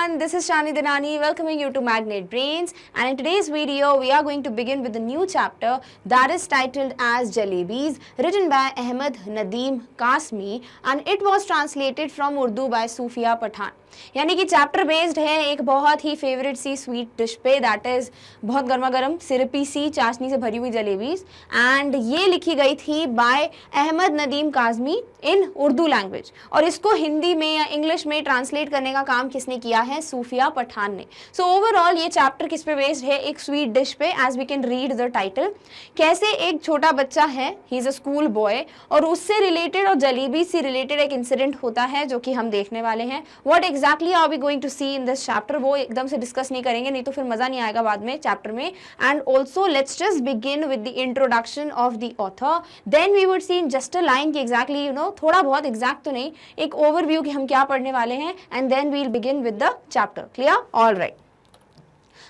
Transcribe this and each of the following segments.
everyone, this is Shani Dinani welcoming you to Magnet Brains, and in today's video we are going to begin with a new chapter that is titled as Jalebis, written by Ahmed Nadeem Kasmi and it was translated from Urdu by Sufia Pathan. यानी कि chapter based है एक बहुत ही favourite सी sweet dish पे, that is बहुत गर्मा गर्म सिरपी सी चाशनी से भरी हुई जलेबीज, एंड ये लिखी गई थी बाय अहमद नदीम काज़मी इन उर्दू लैंग्वेज, और इसको हिंदी में या इंग्लिश में ट्रांसलेट करने का काम किसने किया है? सूफिया पठान ने. सो ओवरऑल ये चैप्टर किस पे बेस्ड है? एक स्वीट डिश पे, as we can read the title. कैसे एक छोटा बच्चा है, he is a school boy, और उससे रिलेटेड और जलेबी से रिलेटेड एक इंसिडेंट होता है जो कि हम देखने वाले हैं. What exactly are we going to see in this chapter, वो एकदम से डिस्कस नहीं करेंगे, नहीं तो फिर मजा नहीं आएगा बाद में चैप्टर में. And also let's just begin with the introduction of the author, then we would see in just a line कि एग्जैक्टली थोड़ा बहुत एग्जैक्ट तो नहीं, एक ओवरव्यू कि हम क्या पढ़ने वाले हैं, and then we'll begin with the chapter. Clear? All right.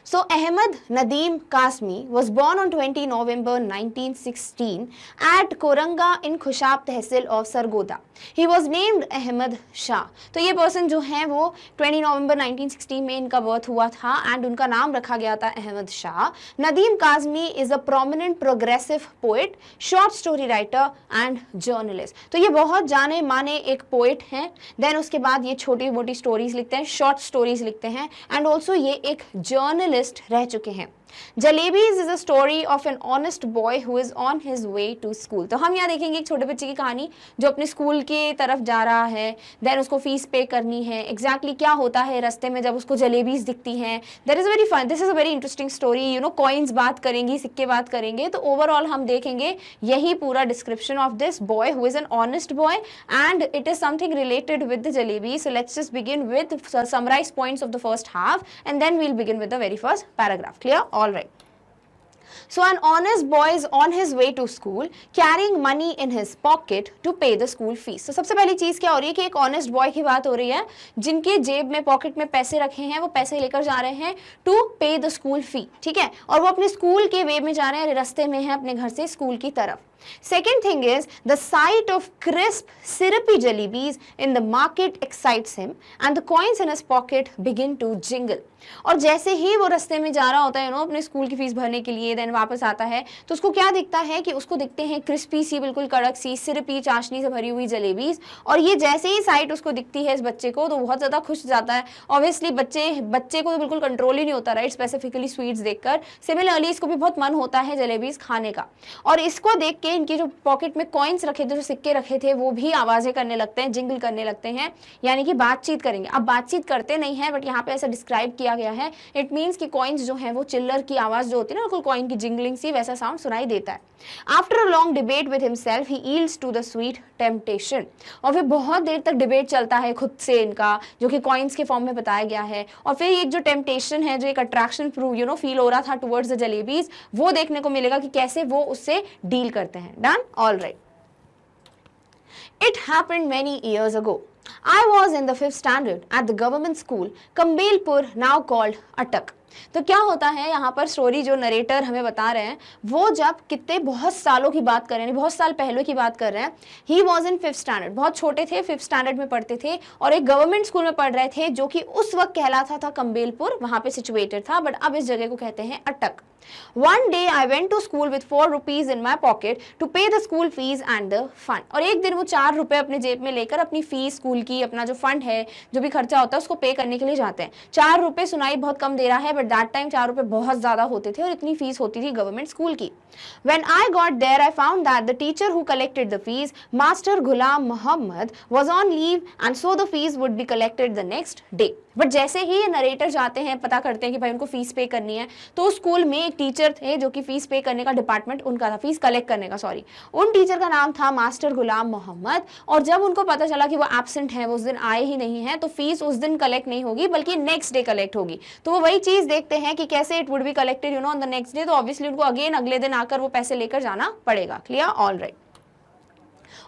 So Ahmed Nadeem Kasmi was born on 20 November 1916 at Koranga in Khushab Tehsil of Sargodha. He was named Ahmed Shah. तो ये person जो है वो 20 नवंबर 1916 में इनका birth हुआ था and उनका नाम रखा गया था Ahmad Shah. Nadeem Qasmi is a prominent progressive poet, short story writer and journalist. तो ये बहुत जाने माने एक पोएट हैं. देन उसके बाद ये छोटी मोटी स्टोरीज लिखते हैं, शॉर्ट स्टोरीज लिखते हैं, एंड ऑल्सो ये एक जर्नलिस्ट रह चुके हैं. Jalebis is a story of an honest boy who is on his way to school. तो हम यहाँ देखेंगे एक छोटे बच्चे की कहानी जो अपने स्कूल के तरफ जा रहा है, देन उसको फीस पे करनी है. एग्जैक्टली क्या होता है रास्ते में जब उसको जलेबीज दिखती हैं? That is very fun, this is a very interesting story. Coins बात करेंगी, सिक्के बात करेंगे, तो ओवरऑल हम देखेंगे यही पूरा description of this boy who is an honest boy and it is something related with the jalebi. So let's just begin with summarise points of the first half and then we'll begin with the very first paragraph. Clear? All right. So an honest boy is on his way to school carrying money in his pocket to pay the school fees. तो सबसे पहली चीज क्या हो रही है कि एक ऑनेस्ट बॉय की बात हो रही है जिनके जेब में पॉकेट में पैसे रखे हैं, वो पैसे लेकर जा रहे हैं to pay the school fee. ठीक है, और वो अपने स्कूल के वे में जा रहे हैं, रास्ते में है अपने घर से स्कूल की तरफ. Second thing is the sight of crisp syrupy jalebis in the market excites him and the coins in his pocket begin to jingle. और जैसे ही वो रास्ते में जा रहा होता है अपने स्कूल की फीस भरने के लिए, देन वापस आता है तो उसको क्या दिखता है कि उसको दिखते हैं क्रिस्पी सी, बिल्कुल कड़क सी, सिरपी चाशनी से भरी हुई जलेबीज. और ये जैसे ही साइट उसको दिखती है इस बच्चे को तो बहुत ज्यादा खुश जाता है. ऑब्वियसली बच्चे को तो बिल्कुल कंट्रोल ही नहीं होता, राइट, स्पेसिफिकली स्वीट्स देखकर. सिमिलरली इसको भी बहुत मन होता है जलेबीज खाने का, और इसको देख के इनके जो पॉकेट में कॉइन्स रखे थे, जो सिक्के रखे थे, वो भी आवाजें करने लगते हैं, जिंगल करने लगते हैं, यानी कि बातचीत करेंगे. अब बातचीत करते नहीं है बट यहाँ पे ऐसा डिस्क्राइब किया गया है. इट मीन्स कि कॉइन्स जो है वो चिल्लर की आवाज जो होती है ना, बिल्कुल कॉइन की जिंगलिंग सी, वैसा साउंड सुनाई देता है. After a long debate with himself he yields to the sweet temptation. और फिर बहुत देर तक डिबेट चलता है खुद से इनका, जो कि कॉइन्स के फॉर्म में बताया गया है. और फिर एक जो टेम्पटेशन है, जो एक अट्रैक्शन फील हो रहा था टुवर्ड्स द जलेबीज, वो देखने को मिलेगा कि कैसे वो उससे डील करते हैं. Done? All right. It happened many years ago. I was in the 5th standard at the government school, Kambelpur, now called Attak. तो क्या होता है यहाँ पर, स्टोरी जो नरेटर हमें बता रहे हैं वो जब कितने बहुत सालों की बात कर रहे हैं, बहुत साल पहले की बात कर रहे हैं. He was in 5th standard, बहुत छोटे थे, 5th स्टैंडर्ड में पढ़ते थे और एक गवर्नमेंट स्कूल में पढ़ रहे थे जो कि उस वक्त कहलाता था कम्बेलपुर, वहां पे सिचुएटेड था, बट अब इस जगह को कहते हैं अटक. One day I went to school with 4 rupees in my pocket to pay the school fees and the fund. और एक दिन वो 4 रुपए अपने जेब में लेकर अपनी फीस, स्कूल की, अपना जो फंड है, जो भी खर्चा होता है उसको पे करने के लिए जाते हैं. 4 रुपए सुनाई बहुत कम दे रहा है, बट दैट टाइम 4 रुपए बहुत ज्यादा होते थे और इतनी फीस होती थी गवर्नमेंट स्कूल की. When I got there, I found that the teacher who collected the fees, Master Ghulam Muhammad, was on leave and so the fees would be collected the next day. But जैसे ही ये narrator जाते हैं, पता करते हैं कि भाई उनको फीस पे करनी है, तो स्कूल में एक टीचर थे जो कि फीस पे करने का डिपार्टमेंट उनका था, फीस कलेक्ट करने का, सॉरी. उन टीचर का नाम था मास्टर गुलाम मोहम्मद. और जब उनको पता चला कि वो एब्सेंट है, वो उस दिन आए ही नहीं है, तो फीस उस दिन कलेक्ट नहीं होगी बल्कि नेक्स्ट डे कलेक्ट होगी. तो वो वही चीज देखते हैं कि कैसे it would be collected on the next day. तो ऑब्वियसली उनको अगेन अगले दिन आकर वो पैसे लेकर जाना पड़ेगा. Clear? All right.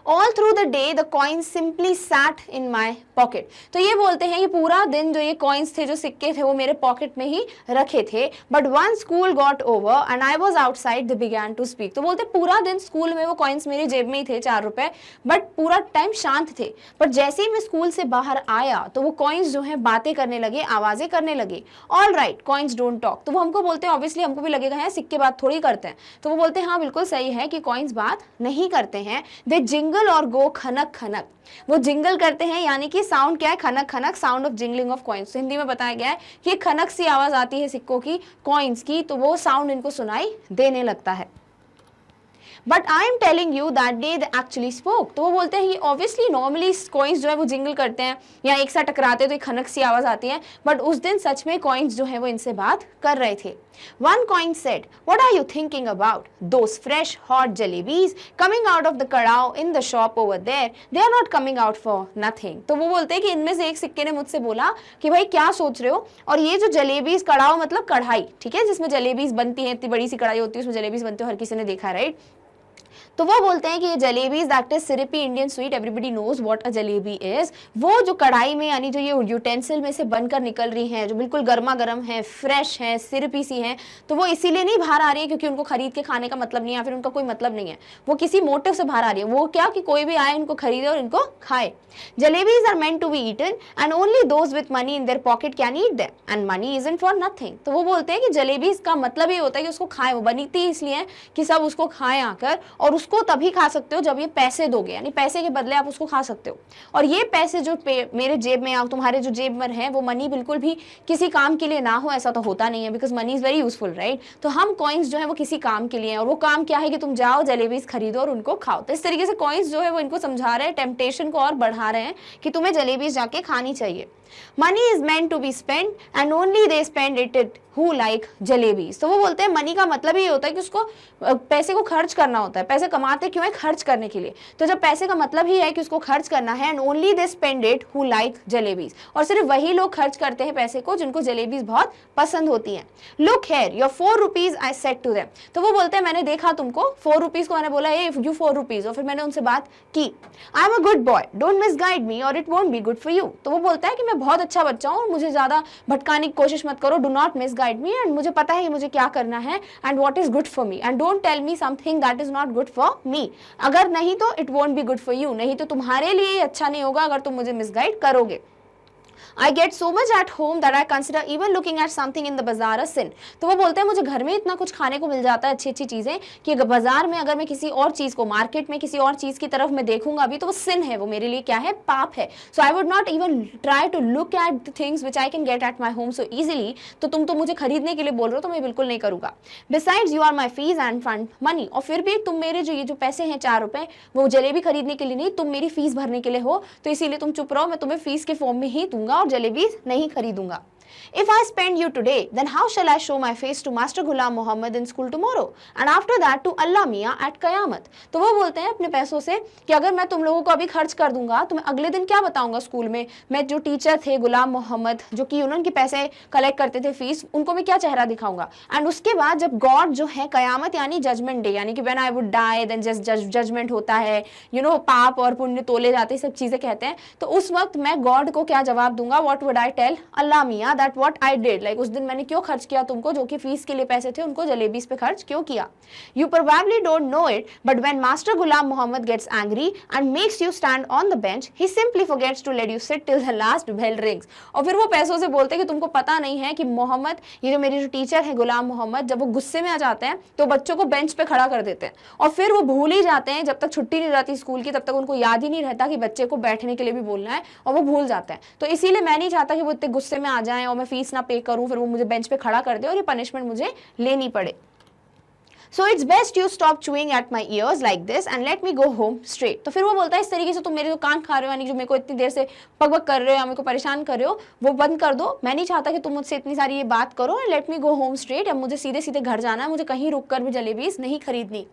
All through the day the coins simply sat in my pocket. तो ये बोलते हैं कि पूरा दिन जो ये कॉइन्स थे, जो सिक्के थे, वो मेरे पॉकेट में ही रखे थे। But one school got over and I was outside they began to speak. तो बोलते पूरा दिन स्कूल में वो कॉइन्स मेरी जेब में ही थे, 4 रुपए, बट पूरा टाइम शांत थे। बट जैसे ही मैं स्कूल से बाहर आया तो वो कॉइन्स जो है बातें करने लगे, आवाजें करने लगे। All right, coins don't talk. तो वो हमको बोलते हैं, ऑब्वियसली हमको भी लगेगा है सिक्के बात थोड़ी करते हैं। तो वो बोलते हैं हाँ बिल्कुल सही है कि कॉइन्स बात नहीं करते हैं। दे जिंगल और गो खनक खनक। वो जिंगल करते हैं, यानी कि साउंड क्या है, खनक खनक, sound of jingling of coins. तो हिंदी में बताया गया है कि खनक सी आवाज आती है सिक्कों की, कॉइन्स की, तो वो साउंड इनको सुनाई देने लगता है। But I am telling you that they actually spoke. तो वो बोलते हैं कि ऑब्वियसली नॉर्मली कॉइन्स जो है वो जिंगल करते हैं या एक साथ टकराते हैं तो एक खनक सी आवाज आती है, बट उस दिन सच में कॉइन्स जो है वो इनसे बात कर रहे थे। One coin said, "What are you thinking about? Those fresh, hot jalebis coming out of the kadao in the shop over there. They are not coming out for nothing." तो वो बोलते हैं कि इनमें से एक सिक्के ने मुझसे बोला कि भाई क्या सोच रहे हो, और ये जो जलेबीज, कड़ाओ मतलब कढ़ाई, ठीक है, जिसमें जलेबीज बनती है, इतनी बड़ी सी कढ़ाई होती है, उसमें जलेबीज बनती है, हर किसी ने देखा है, राइट। तो वो बोलते हैं कि ये jalebis that is syrupy Indian sweet, everybody knows what a jalebi is. वो जो कढ़ाई में, यानी जो ये यूटेंसिल में से बनकर निकल रही हैं, जो बिल्कुल गर्मा गर्म है, फ्रेश है, सिरपी सी हैं, तो वो इसीलिए नहीं बाहर आ रही है क्योंकि उनको खरीद के खाने का मतलब नहीं है, या फिर उनका कोई मतलब नहीं है, वो किसी मोटिव से बाहर आ रही है। वो क्या कि कोई भी आए, इनको खरीदे और इनको खाए। Jalebis are meant to be eaten and only those with money in their pocket can eat them and money isn't for nothing. तो वो बोलते हैं कि जलेबीज का मतलब ये होता है कि उसको खाए, वो बनती इसलिए कि सब उसको खाएं आकर, और उसको तभी खा सकते हो जब ये पैसे दोगे, यानी पैसे के बदले आप उसको खा सकते हो। और ये पैसे जो मेरे जेब में या तुम्हारे जो जेब में है, वो मनी बिल्कुल भी किसी काम के लिए ना हो, ऐसा तो होता नहीं है, because money is very useful, right. तो हम कॉइन्स जो है वो किसी काम के लिए हैं, और वो काम क्या है कि तुम जाओ जलेबीज खरीदो और उनको खाओ। तो इस तरीके से कॉइन्स जो है वो इनको समझा रहे हैं, टेम्पटेशन को और बढ़ा रहे हैं कि तुम्हें जलेबीज जाके खानी चाहिए। Money is meant to be spend and only they spend it who like jalebis. तो वो बोलते हैं मनी का मतलब ये होता है कि उसको पैसे को खर्च करना होता है। पैसे कमाते क्यों है? खर्च करने के लिए। तो जब पैसे का मतलब ही है कि उसको खर्च करना है, and only they spend it who like jalebis, और सिर्फ वही लोग खर्च करते हैं पैसे को जिनको जलेबीज बहुत पसंद होती हैं। Look here your 4 rupees I said to them. तो वो बोलते हैं मैंने देखा तुमको, 4 रुपीज को मैंने बोला ए यू 4 रुपीज, और फिर मैंने उनसे बात की। I am a good boy, don't misguide me or it won't be good for you. तो वो बोलता है कि मैं बहुत अच्छा बच्चा हूँ, मुझे ज्यादा भटकाने की कोशिश मत करो, do not misguide me, and मुझे पता है कि मुझे क्या करना है, and what is good for me, and don't tell me something that is not good for me. अगर नहीं तो it won't be good for you, नहीं तो तुम्हारे लिए ही अच्छा नहीं होगा अगर तुम मुझे मिसगाइड करोगे। I get so much at home that I consider even looking at something in the bazaar a sin। तो वो बोलते हैं मुझे घर में इतना कुछ खाने को मिल जाता है, अच्छी अच्छी चीजें, कि बाजार में अगर मैं किसी और चीज को, मार्केट में किसी और चीज की तरफ मैं देखूंगा अभी, तो वो सिन है, वो मेरे लिए क्या है? पाप है। So I would not even try to look at the things which I can get at my home so easily. तो तुम तो मुझे खरीदने के लिए बोल रहे हो, तो मैं बिल्कुल नहीं करूंगा। Besides you are my fees and fund money, और फिर भी तुम मेरे जो ये जो पैसे हैं 4 रुपए, वो जलेबी खरीदने के लिए नहीं, तुम मेरी फीस भरने के लिए हो, तो इसीलिए तुम चुप रहो, मैं तुम्हें फीस के फॉर्म में ही दूंगा और जलेबी नहीं खरीदूंगा। If I spend you today, then how shall I show my face to Master Ghulam Muhammad in school tomorrow? And after that to Allah Miya at Qayamat। तो वो बोलते हैं अपने पैसों से कि अगर मैं तुम लोगों को अभी खर्च कर दूंगा तो मैं अगले दिन क्या बताऊंगा स्कूल में, मैं जो टीचर थे गुलाम मोहम्मद, जो कि उन्होंने पैसे कलेक्ट करते थे फीस, उनको मैं क्या चेहरा दिखाऊंगा। एंड उसके बाद जब गॉड जो है कयामत यानी जजमेंट डे, यानी कि when I would die then judgement होता है, यू नो, पाप और पुण्य तोले जाते, सब चीजें कहते हैं, तो उस वक्त मैं गॉड को क्या जवाब दूंगा? What would I tell Allah मियां that what I did, like उस दिन मैंने क्यों खर्च किया तुमको, जो कि फीस के लिए पैसे थे, उनको जलेबीज पे खर्च क्यों किया। You probably don't know it but when master Ghulam Mohammad gets angry and makes you stand on the bench, he simply forgets to let you sit till the last bell rings. और फिर वो पैसों से बोलते हैं कि तुमको पता नहीं है कि मोहम्मद, ये जो मेरे जो टीचर है गुलाम मोहम्मद, जब वो गुस्से में आ जाते हैं तो बच्चों को बेंच पे खड़ा कर देते हैं, और फिर वो भूल ही जाते हैं, जब तक छुट्टी नहीं रहती स्कूल की तब तक उनको याद ही नहीं रहता कि बच्चे को बैठने के लिए भी बोलना है, और वो भूल जाते हैं। तो इसीलिए मैं नहीं चाहता कि वो इतने गुस्से में आ जाएं और मैं फीस ना पे करूं, फिर वो मुझे बेंच पे खड़ा कर दे और ये पनिशमेंट मुझे लेनी पड़े। So it's best you stop chewing at my ears like this and let me go home straight। तो फिर वो बोलता है इस तरीके से तुम मेरे जो कान खा रहे हो, यानी जो मेरे को इतनी देर से पग कर रहे हो या मेरे को परेशान कर रहे हो, वो बंद कर दो। मैं नहीं चाहता कि तुम मुझसे इतनी सारी ये बात करो, and let me go home straight, अब मुझे सीधे सीधे घर जाना है, मुझे कहीं रुक कर भी जलेबीज नहीं खरीदनी।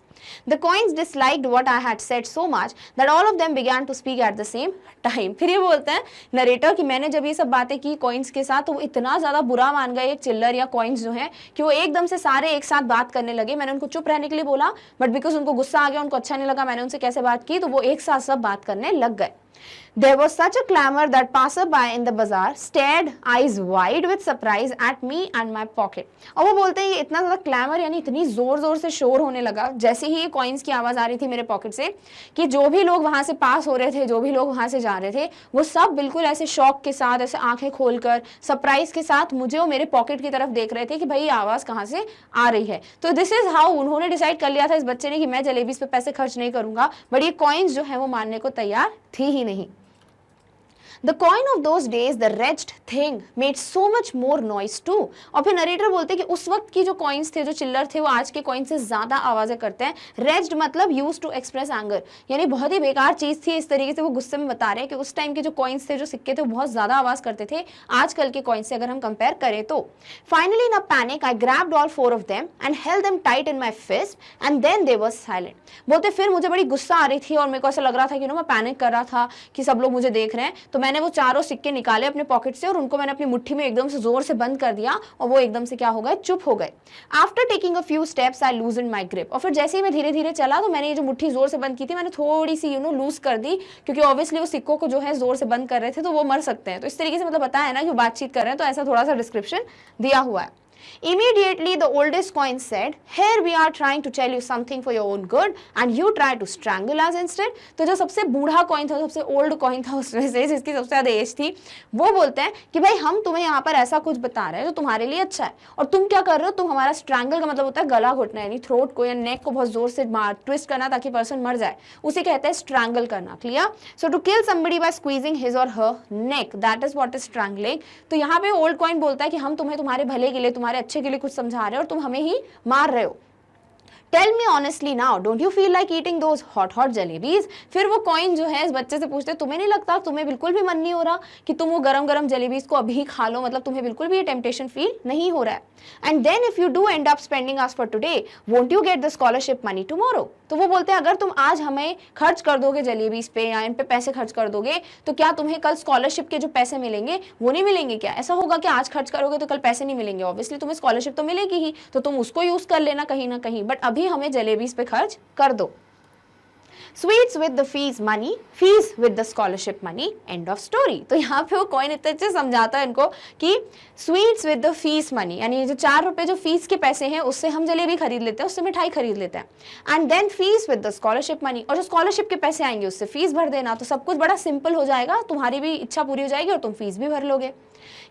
The coins disliked what I had said so much that all of them began to speak at the same time। फिर ये बोलता है नरेटर कि मैंने जब ये सब बातें की कॉइन्स के साथ, तो वो इतना ज्यादा बुरा मान गए, एक चिल्लर या कॉइन्स जो है, कि वो एकदम से सारे एक साथ बात करने लगे। मैंने उनको चुप रहने के लिए बोला, बट बिकॉज उनको गुस्सा आ गया, उनको अच्छा नहीं लगा मैंने उनसे कैसे बात की, तो वो एक साथ सब बात करने लग गए. There was such a clamor that passerby in the bazaar stared eyes wide with surprise at me and my pocket. और वो बोलते हैं ये इतना ज़्यादा क्लैमर यानी इतनी ज़ोर ज़ोर से शोर होने लगा जैसे ही ये कॉइन्स की आवाज़ आ रही थी मेरे पॉकेट से, कि जो भी लोग वहाँ से पास हो रहे थे, जो भी लोग वहाँ से जा रहे थे, वो सब बिल्कुल ऐसे शॉक के साथ, ऐसे आंखें खोलकर सरप्राइज के साथ मुझे और मेरे पॉकेट की तरफ देख रहे थे कि भाई ये आवाज़ कहाँ से आ रही है. तो दिस इज़ हाउ उन्होंने डिसाइड कर लिया था इस बच्चे ने कि मैं जलेबीज पे पैसे खर्च नहीं करूँगा, बट ये कॉइन्स जो है वो मानने को तैयार थी ही नहीं. The coin of those days, the wretched thing, made so much more noise too. और फिर नरेटर बोलते हैं कि उस वक्त की जो कॉइन्स थे, जो चिल्लर थे, वो आज के कॉइन से ज्यादा आवाजें करते हैं. Wretched मतलब used to express anger, यानी बहुत ही बेकार चीज थी. इस तरीके से वो गुस्से में बता रहे हैं कि उस टाइम के जो कॉइन्स थे, जो सिक्के थे, वो बहुत ज्यादा आवाज करते थे आजकल के कॉइन से अगर हम कंपेयर करें तो. Finally in a panic I grabbed all 4 of them and held them tight in my fist and then they were silent. बोलते फिर मुझे बड़ी गुस्सा आ रही थी और मेरे को ऐसा लग रहा था कि मैं पैनिक कर रहा था कि सब लोग मुझे देख रहे हैं, तो मैंने वो चारों सिक्के निकाले अपने पॉकेट से और उनको मैंने अपनी मुट्ठी में एकदम से जोर से बंद कर दिया और वो एकदम से क्या हो गए, चुप हो गए. After taking a few steps I लूजन my grip. और फिर जैसे ही मैं धीरे धीरे चला तो मैंने ये जो मुट्ठी जोर से बंद की थी मैंने थोड़ी सी लूज कर दी, क्योंकि ऑब्वियसली वो सिक्कों को जो है जोर से बंद कर रहे थे तो वो मर सकते हैं. तो इस तरीके से मतलब बताया ना कि बातचीत कर रहे हैं, तो ऐसा थोड़ा सा डिस्क्रिप्शन दिया हुआ है. Immediately the oldest coin said, "Here we are trying to tell you something for your own good, and you try to strangle us instead." तो जो सबसे बूढ़ा कॉइन था, सबसे ओल्ड कॉइन था उसमें से, जिसकी सबसे ज्यादा एज थी, वो बोलते हैं कि भाई हम तुम्हें यहाँ पर ऐसा कुछ बता रहे हैं जो तुम्हारे लिए अच्छा है, और तुम क्या कर रहे हो, तुम हमारा स्ट्रैंगल का मतलब होता है गला घोटना, यानी थ्रोट को या नेक को बहुत जोर से ट्विस्ट करना ताकि पर्सन मर जाए, उसे कहते हैं स्ट्रैंगल करना. Clear? So to kill somebody by squeezing his or her neck, that is what is strangling. तो यहाँ पे ओल्ड कॉइन बोलता है कि हम तुम्हें तुम्हारे भले के लिए, तुम्हारे अच्छे के लिए कुछ समझा रहे हो और तुम हमें ही मार रहे हो. Tell me honestly now, don't you feel like eating those hot jalebis? फिर वो कॉइन जो है इस बच्चे से पूछते, तुम्हें नहीं लगता, तुम्हें बिल्कुल भी मन नहीं हो रहा कि तुम वो गरम गरम जलेबीज को अभी खा लो, मतलब तुम्हें बिल्कुल भी ये टेम्पटेशन फील नहीं हो रहा है. And then if you do end up spending us for today, won't you get the scholarship money tomorrow? तो वो बोलते हैं अगर तुम आज हमें खर्च कर दोगे जलेबीज पे या इन पे पैसे खर्च कर दोगे, तो क्या तुम्हें कल स्कॉलरशिप के जो पैसे मिलेंगे वो नहीं मिलेंगे क्या? ऐसा होगा कि आज खर्च करोगे तो कल पैसे नहीं मिलेंगे? ऑब्वियसली तुम्हें स्कॉलरशिप तो मिलेगी ही, तो तुम उसको यूज कर लेना कहीं ना कहीं, बट अभी हमें जलेबीज पे खर्च कर दो. Sweets with the fees money, fees with the scholarship money, end of story. तो यहाँ पे वो कॉइन इतने अच्छे समझाता है इनको कि sweets with the fees money, यानी जो 4 रुपए जो फीस के पैसे हैं उससे हम जलेबी खरीद लेते हैं, उससे मिठाई खरीद लेते हैं. And then fees with the scholarship money, और जो स्कॉलरशिप के पैसे आएंगे उससे फीस भर देना, तो सब कुछ बड़ा सिंपल हो जाएगा, तुम्हारी भी इच्छा पूरी हो जाएगी और तुम फीस भी भर लोगे.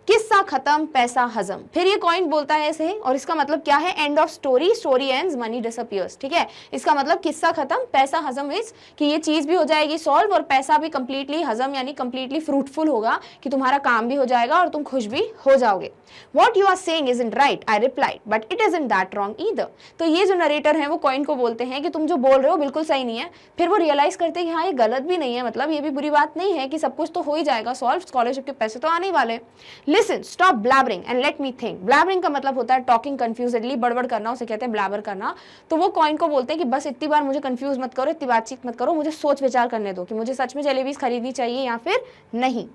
किस्सा खत्म पैसा हजम. फिर ये कॉइन बोलता है ऐसे, और इसका मतलब क्या है, end of story, story ends money disappears. ठीक है, इसका मतलब किस्सा खत्म पैसा हजम इज कि ये चीज भी हो जाएगी सॉल्व और पैसा भी कंप्लीटली हजम यानी कंप्लीटली फ्रूटफुल होगा, कि तुम्हारा काम भी हो जाएगा और तुम खुश भी हो जाओगे. What you are saying isn't right, I replied, but it isn't that wrong either. तो ये जो नरेटर है वो कॉइन को बोलते हैं कि तुम जो बोल रहे हो बिल्कुल सही नहीं है. फिर वो रियलाइज करते हैं कि हाँ ये गलत भी नहीं है, मतलब ये भी बुरी बात नहीं है कि सब कुछ तो हो ही जाएगा सॉल्व, स्कॉलरशिप के पैसे तो आने ही वाले. Listen, stop blabbering and let me think. Blabbering का मतलब होता है टॉकिंग कंफ्यूजडली, बड़बड़ करना, उसे कहते हैं ब्लैबर करना. तो वो कॉइन को बोलते हैं कि बस इतनी बार मुझे कंफ्यूज मत करो, इतनी बातचीत मत करो, मुझे सोच विचार करने दो कि मुझे सच में जलेबीज खरीदनी चाहिए या फिर नहीं.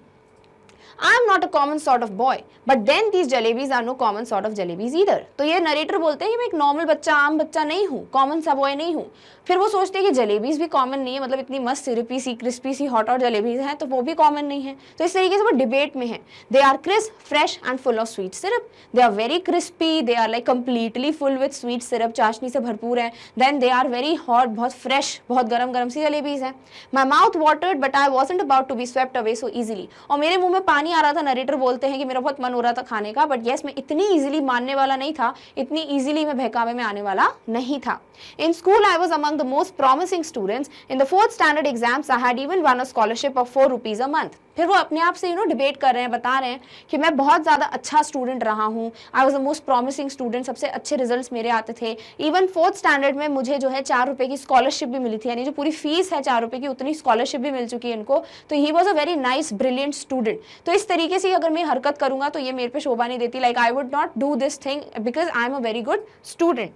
I am not a common sort of boy, but then these jalebis are no common sort of jalebis either. तो ये नरेटर बोलते हैं कि मैं एक नॉर्मल बच्चा, आम बच्चा नहीं हूँ, कॉमन सा बॉय नहीं हूँ. फिर वो सोचते हैं कि जलेबीज भी कॉमन नहीं है, मतलब इतनी मस्त सिरपी सी क्रिस्पी सी हॉट और जलेबीज हैं तो वो भी कॉमन नहीं है. तो इस तरीके से वो डिबेट में है. They are crisp, fresh and full of sweet syrup. They are very crispy, they are like completely full with sweet syrup, चाशनी से भरपूर है. Then they are very hot, बहुत फ्रेश, बहुत गरम गरम सी जलेबीज हैं. My mouth watered but I wasn't about to be swept away so easily. और मेरे मुंह में पानी आ रहा था. नरेटर बोलते हैं कि मेरा बहुत मन हो रहा था खाने का, बट यस मैं इतनी इजीली मानने वाला नहीं था, इतनी इजीली मैं बहकावे में आने वाला नहीं था. In school, I was among the most promising students. In the 4th standard exams, I had even won a scholarship of 4 rupees a month. फिर वो अपने आप से डिबेट कर रहे हैं, बता रहे हैं कि मैं बहुत ज़्यादा अच्छा स्टूडेंट रहा हूँ. I was the most promising student, सबसे अच्छे रिजल्ट्स मेरे आते थे. इवन 4th स्टैंडर्ड में मुझे जो है 4 रुपए की स्कॉलरशिप भी मिली थी, यानी जो पूरी फीस है 4 रुपए की उतनी स्कॉलरशिप भी मिल चुकी है इनको. तो he was a very nice brilliant student. तो इस तरीके से अगर मैं हरकत करूँगा तो ये मेरे पे शोभा नहीं देती. Like I would not do this thing because I am a very good student.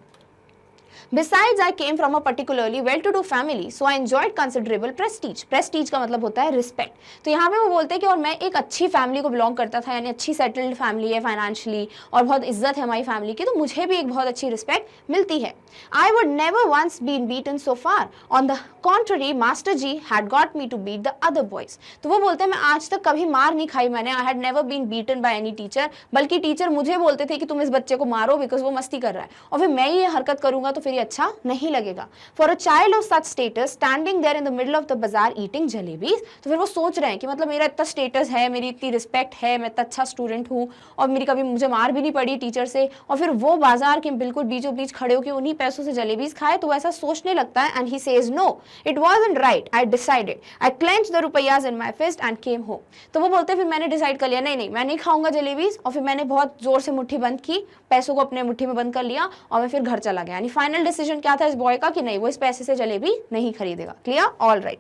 Besides, I came from a particularly well-to-do family, so I enjoyed considerable prestige. Prestige का मतलब होता है respect. तो यहाँ पे वो बोलते हैं कि और मैं एक अच्छी फैमिली को बिलोंग करता था, यानी अच्छी सेटल्ड फैमिली है फाइनेंशियली और बहुत इज्जत है हमारी फैमिली की, तो मुझे भी एक बहुत अच्छी रिस्पेक्ट मिलती है. I would never once been beaten so far. On the contrary, Master G had got me to beat the other boys. तो वो बोलते हैं मैं आज तक कभी मार नहीं खाई मैंने. I had never been beaten by any teacher. बल्कि टीचर मुझे बोलते थे कि तुम इस बच्चे को मारो बिकॉज वो मस्ती कर रहा है, और फिर मैं ये हरकत करूंगा तो फिर ये अच्छा नहीं लगेगा. For a child of such status standing there in the middle of the बाजार ईटिंग जलेबीज. तो फिर वो सोच रहे हैं कि मतलब मेरा इतना स्टेटस है, मेरी इतनी रिस्पेक्ट है, मैं इतना अच्छा स्टूडेंट हूँ और मेरी कभी मुझे मार भी नहीं पड़ी टीचर से, और फिर वो बाजार के बिल्कुल बीचों बीच खड़े होकर उन्हीं पैसों से जलेबीज खाए, तो ऐसा सोचने लगता है. And he says no, it wasn't right, I decided, I clenched the rupayas in my fist and came home. तो वो बोलते हैं फिर मैंने डिसाइड कर लिया, नहीं नहीं मैं नहीं खाऊंगा जलेबीज, और फिर मैंने बहुत जोर से मुट्ठी बंद की, पैसों को अपने मुट्ठी में बंद कर लिया और मैं फिर घर चला गया. यानी फाइनल डिसीजन क्या था इस बॉय का कि नहीं वो इस पैसे से जलेबी नहीं खरीदेगा. Clear? All right.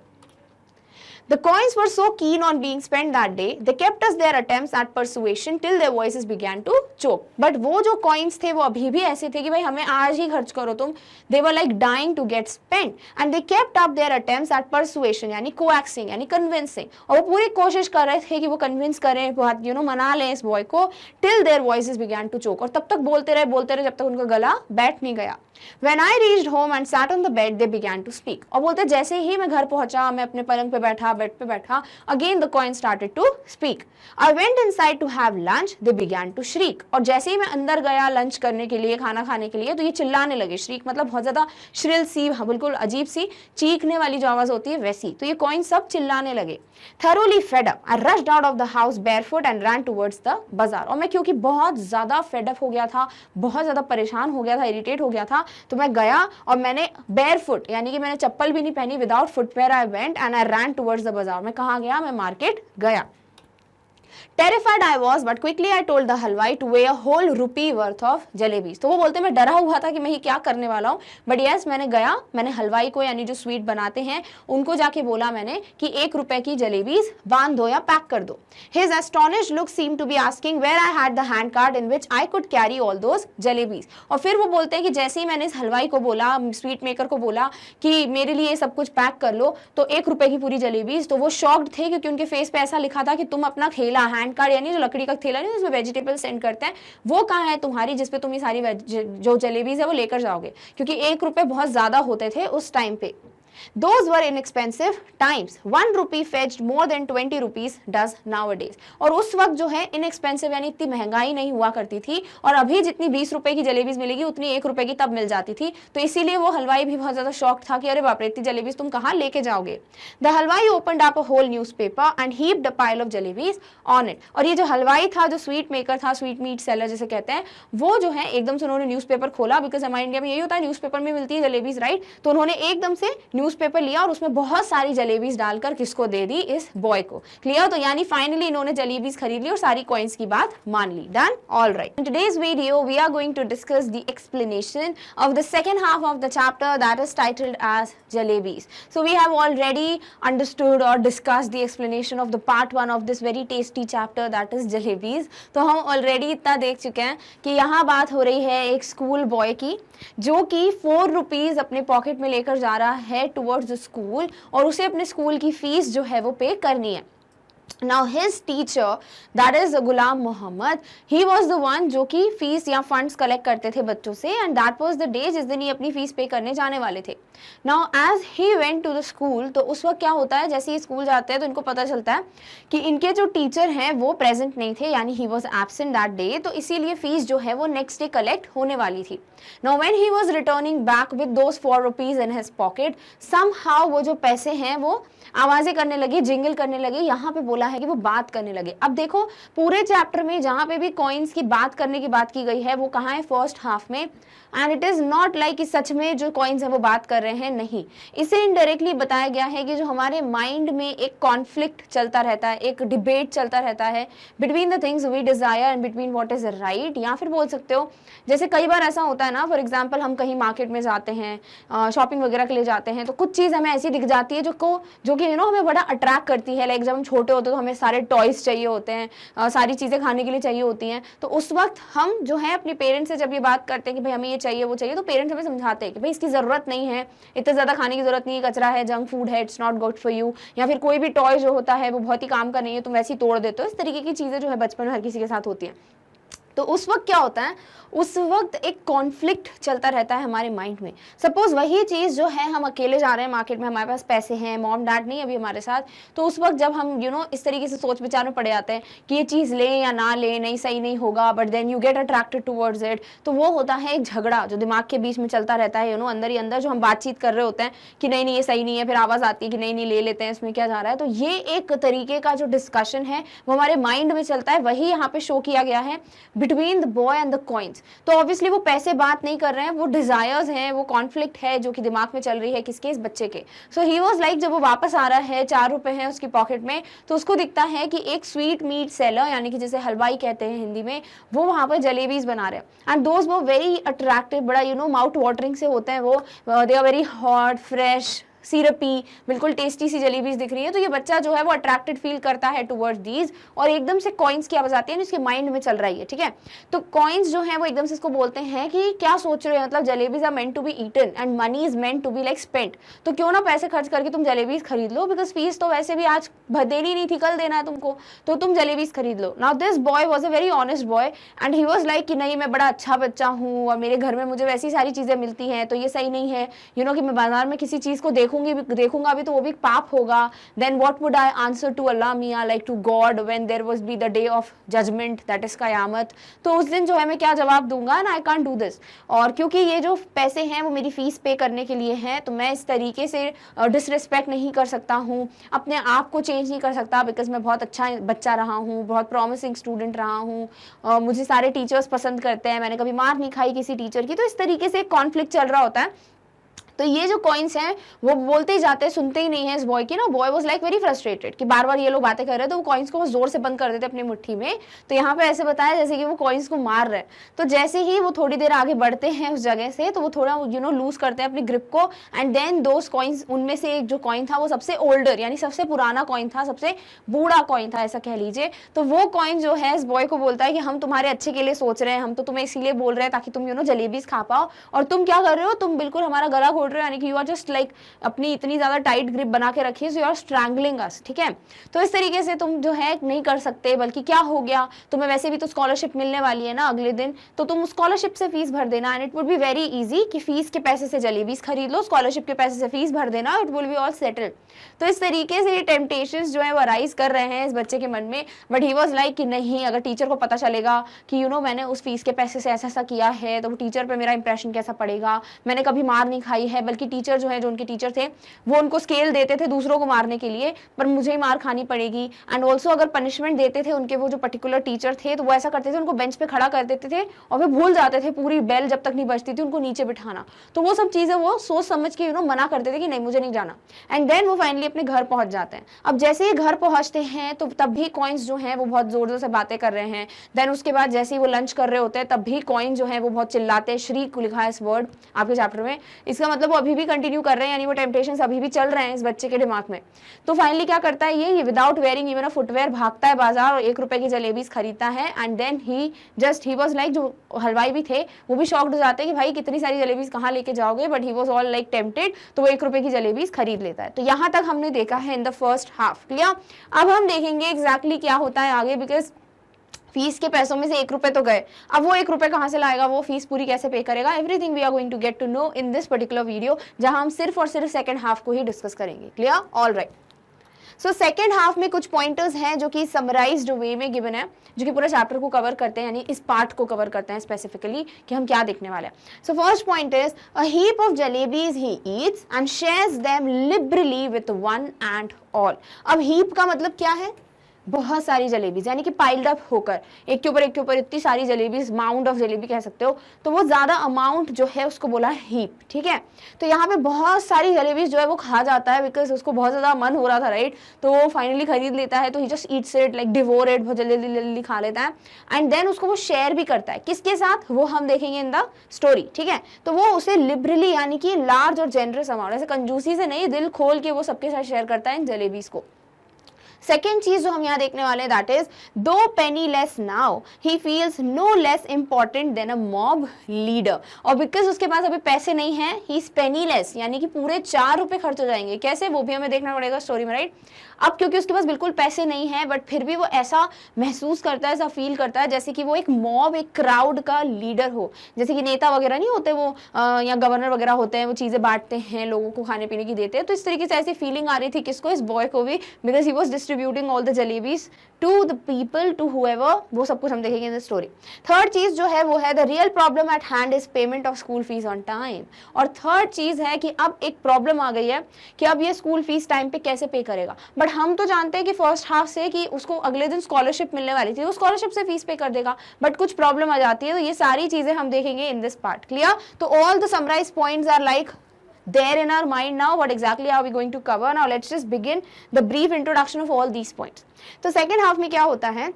The coins were so keen on being spent that day, they kept us their attempts at persuasion till their voices began to choke. But वो जो coins थे वो अभी भी ऐसे थे कि भाई हमें आज ही खर्च करो तुम. They were like dying to get spent, and they kept up their attempts at persuasion, यानी coaxing, यानी convincing. और वो पूरी कोशिश कर रहे थे कि वो convince करें, बहुत मना लें इस boy को, till their voices began to choke. और तब तक बोलते रहे जब तक उनका गला बैठ नहीं गया. When I reached home and sat on the bed, they began to speak. और बोलते जैसे ही मैं घर पहुंचा, मैं अपने पलंग पे बैठा, बेड पे बैठा, again the coin started to speak. I went inside to have lunch, they began to shriek. और जैसे ही मैं अंदर गया लंच करने के लिए, खाना खाने के लिए, तो ये चिल्लाने लगे. श्रीक मतलब बहुत ज्यादा श्रिल सी, बिल्कुल अजीब सी चीखने वाली जो आवाज होती है वैसी. तो ये कॉइन सब चिल्लाने लगे. Thoroughly fed up, I rushed out of the house barefoot and ran towards the bazaar. और मैं क्योंकि बहुत ज्यादा फेड अप हो गया था, बहुत ज्यादा परेशान हो गया था, इरिटेट हो गया था, तो मैं गया और मैंने barefoot यानी कि मैंने चप्पल भी नहीं पहनी, without footwear I went and I ran towards the bazaar. मैं कहाँ गया? मैं मार्केट गया. Terrified I was, but quickly I told the हलवाई to weigh a whole rupee worth of jalebis. तो वो बोलते मैं डरा हुआ था कि मैं ये क्या करने वाला हूँ, बट यस मैंने गया, मैंने हलवाई को यानी जो स्वीट बनाते हैं उनको जाके बोला मैंने कि 1 रुपए की जलेबीज बांध दो या पैक कर दो. His astonished look seemed to be asking where I had the hand cart in which I could carry all those jalebis. और फिर वो बोलते हैं कि जैसे ही मैंने इस हलवाई को बोला, स्वीट मेकर को बोला कि मेरे लिए सब कुछ पैक कर लो, तो 1 रुपए की पूरी जलेबीज, तो वो शॉक्ड थे क्योंकि उनके फेस पे ऐसा लिखा था कि तुम अपना ठेला, हैंड कार्ड यानी जो लकड़ी का ठेला नहीं जिसमें वेजिटेबल सेंड करते हैं, वो कहाँ है तुम्हारी जिसपे तुम ये सारी जो जलेबीज है वो लेकर जाओगे, क्योंकि 1 रुपए बहुत ज्यादा होते थे उस टाइम पे. Those were inexpensive times. 1 rupee fetched more than 20 rupees does nowadays. और उस वक्त जो है inexpensive यानी इतनी महंगाई नहीं हुआ करती थी, और अभी जितनी 20 रुपए की जलेबीज मिलेगी उतनी 1 रुपए की तब मिल जाती थी. तो इसीलिए वो हलवाई भी बहुत ज्यादा शॉक था कि अरे बाप रे इतनी जलेबीज तुम कहाँ लेके जाओगे. The हलवाई opened up a whole newspaper and heaped a pile of jalebis on it. और ये जो हलवाई था, जो स्वीट मेकर था, स्वीट मीट सेलर जिसे कहते हैं, वो जो है एकदम से उन्होंने न्यूज़पेपर खोला, बिकॉज हमारे इंडिया में यही होता है न्यूज़पेपर में मिलती है जलेबीज, राइट. तो उन्होंने एकदम से न्यूज़पेपर लिया और उसमें बहुत सारी जलेबीज डालकर किसको दे दी? इस बॉय को. क्लियर? तो यानी फाइनली इन्होंने जलेबीज खरीद ली और सारी कॉइन्स की बात मान ली. Done? All right. In today's video we are going to discuss the explanation of the second half of the chapter that is titled as jalebis. So we have already understood और discussed the explanation of the part 1 of this very tasty chapter that is jalebis. तो हम already इतना देख चुके हैं कि यहाँ बात हो रही है एक स्कूल बॉय की, जो कि 4 रुपीज अपने पॉकेट में लेकर जा रहा है टुवर्ड्स द स्कूल, और उसे अपने स्कूल की फीस जो है वो पे करनी है. Now his teacher, that is Ghulam Muhammad, he was the one जो कि फीस या फंड्स कलेक्ट करते थे बच्चों से, and that was the day जिस दिन ये अपनी फीस पे करने जाने वाले थे. Now as he went to the school, तो उस वक्त क्या होता है, जैसे ही स्कूल जाते हैं तो इनको पता चलता है कि इनके जो टीचर हैं वो प्रेजेंट नहीं थे, यानी he was absent that day, तो इसीलिए फीस जो है वो नेक्स्ट डे कलेक्ट होने वाली थी. Now when he was returning back with those 4 rupees in his pocket, somehow वो जो पैसे हैं वो आवाजें करने लगी, जिंगल करने लगे. यहाँ पे बोला है कि वो बात करने लगे. अब देखो पूरे चैप्टर में जहाँ पे भी कॉइन्स की बात करने की बात की गई है वो कहाँ है? फर्स्ट हाफ में. And it is not like कि सच में जो कॉइन्स हैं वो बात कर रहे हैं, नहीं. इसे इनडायरेक्टली बताया गया है कि जो हमारे माइंड में एक कॉन्फ्लिक्ट चलता रहता है, एक डिबेट चलता रहता है between the things we desire and between what is right. या फिर बोल सकते हो जैसे कई बार ऐसा होता है ना, फॉर एग्जाम्पल हम कहीं मार्केट में जाते हैं, शॉपिंग वगैरह के लिए जाते हैं, तो कुछ चीज़ हमें ऐसी दिख जाती है जो कि हमें बड़ा अट्रैक्ट करती है. लाइक जब हम छोटे होते तो हमें सारे टॉयज चाहिए होते हैं, सारी चीज़ें खाने के लिए चाहिए होती हैं, तो उस वक्त हम जो है अपने पेरेंट्स से जब ये बात करते हैं कि भाई हमें ये चाहिए वो चाहिए, तो पेरेंट्स हमें समझाते हैं कि भाई इसकी ज़रूरत नहीं है, इतना ज़्यादा खाने की ज़रूरत नहीं है, कचरा है, जंक फूड है, it's not good for you, या फिर कोई भी टॉय जो होता है वो बहुत ही काम का नहीं है, तुम वैसे ही तोड़ देते हो। इस तरीके की चीज़ें जो है बचपन में हर किसी के साथ होती हैं। तो उस वक्त क्या होता है, उस वक्त एक कॉन्फ्लिक्ट चलता रहता है हमारे माइंड में। सपोज वही चीज़ जो है, हम अकेले जा रहे हैं मार्केट में, हमारे पास पैसे हैं, मॉम डैड नहीं अभी हमारे साथ, तो उस वक्त जब हम इस तरीके से सोच विचार में पड़े जाते हैं कि ये चीज़ लें या ना लें, नहीं सही नहीं होगा, but then you get attracted towards it, तो वो होता है एक झगड़ा जो दिमाग के बीच में चलता रहता है, अंदर ही अंदर जो हम बातचीत कर रहे होते हैं कि नहीं नहीं ये सही नहीं है, फिर आवाज़ आती है कि नहीं नहीं ले लेते हैं, इसमें क्या जा रहा है। तो ये एक तरीके का जो डिस्कशन है वो हमारे माइंड में चलता है, वही यहाँ पे शो किया गया है between the boy and the coins. तो ऑब्वियसली वो पैसे बात नहीं कर रहे हैं, वो डिजायर्स हैं, वो कॉन्फ्लिक्ट है जो कि दिमाग में चल रही है, किसके, इस बच्चे के। सो ही वाज लाइक, जब वो वापस आ रहा है, 4 रुपए हैं उसकी पॉकेट में, तो उसको दिखता है कि एक स्वीट मीट सेलर, यानी कि जैसे हलवाई कहते हैं हिंदी में, वो वहाँ पर जलेबीज बना रहे हैं। एंड दोज वो वेरी अट्रैक्टिव, बड़ा माउथ वाटरिंग से होते हैं वो, they are very hot, fresh, syrupy, बिल्कुल टेस्टी सी जलेबीज दिख रही है। तो ये बच्चा जो है वो अट्रैक्टेड फील करता है टुवर्ड्स दीज, और एकदम से कॉइन्स की आवाज आती है, इसके माइंड में चल रही है, ठीक है। तो कॉइन्स जो है वो एकदम से इसको बोलते हैं कि क्या सोच रहे हो, मतलब jalebis are meant to be eaten and money is meant to be like spent, तो क्यों ना पैसे खर्च करके तुम जलेबीज खरीद लो, बिकॉज फीस तो वैसे भी आज देनी नहीं थी, कल देना है तुमको, तो तुम जलेबीज खरीद लो। Now this boy was a very honest boy and he was like कि नहीं मैं बड़ा अच्छा बच्चा हूँ और मेरे घर में मुझे वैसी सारी चीजें मिलती हैं, तो ये सही नहीं है कि मैं बाजार में किसी चीज को देखूंगा अभी तो वो भी पाप होगा। Then what would I answer to Allah मियां, like to God, when there was be the day of judgement, that is कयामत। तो उस दिन जो है मैं क्या जवाब दूंगा, and I can't do this. और क्योंकि ये जो पैसे हैं वो मेरी फीस पे करने के लिए हैं, तो मैं इस तरीके से डिसरिस्पेक्ट नहीं कर सकता हूँ, अपने आप को चेंज नहीं कर सकता, बिकॉज मैं बहुत अच्छा बच्चा रहा हूँ, बहुत प्रॉमिसिंग स्टूडेंट रहा हूँ, मुझे सारे टीचर्स पसंद करते हैं, मैंने कभी मार नहीं खाई किसी टीचर की। तो इस तरीके से कॉन्फ्लिक्ट चल रहा होता है। तो ये जो कॉइन्स हैं वो बोलते ही जाते हैं, सुनते ही नहीं है इस बॉय की ना। Boy was like very frustrated कि बार बार ये लोग बातें कर रहे हैं, तो वो कॉइन्स को वो जोर से बंद कर देते अपनी मुट्ठी में। तो यहाँ पे ऐसे बताया जैसे कि वो कॉइन्स को मार रहे हैं। तो जैसे ही वो थोड़ी देर आगे बढ़ते हैं उस जगह से, तो वो थोड़ा लूज करते हैं अपनी ग्रिप को, एंड देन दोस कॉइन्स, उनमें से एक जो कॉइन था वो सबसे ओल्डर यानी सबसे पुराना कॉइन था, सबसे बूढ़ा कॉइन था ऐसा कह लीजिए। तो वो कॉइन जो है इस बॉय को बोलता है कि हम तुम्हारे अच्छे के लिए सोच रहे हैं, हम तो तुम्हें इसीलिए बोल रहे हैं ताकि तुम जलेबीज खा पाओ, और तुम क्या कर रहे हो, तुम बिल्कुल हमारा गला घोट रहे हो, यानी कि यू आर जस्ट लाइक अपनी इतनी ज्यादा टाइट ग्रिप बना के रखी है, सो यू आर स्ट्रैंगलिंग अस, ठीक है। तो इस तरीके से तुम जो है नहीं कर सकते, बल्कि क्या हो गया, तुम्हें वैसे भी तो स्कॉलरशिप मिलने वाली है ना अगले दिन, तो तुम स्कॉलरशिप से फीस भर देना, and it would be very easy कि फीस के पैसे से जलेबीज खरीद लो, स्कॉलरशिप के पैसे से फीस भर देना, it will be all settled. तो इस तरीके से ये टेम्पटेशंस जो है वो अराइज कर रहे हैं इस बच्चे के मन में। बट ही वाज लाइक कि नहीं, अगर टीचर को पता चलेगा कि मैंने उस फीस के पैसे से ऐसा ऐसा किया है, तो वो टीचर पे मेरा इंप्रेशन कैसा पड़ेगा। मैंने कभी मार नहीं खाई है, बल्कि टीचर जो है, जो उनके टीचर थे, वो उनको स्केल देते थे दूसरों को मारने के लिए, पर मुझे ही मार खानी पड़ेगी। एंड ऑल्सो अगर पनिशमेंट देते थे उनके वो जो पर्टिकुलर टीचर थे, तो वो ऐसा करते थे, उनको बेंच पे खड़ा कर देते थे और वे भूल जाते थे पूरी बेल जब तक नहीं बजती थी उनको नीचे बिठाना। तो वो सब चीजें वो सोच समझ के मना करते थे कि नहीं मुझे नहीं जाना। एंड देन वो फाइनली अपने घर पहुंच जाते हैं। अब जैसे ही घर पहुंचते हैं तो तब भी कॉइन्स जो हैं वो बहुत जोर जोर से बातें कर रहे हैं। देन उसके बाद जैसे ही वो लंच कर रहे होते हैं, तब भी कॉइन जो है वो बहुत चिल्लाते हैं। श्रीक लिखा है इस वर्ड आपके चैप्टर में, इसका मतलब वो अभी भी कंटिन्यू कर रहे हैं, यानी वो टेम्पटेशंस अभी भी चल रहे हैं इस बच्चे के दिमाग में। तो फाइनली क्या करता है ये विदाउट वेयरिंग इवन अ फुटवेयर भागता है बाजार और 1 रुपए की जलेबीज खरीदता है। And then he was like, जो हलवाई भी थे वो भी शॉक्ड हो जाते हैं कि भाई कितनी सारी जलेबीज कहाँ लेके जाओगे, but he was all like tempted, तो वो 1 रुपए की जलेबीज खरीद लेता है। तो यहाँ तक हमने देखा है in the first half, clear. अब हम देखेंगे एग्जैक्टली क्या होता है आगे, बिकॉज फीस के पैसों में से 1 रुपए तो गए, अब वो 1 रुपए कहाँ से लाएगा, वो फीस पूरी कैसे पे करेगा, everything we are going to get to know in this particular video, जहां हम सिर्फ और सिर्फ सेकंड हाफ को ही डिस्कस करेंगे, clear, all right. So second half में कुछ पॉइंटर्स हैं जो कि समराइज्ड वे में गिवन है, जो कि पूरा चैप्टर को कवर करते हैं, यानी इस पार्ट को कवर करते हैं स्पेसिफिकली कि हम क्या देखने वाले हैं। So first point is a heap of jalebis he eats and shares them liberally with one and all. अब हीप का मतलब क्या है, बहुत सारी जलेबीज, यानी कि पाइल्ड अप होकर एक के ऊपर इतनी सारी जलेबीज, माउंट ऑफ जलेबी कह सकते हो। तो वो ज्यादा अमाउंट जो है उसको बोला हीप, ठीक है। तो यहाँ पे बहुत सारी जलेबीज जो है वो खा जाता है, बिकॉज उसको बहुत ज्यादा मन हो रहा था, राइट। तो वो फाइनली खरीद लेता है, तो he just eats it like devour it, बहुत जल्दी खा लेता है। एंड देन उसको वो शेयर भी करता है, किसके साथ वो हम देखेंगे इन द स्टोरी, ठीक है। तो वो उसे लिबरली यानी कि लार्ज और जेनरस अमाउंट, ऐसे कंजूसी से नहीं, दिल खोल के वो सबके साथ शेयर करता है इन जलेबीज को। सेकेंड चीज जो हम यहाँ देखने वाले हैं that is though penniless now he feels no less important than a mob leader. और बिकॉज उसके पास अभी पैसे नहीं है, ही इज पेनी लेस, यानी कि पूरे 4 रुपए खर्च हो जाएंगे। कैसे, वो भी हमें देखना पड़ेगा स्टोरी में, राइट। अब क्योंकि उसके पास बिल्कुल पैसे नहीं है, बट फिर भी वो ऐसा महसूस करता है, ऐसा फील करता है जैसे कि वो एक मॉब, एक क्राउड का लीडर हो। जैसे कि नेता वगैरह नहीं होते वो, या गवर्नर वगैरह होते हैं, वो चीजें बांटते हैं, लोगों को खाने पीने की देते हैं। तो इस तरीके से ऐसी फीलिंग आ रही थी किसको, इस बॉय को भी, because he was distributing all the jalebis to the people, to whoever. वो सब कुछ हम देखेंगे इन द स्टोरी। थर्ड चीज जो है वो है the real problem at hand is payment of school fees on time. और थर्ड चीज है कि अब एक प्रॉब्लम आ गई है कि अब ये स्कूल फीस टाइम पे कैसे पे करेगा। बट हम तो जानते हैं कि फर्स्ट हाफ से कि उसको अगले दिन स्कॉलरशिप मिलने वाली थी, वो स्कॉलरशिप से फीस पे कर देगा। बट कुछ प्रॉब्लम आ जाती है, तो ये सारी चीजें हम देखेंगे इन दिस पार्ट। क्लियर? तो all the summarise points are like there in our mind now. What exactly are we going to cover? Now let's just begin the brief introduction of all these points. तो second half में क्या होता है,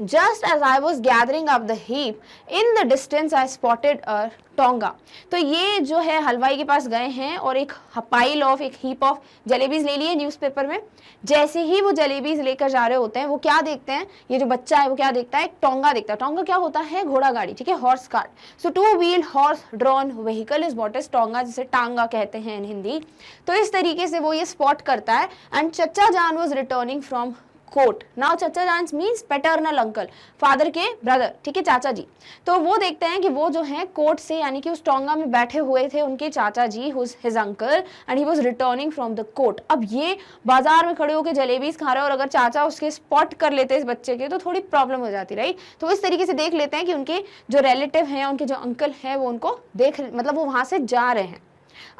Just as I was gathering up the heap, in the distance I spotted a tonga. तो ये जो है हलवाई के पास गए हैं और एक पाइल ऑफ, एक हीप ऑफ जलेबीज ले लिए न्यूज़पेपर में। जैसे ही वो जलेबीज लेकर जा रहे होते हैं, वो क्या देखते हैं, ये जो बच्चा है वो क्या देखता है, एक टोंगा देखता है। टोंगा क्या होता है, घोड़ा गाड़ी, ठीक है, horse cart. So two wheel horse drawn vehicle is what is tonga, जिसे टांगा कहते हैं इन हिंदी। तो इस तरीके से वो ये स्पॉट करता है। एंड चचा जान was returning from court. Now चचा जान मीन्स पैटर्नल अंकल, फादर के ब्रदर, ठीक है, चाचा जी। तो वो देखते हैं कि वो जो है कोर्ट से, यानी कि उस टोंगा में बैठे हुए थे उनके चाचा जी, his uncle, and he was returning from the court. अब ये बाजार में खड़े होकर जलेबीज खा रहे हैं, और अगर चाचा उसके स्पॉट कर लेते इस बच्चे के, तो थोड़ी प्रॉब्लम हो जाती, राइट। तो इस तरीके से देख लेते हैं कि उनके जो रिलेटिव हैं, उनके जो अंकल हैं, वो उनको देख, मतलब वो वहां से जा रहे हैं।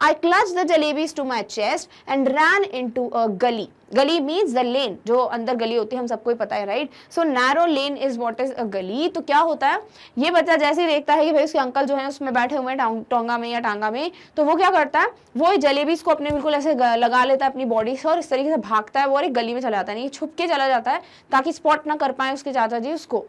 I clutched the jalebis to my chest and ran into a gully. गली मीन्स द लेन, जो अंदर गली होती है, हम सबको ही पता है, right. So narrow lane is what is a गली। तो क्या होता है, ये बच्चा जैसे ही देखता है कि भाई उसके अंकल जो है उसमें बैठे हुए हैं टोंगा में या टांगा में, तो वो क्या करता है, वो जलेबीज को अपने बिल्कुल ऐसे लगा लेता है अपनी बॉडी से, और इस तरीके से भागता है वो, और एक गली में चला जाता है, नहीं छुप के चला जाता है ताकि स्पॉट ना कर पाए उसके चाचा जी उसको।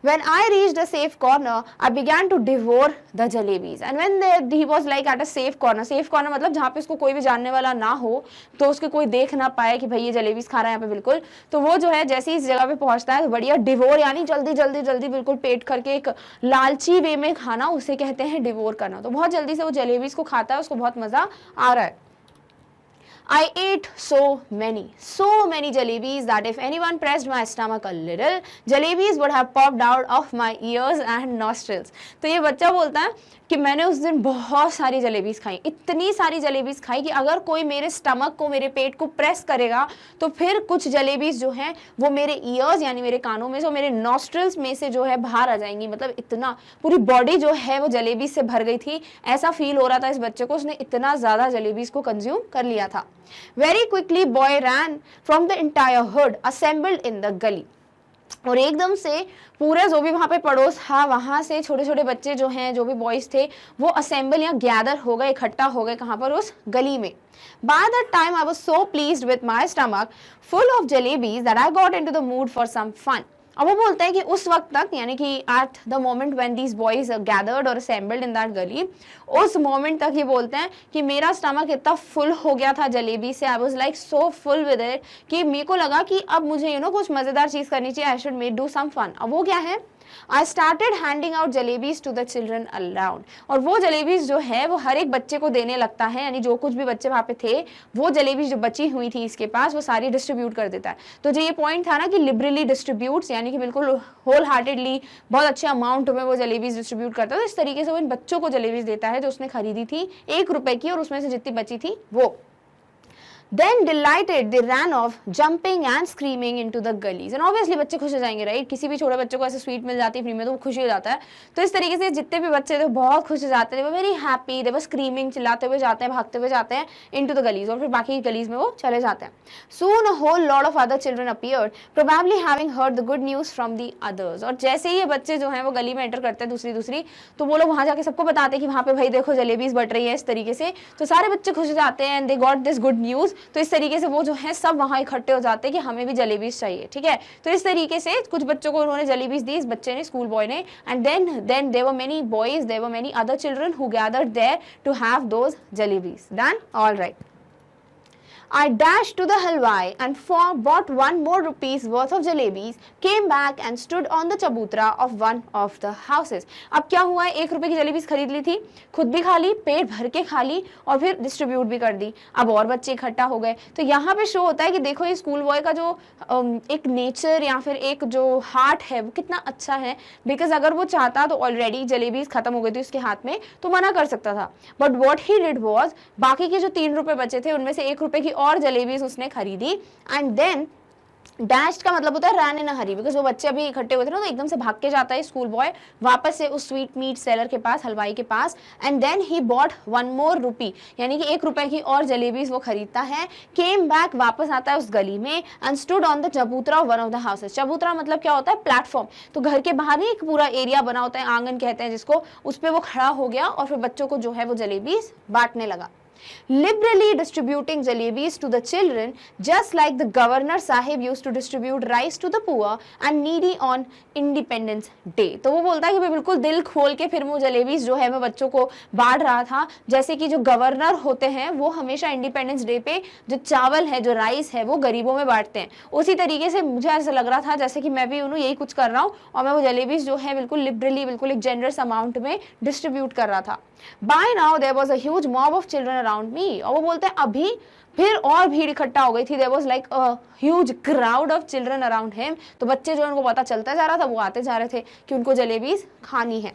When I reached a safe corner, I began to devour the jalebis. And when he was like at a safe corner मतलब जहाँ पे उसको कोई भी जानने वाला ना हो, तो उसके कोई देख ना पाए कि भाई ये जलेबीज खा रहा है यहाँ पे बिल्कुल। तो वो जो है जैसे ही इस जगह पे पहुंचता है, बढ़िया डिवोर, यानी जल्दी जल्दी जल्दी बिल्कुल पेट करके एक लालची वे में खाना, उसे कहते हैं डिवोर करना। तो बहुत जल्दी से वो जलेबीज को खाता है, उसको बहुत मजा आ रहा है। I ate so many jalebis that if anyone pressed my stomach a little, jalebis would have popped out of my ears and nostrils. तो ये बच्चा बोलता है कि मैंने उस दिन बहुत सारी जलेबीज खाई, इतनी सारी जलेबीज खाई कि अगर कोई मेरे स्टमक को, मेरे पेट को प्रेस करेगा, तो फिर कुछ जलेबीज जो हैं वो मेरे ईयर्स, यानी मेरे कानों में से, मेरे नॉस्ट्रल्स में से जो है बाहर आ जाएंगी। मतलब इतना पूरी बॉडी जो है वो जलेबीज से भर गई थी, ऐसा फील हो रहा था इस बच्चे को, उसने इतना ज्यादा जलेबीज को कंज्यूम कर लिया था। Very quickly boy ran from the entire hood assembled in the gully. और एकदम से पूरे जो भी वहाँ पे पड़ोस था, वहाँ से छोटे छोटे बच्चे जो हैं, जो भी बॉयज थे, वो असेंबल या गैदर हो गए, इकट्ठा हो गए, कहाँ पर, उस गली में। By that time I was so pleased with my stomach full of jalebis that I got into the mood for some fun. अब वो बोलता है कि उस वक्त तक, यानी कि at the moment when these boys gathered और असेंबल्ड इन दैट गली, उस मोमेंट तक ये बोलते हैं कि मेरा स्टमक इतना फुल हो गया था जलेबी से, I was like so full with it, कि मेरे को लगा कि अब मुझे कुछ मजेदार चीज करनी चाहिए, I should make do some fun. अब वो क्या है, I started handing out jalebis to the children around. और वो जलेबीज जो है वो हर एक बच्चे को देने लगता है, यानी जो कुछ भी बच्चे वहाँ पे थे, वो जलेबीज जो बची हुई थी इसके पास, वो सारी डिस्ट्रीब्यूट कर देता है। तो जो ये पॉइंट था ना कि लिबरली डिस्ट्रीब्यूट्स, यानी कि बिल्कुल होल हार्टेडली बहुत अच्छे अमाउंट में वो जलेबीज डिस्ट्रीब्यूट करता है। तो इस तरीके से वो इन बच्चों को जलेबीज देता है जो उसने खरीदी थी 1 रुपए की, और उसमें से जितनी बची थी वो। Then delighted they ran off, jumping and screaming into the gullies. And obviously बच्चे खुश हो जाएंगे, राइट। किसी भी छोटे बच्चे को ऐसे स्वीट मिल जाती है फ्री में, तो वो खुशी हो जाता है। तो इस तरीके से जितने भी बच्चे थे बहुत खुश हो जाते हैं, वो वेरी हैप्पी, दे वर स्क्रीमिंग, चिल्लाते हुए जाते हैं, भागते हुए जाते हैं into the gullies, और फिर बाकी गलीज में वो चले जाते हैं। Soon a whole lot of other children appeared, probably having heard the good news from the others. और जैसे ही ये बच्चे जो हैं वो गली में एंटर करते हैं दूसरी, तो वो लोग वहाँ जाके सबको बताते हैं कि वहाँ पे भाई देखो जलेबीज बट रही है, इस तरीके से। तो सारे बच्चे खुश हो जाते हैं, and they got this good news. तो इस तरीके से वो जो है सब वहां इकट्ठे हो जाते हैं कि हमें भी जलेबीज चाहिए, ठीक है। तो इस तरीके से कुछ बच्चों को उन्होंने जलेबीज दी, इस बच्चे ने, स्कूल बॉय ने, and then there were many boys, there were many other children who gathered there to have those jalebis. Done, all right. I dashed to the halwai and bought one more rupees worth of jalebis, came back and stood on the chabutra of one of the houses. अब क्या हुआ है, 1 रुपए की jalebis खरीद ली थी, खुद भी खा ली, पेट भर के खा ली और फिर डिस्ट्रीब्यूट भी कर दी. अब और बच्चे इकट्ठा हो गए. तो यहाँ पे शो होता है कि देखो ये स्कूल बॉय का जो एक नेचर या फिर एक जो हार्ट है वो कितना अच्छा है. बिकॉज अगर वो चाहता तो ऑलरेडी जलेबीज खत्म हो गई थी उसके हाथ में तो मना कर सकता था. But what he did was, बाकी के जो 3 रुपए बचे थे उनमें से 1 रुपए की और जलेबीज उसने खरीदी. एंड देन डैश्ड का मतलब होता है run in a Hari, because वो बच्चे अभी इकट्ठे हुए थे ना, तो एकदम से भाग के जाता है स्कूल बॉय वापस से उस स्वीट मीट सेलर के पास, हलवाई के पास. And then he bought 1 more rupee, यानी कि 1 रुपए की और जलेबीज वो खरीदता है. केम बैक, वापस आता है उस गली में. एंड स्टूड ऑन द चबूतरा of one of the houses. चबूतरा मतलब क्या होता है, प्लेटफॉर्म. तो घर के बाहर ही एक पूरा एरिया बना होता है, आंगन कहते हैं जिसको, उस पर वो खड़ा हो गया और फिर बच्चों को जो है वो जलेबीज बांटने लगा. Liberally distributing jalebis to the children, just like the governor sahib used to distribute rice to the poor and needy on Independence Day. तो वो बोलता है कि मैं बिल्कुल दिल खोल के फिर वो जलेबीज जो है मैं बच्चों को बांट रहा था, जैसे कि जो गवर्नर होते हैं वो हमेशा इंडिपेंडेंस डे पे जो चावल है, जो राइस है, वो गरीबों में बांटते हैं. उसी तरीके से मुझे ऐसा लग रहा था जैसे कि मैं भी यही कुछ कर रहा हूँ और मैं वो जलेबीज जो है बिल्कुल लिबरली, बिल्कुल एक जेनरस अमाउंट में डिस्ट्रीब्यूट कर रहा था. By now there was a huge mob of children around me. और वो बोलते हैं अभी फिर और भीड़ इकट्ठा हो गई थी. There was like a huge crowd of children around him. तो बच्चे जो उनको पता चलता जा रहा था वो आते जा रहे थे कि उनको जलेबीज खानी है.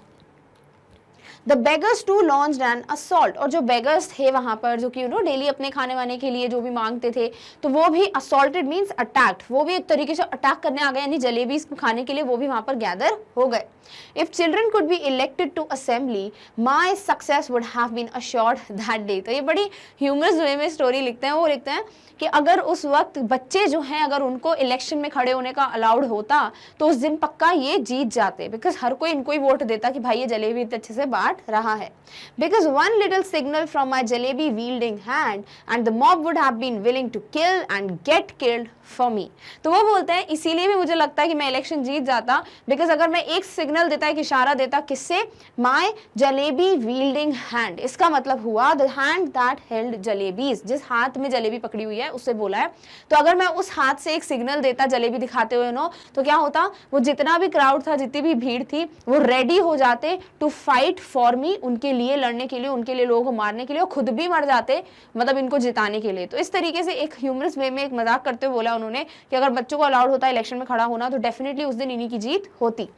The beggars too launched an assault. और जो beggars थे वहाँ पर जो कि डेली अपने खाने वाने के लिए जो भी मांगते थे, तो वो भी assaulted means attacked, वो भी एक तरीके से अटैक करने आ गए, यानी जलेबीज खाने के लिए वो भी वहाँ पर गैदर हो गए. If children could be elected to assembly, my success would have been assured that day. तो ये बड़ी ह्यूमरस वे में स्टोरी लिखते हैं. वो लिखते हैं कि अगर उस वक्त बच्चे जो हैं अगर उनको इलेक्शन में खड़े होने का अलाउड होता तो उस दिन पक्का ये जीत जाते, बिकॉज हर कोई इनको ही वोट देता कि भाई ये जलेबी इतने अच्छे से बांट रहा है. Because one little signal from my jalebi wielding hand and the mob would have been willing to kill and get killed for me. तो वो बोलते हैं इसीलिए भी मुझे लगता है कि मैं इलेक्शन जीत जाता, बिकॉज अगर मैं एक सिग्नल देता, एक इशारा देता, किससे, माई जलेबी wielding hand. इसका मतलब हुआ the hand that held jalebis, जिस हाथ में जलेबी पकड़ी हुई है उससे बोला है. तो अगर मैं उस हाथ से एक सिग्नल देता जलेबी दिखाते हुए तो क्या होता, वो जितना भी क्राउड था, जितनी भी भीड़ थी, वो रेडी हो जाते टू फाइट फॉर मी, उनके लिए लड़ने के लिए, उनके लिए लोगों को मारने के लिए, और खुद भी मर जाते, मतलब इनको जिताने के लिए. तो इस तरीके से एक ह्यूमरस वे में एक मजाक करते हुए बोला उन्होंने कि अगर बच्चों को अलाउड होता इलेक्शन में खड़ा होना तो डेफिनेटली उस दिन इन्हीं की जीत होती.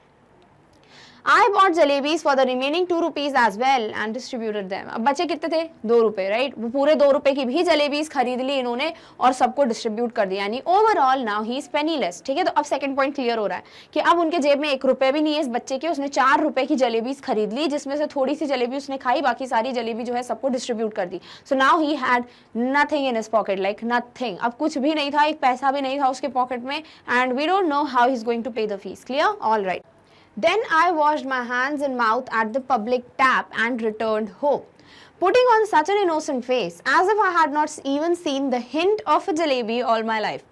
I bought jalebis for the remaining 2 rupees as well and distributed them. अब बचे कितने थे, 2 रुपए, राइट. वो पूरे 2 रुपए की भी जलेबीज खरीद ली इन्होंने और सबको डिस्ट्रीब्यूट कर दिया, यानी overall now he is penniless. ठीक है, तो अब सेकंड पॉइंट क्लियर हो रहा है कि अब उनके जेब में 1 रुपए भी नहीं है इस बच्चे के. उसने 4 रुपए की जलेबीज खरीद ली, जिसमें से थोड़ी सी जलेबी उसने खाई, बाकी सारी जलेबी जो है सबको डिस्ट्रीब्यूट कर दी. So now he had nothing in his pocket, like nothing. अब कुछ भी नहीं था, एक पैसा भी नहीं था उसके पॉकेट में. And we don't know how he is going to pay the fees. Clear, all right. Then I washed my hands and mouth at the public tap and returned home, putting on such an innocent face as if I had not even seen the hint of a jalebi all my life.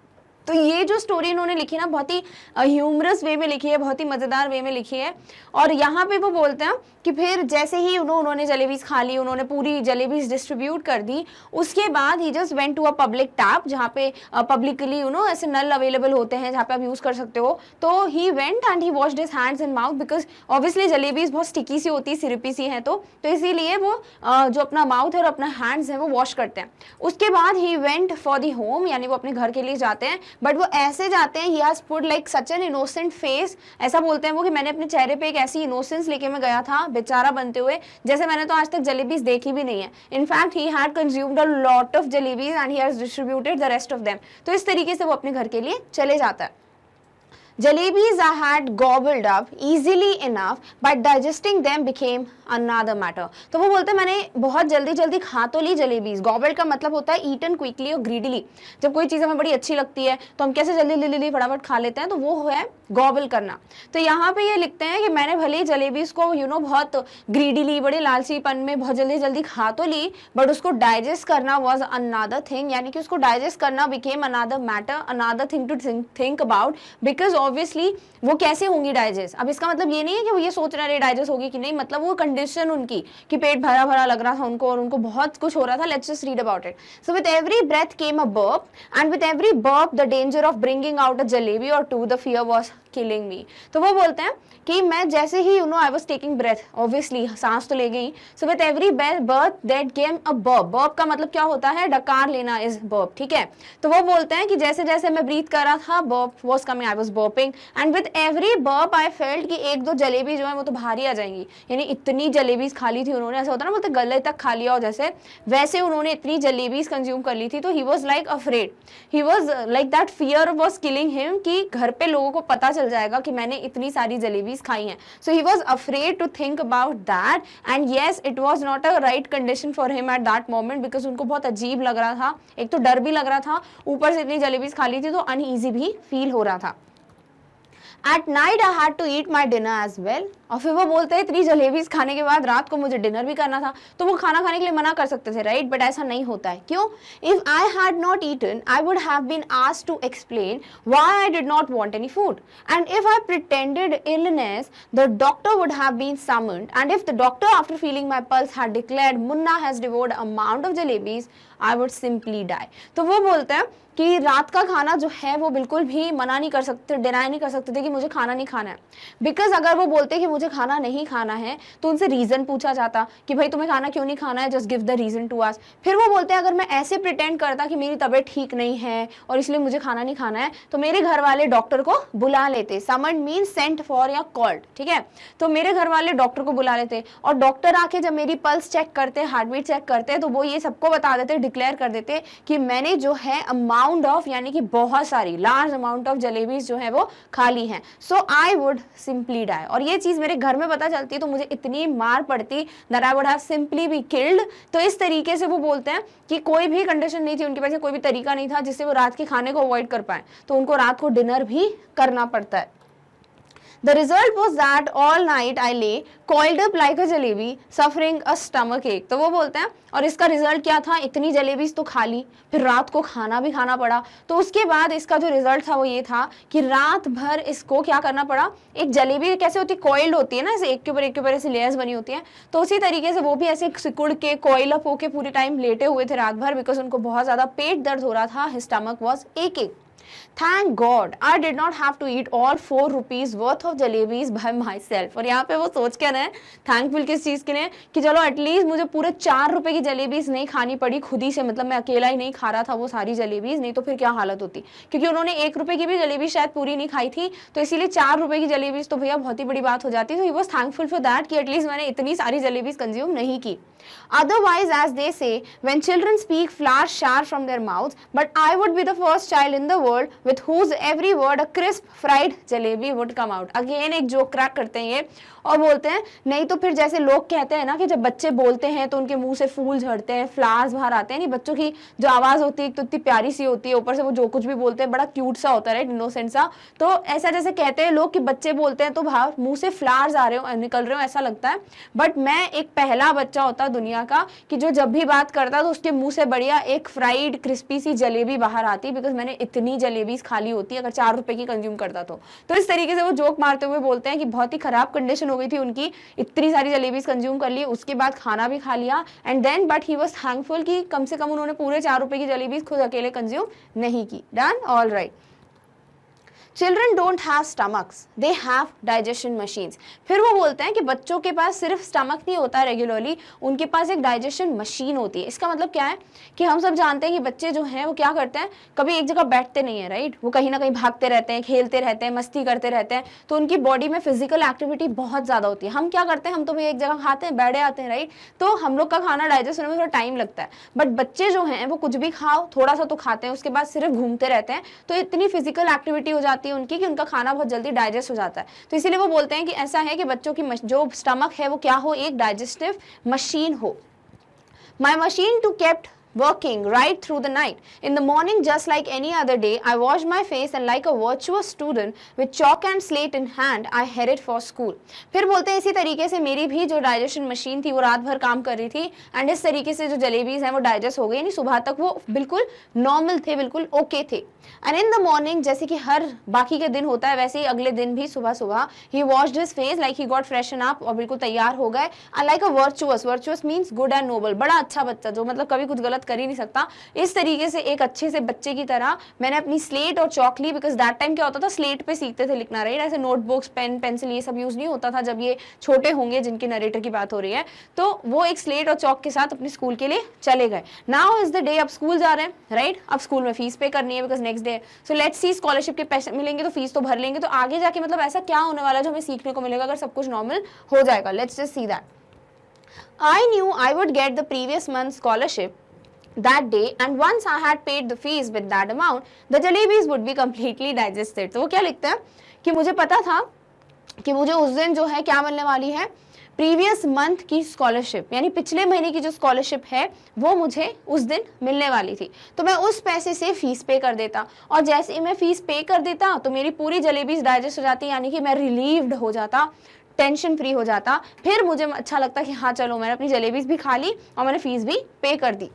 तो ये जो story इन्होंने लिखी ना बहुत ही humorous way में लिखी है, बहुत ही मज़ेदार वे में लिखी है. और यहाँ पे वो बोलते हैं कि फिर जैसे ही उन्होंने जलेबीज खा ली, उन्होंने पूरी जलेबीज डिस्ट्रीब्यूट कर दी, उसके बाद he just went to a public tap, जहाँ पे पब्लिकली ऐसे नल अवेलेबल होते हैं जहाँ पे आप यूज़ कर सकते हो. तो he went and he washed his hands and mouth, because obviously jalebis बहुत स्टिकी सी होती है, सिरपी सी है, तो इसीलिए वो जो अपना माउथ है और अपना हैंड्स है वो वॉश करते हैं. उसके बाद he went for the home, यानी वो अपने घर के लिए जाते हैं, बट वो ऐसे जाते हैं, he has put like such an innocent face. ऐसा बोलते हैं वो कि मैंने अपने चेहरे पे एक ऐसी इनोसेंस लेके मैं गया था बेचारा बनते हुए, जैसे मैंने तो आज तक जलेबीज देखी भी नहीं है. In fact he had consumed a lot of jalebis and he has distributed the rest of them. तो इस तरीके से वो अपने घर के लिए चले जाता है. Jalebis I had gobbled up easily enough, but digesting them became another matter. तो वो बोलते हैं मैंने बहुत जल्दी जल्दी खा तो ली जलेबीज. गॉबल्ड का मतलब होता है ईटन क्विकली और ग्रीडीली. जब कोई चीज़ हमें बड़ी अच्छी लगती है तो हम कैसे जल्दी जल्दी फटाफट खा लेते हैं, तो वो है गॉबल करना. तो यहाँ पे ये लिखते हैं कि मैंने भले ही जलेबीज को बहुत ग्रीडीली, बड़े लालचीपन में बहुत जल्दी जल्दी खा तो ली, बट उसको डाइजेस्ट करना वॉज अनदर थिंग, यानी कि उसको डाइजेस्ट करना became another matter, another thing to think about, because obviously वो कैसे होंगी डाइजेस्ट। अब इसका मतलब ये नहीं है कि वो ये सोच रहे हैं डाइजेस्ट होगी कि नहीं, मतलब वो कंडीशन उनकी कि पेट भरा भरा लग रहा था उनको और उनको बहुत कुछ हो रहा था। Let's just read about it. So with every breath came a burp and with every burp the danger of bringing out a jalebi or two the fear was killing me. तो वो बोलते हैं कि मैं जैसे ही I was taking breath, obviously सांस तो ले गई। So with every birth that came a burp. Burp का मतलब क्या होता है, डकार लेना इज बर्प, ठीक है। तो वो बोलते हैं कि जैसे जैसे मैं ब्रीथ कर रहा था, burp was coming, I was burping and with every burp I felt कि एक दो जलेबी जो है वो तो भारी आ जाएंगी। यानी इतनी जलेबीज खा ली थी उन्होंने, ऐसा होता है ना बोलते गले तक खा लिया हो जैसे, वैसे उन्होंने इतनी जलेबीज कंज्यूम कर ली थी। तो ही was like afraid, he was like that fear was killing him कि घर पे लोगों को पता चल जाएगा कि मैंने इतनी सारी जलेबीज खाई हैं। So he was afraid to think about that and yes it was not a right condition for him at that moment because उनको बहुत अजीब लग रहा था, एक तो डर भी लग रहा था, ऊपर से इतनी जलेबीज खा ली थी तो अनईजी भी फील हो रहा था। At night I had to eat my dinner as well। और फिर वो बोलते हैं इतनी जलेबीज खाने के बाद रात को मुझे डिनर भी करना था। तो वो खाना खाने के लिए मना कर सकते थे, राइट, बट ऐसा नहीं होता है। क्यों? If I had not eaten I would have been asked to explain why I did not want any food and if I pretended illness the doctor would have been summoned and if the doctor after feeling my pulse had declared Munna has devoured amount of jalebis I would simply die. तो वो बोलते हैं कि रात का खाना जो है वो बिल्कुल भी मना नहीं कर सकते, डिनाई नहीं कर सकते थे कि मुझे खाना नहीं खाना है। बिकॉज अगर वो बोलते कि मुझे खाना नहीं खाना है तो उनसे रीजन पूछा जाता कि भाई तुम्हें खाना क्यों नहीं खाना है, just give the reason to us. फिर वो बोलते हैं अगर मैं ऐसे प्रिटेंड करता कि मेरी तबीयत ठीक नहीं है और इसलिए मुझे खाना नहीं खाना है तो मेरे घर वाले डॉक्टर को बुला लेते। समन्ड मीन सेंट फॉर या कॉल्ड, ठीक है। तो मेरे घर वाले डॉक्टर को बुला लेते और डॉक्टर आके जब मेरी पल्स चेक करते, हार्ट बीट चेक करते, तो वो ये सबको बता देते, डिक्लेयर कर देते कि मैंने जो है अमाउंट ऑफ यानी कि बहुत सारी लार्ज अमाउंट ऑफ जलेबीज जो है वो खा ली हैं। सो आई वुड सिंपली डाई। और ये चीज मेरे घर में पता चलती तो मुझे इतनी मार पड़ती that I would have simply be killed. तो इस तरीके से वो बोलते हैं कि कोई भी कंडीशन नहीं थी उनके पास, कोई भी तरीका नहीं था जिससे वो रात के खाने को अवॉइड कर पाए, तो उनको रात को डिनर भी करना पड़ता है। The result was that all night I lay coiled up like a jalebi, suffering a stomach ache। तो वो बोलते हैं और इसका रिजल्ट क्या था, इतनी जलेबीज तो खा ली, फिर रात को खाना भी खाना पड़ा। तो उसके बाद इसका जो रिजल्ट था वो ये था कि रात भर इसको क्या करना पड़ा, एक जलेबी कैसे होती है, कॉइल्ड होती है ना, ऐसे एक के ऊपर ऐसे लेयर्स बनी होती है, तो उसी तरीके से वो भी ऐसे सिकुड़ के कॉइल अप होके पूरी टाइम लेटे हुए थे रात भर बिकॉज उनको बहुत ज्यादा पेट दर्द हो रहा था, his stomach was aching. Thank God I did not have to eat all 4 rupees worth of jalebis by myself। और यहाँ पे वो सोच के रहे थैंकफुल किस चीज़ के लिए कि चलो एटलीस्ट मुझे पूरे 4 रुपए की जलेबीज नहीं खानी पड़ी खुद ही से, मतलब मैं अकेला ही नहीं खा रहा था वो सारी जलेबीज, नहीं तो फिर क्या हालत होती, क्योंकि उन्होंने 1 रुपए की भी जलेबी शायद पूरी नहीं खाई थी, तो इसीलिए 4 रुपए की जलेबीज तो भैया बहुत ही बड़ी बात हो जाती। तो he was thankful for that कि एटलीस्ट मैंने इतनी सारी जलेबीज कंज्यूम नहीं की। Otherwise, as they say, when children speak, flowers shower from their mouths, but I would be the first child in the world with whose every word a crisp fried jalebi would come out। Again एक joke crack करते हैं ये और बोलते हैं नहीं तो फिर जैसे लोग कहते हैं ना कि जब बच्चे बोलते हैं तो उनके मुंह से फूल झड़ते हैं, फ्लावर्स बाहर आते हैं। नहीं, बच्चों की जो आवाज होती है तो इतनी प्यारी सी होती है, ऊपर से वो जो कुछ भी बोलते हैं बड़ा क्यूट सा होता है, इनोसेंट सा। तो ऐसा जैसे कहते हैं लोग कि बच्चे बोलते हैं तो बाहर मुंह से फ्लावर्स आ रहे हो, निकल रहे हो, ऐसा लगता है। बट मैं एक पहला बच्चा होता दुनिया का कि जो जब भी बात करता तो उसके मुंह से बढ़िया एक फ्राइड क्रिस्पी सी जलेबी बाहर आती, बिकॉज मैंने इतनी जलेबीज खा ली होती अगर 4 रुपए की कंज्यूम करता तो इस तरीके से वो जोक मारते हुए बोलते हैं कि बहुत ही खराब कंडीशन हो गई थी उनकी, इतनी सारी जलेबीज कंज्यूम कर ली, उसके बाद खाना भी खा लिया and then but he was thankful कि कम से कम उन्होंने पूरे 4 रुपए की जलेबीज खुद अकेले कंज्यूम नहीं की। Done, all right. Children don't have stomachs, they have digestion machines. फिर वो बोलते हैं कि बच्चों के पास सिर्फ स्टमक नहीं होता रेगुलरली, उनके पास एक डाइजेशन मशीन होती है। इसका मतलब क्या है कि हम सब जानते हैं कि बच्चे जो हैं वो क्या करते हैं, कभी एक जगह बैठते नहीं है, राइट, वो कहीं ना कहीं भागते रहते हैं, खेलते रहते हैं, मस्ती करते रहते हैं, तो उनकी बॉडी में फिजिकल एक्टिविटी बहुत ज़्यादा होती है। हम क्या करते हैं, हम तो भी एक जगह खाते हैं, बैठे आते हैं, राइट, तो हम लोग का खाना डाइजेस्ट होने में थोड़ा टाइम लगता है। बट बच्चे जो हैं वो कुछ भी खाओ, थोड़ा सा तो खाते हैं, उसके बाद सिर्फ घूमते रहते हैं, तो इतनी फिजिकल एक्टिविटी हो जाती है उनकी कि उनका खाना बहुत जल्दी डाइजेस्ट हो जाता है। तो इसीलिए वो बोलते हैं कि ऐसा है कि बच्चों की जो स्टमक है वो क्या हो, एक डाइजेस्टिव मशीन हो। My machine too kept working right through the night. In the morning, just like any other day, I washed my face and like a virtuous student with chalk and slate in hand, I headed for school. फिर बोलते हैं इसी तरीके से मेरी भी जो digestion machine थी वो रात भर काम कर रही थी एंड इस तरीके से जो जलेबीज हैं वो डाइजेस्ट हो गई, यानी सुबह तक वो बिल्कुल नॉर्मल थे, बिल्कुल ओके थे. एंड इन द मॉर्निंग, जैसे कि हर बाकी के दिन होता है वैसे ही अगले दिन भी सुबह सुबह he washed his face like he got freshen up और बिल्कुल तैयार हो गए. And like a virtuous, virtuous means good and noble, बड़ा अच्छा बच्चा जो मतलब कभी कुछ गलत कर ही नहीं सकता, इस तरीके से एक अच्छे से बच्चे की तरह मैंने अपनी स्लेट और चौक ली. बिकॉज दैट टाइम क्या होता था, स्लेट पे सीखते थे लिखना, राइट, ऐसे नोटबुक्स पेन पेंसिल ये सब यूज नहीं होता था जब ये छोटे होंगे जिनके नरेटर की बात हो रही है. तो वो एक स्लेट और चौक के साथ अपने स्कूल के लिए चले गए. नाउ इज द डे, अब स्कूल जा रहे हैं, राइट, अब स्कूल में फीस पे करनी है because next day. So let's C, scholarship के पैसे मिलेंगे तो फीस तो भर लेंगे, तो आगे जाके मतलब ऐसा क्या होने वाला है जो हमें सीखने को मिलेगा अगर सब कुछ नॉर्मल हो जाएगा. Let's just see that. I knew I would get the previous month's scholarship that day, and once I had paid the fees with that amount, the jalebis would be completely digested. तो वो क्या लिखते हैं कि मुझे पता था कि मुझे उस दिन जो है क्या मिलने वाली है, प्रीवियस मंथ की स्कॉलरशिप, यानी पिछले महीने की जो स्कॉलरशिप है वो मुझे उस दिन मिलने वाली थी. तो मैं उस पैसे से फीस पे कर देता, और जैसे ही मैं फीस पे कर देता तो मेरी पूरी जलेबीज डाइजेस्ट हो जाती, यानी कि मैं रिलीव्ड हो जाता, टेंशन फ्री हो जाता. फिर मुझे अच्छा लगता कि हाँ चलो मैंने अपनी जलेबीज भी खा ली और मैंने फीस भी पे कर दी.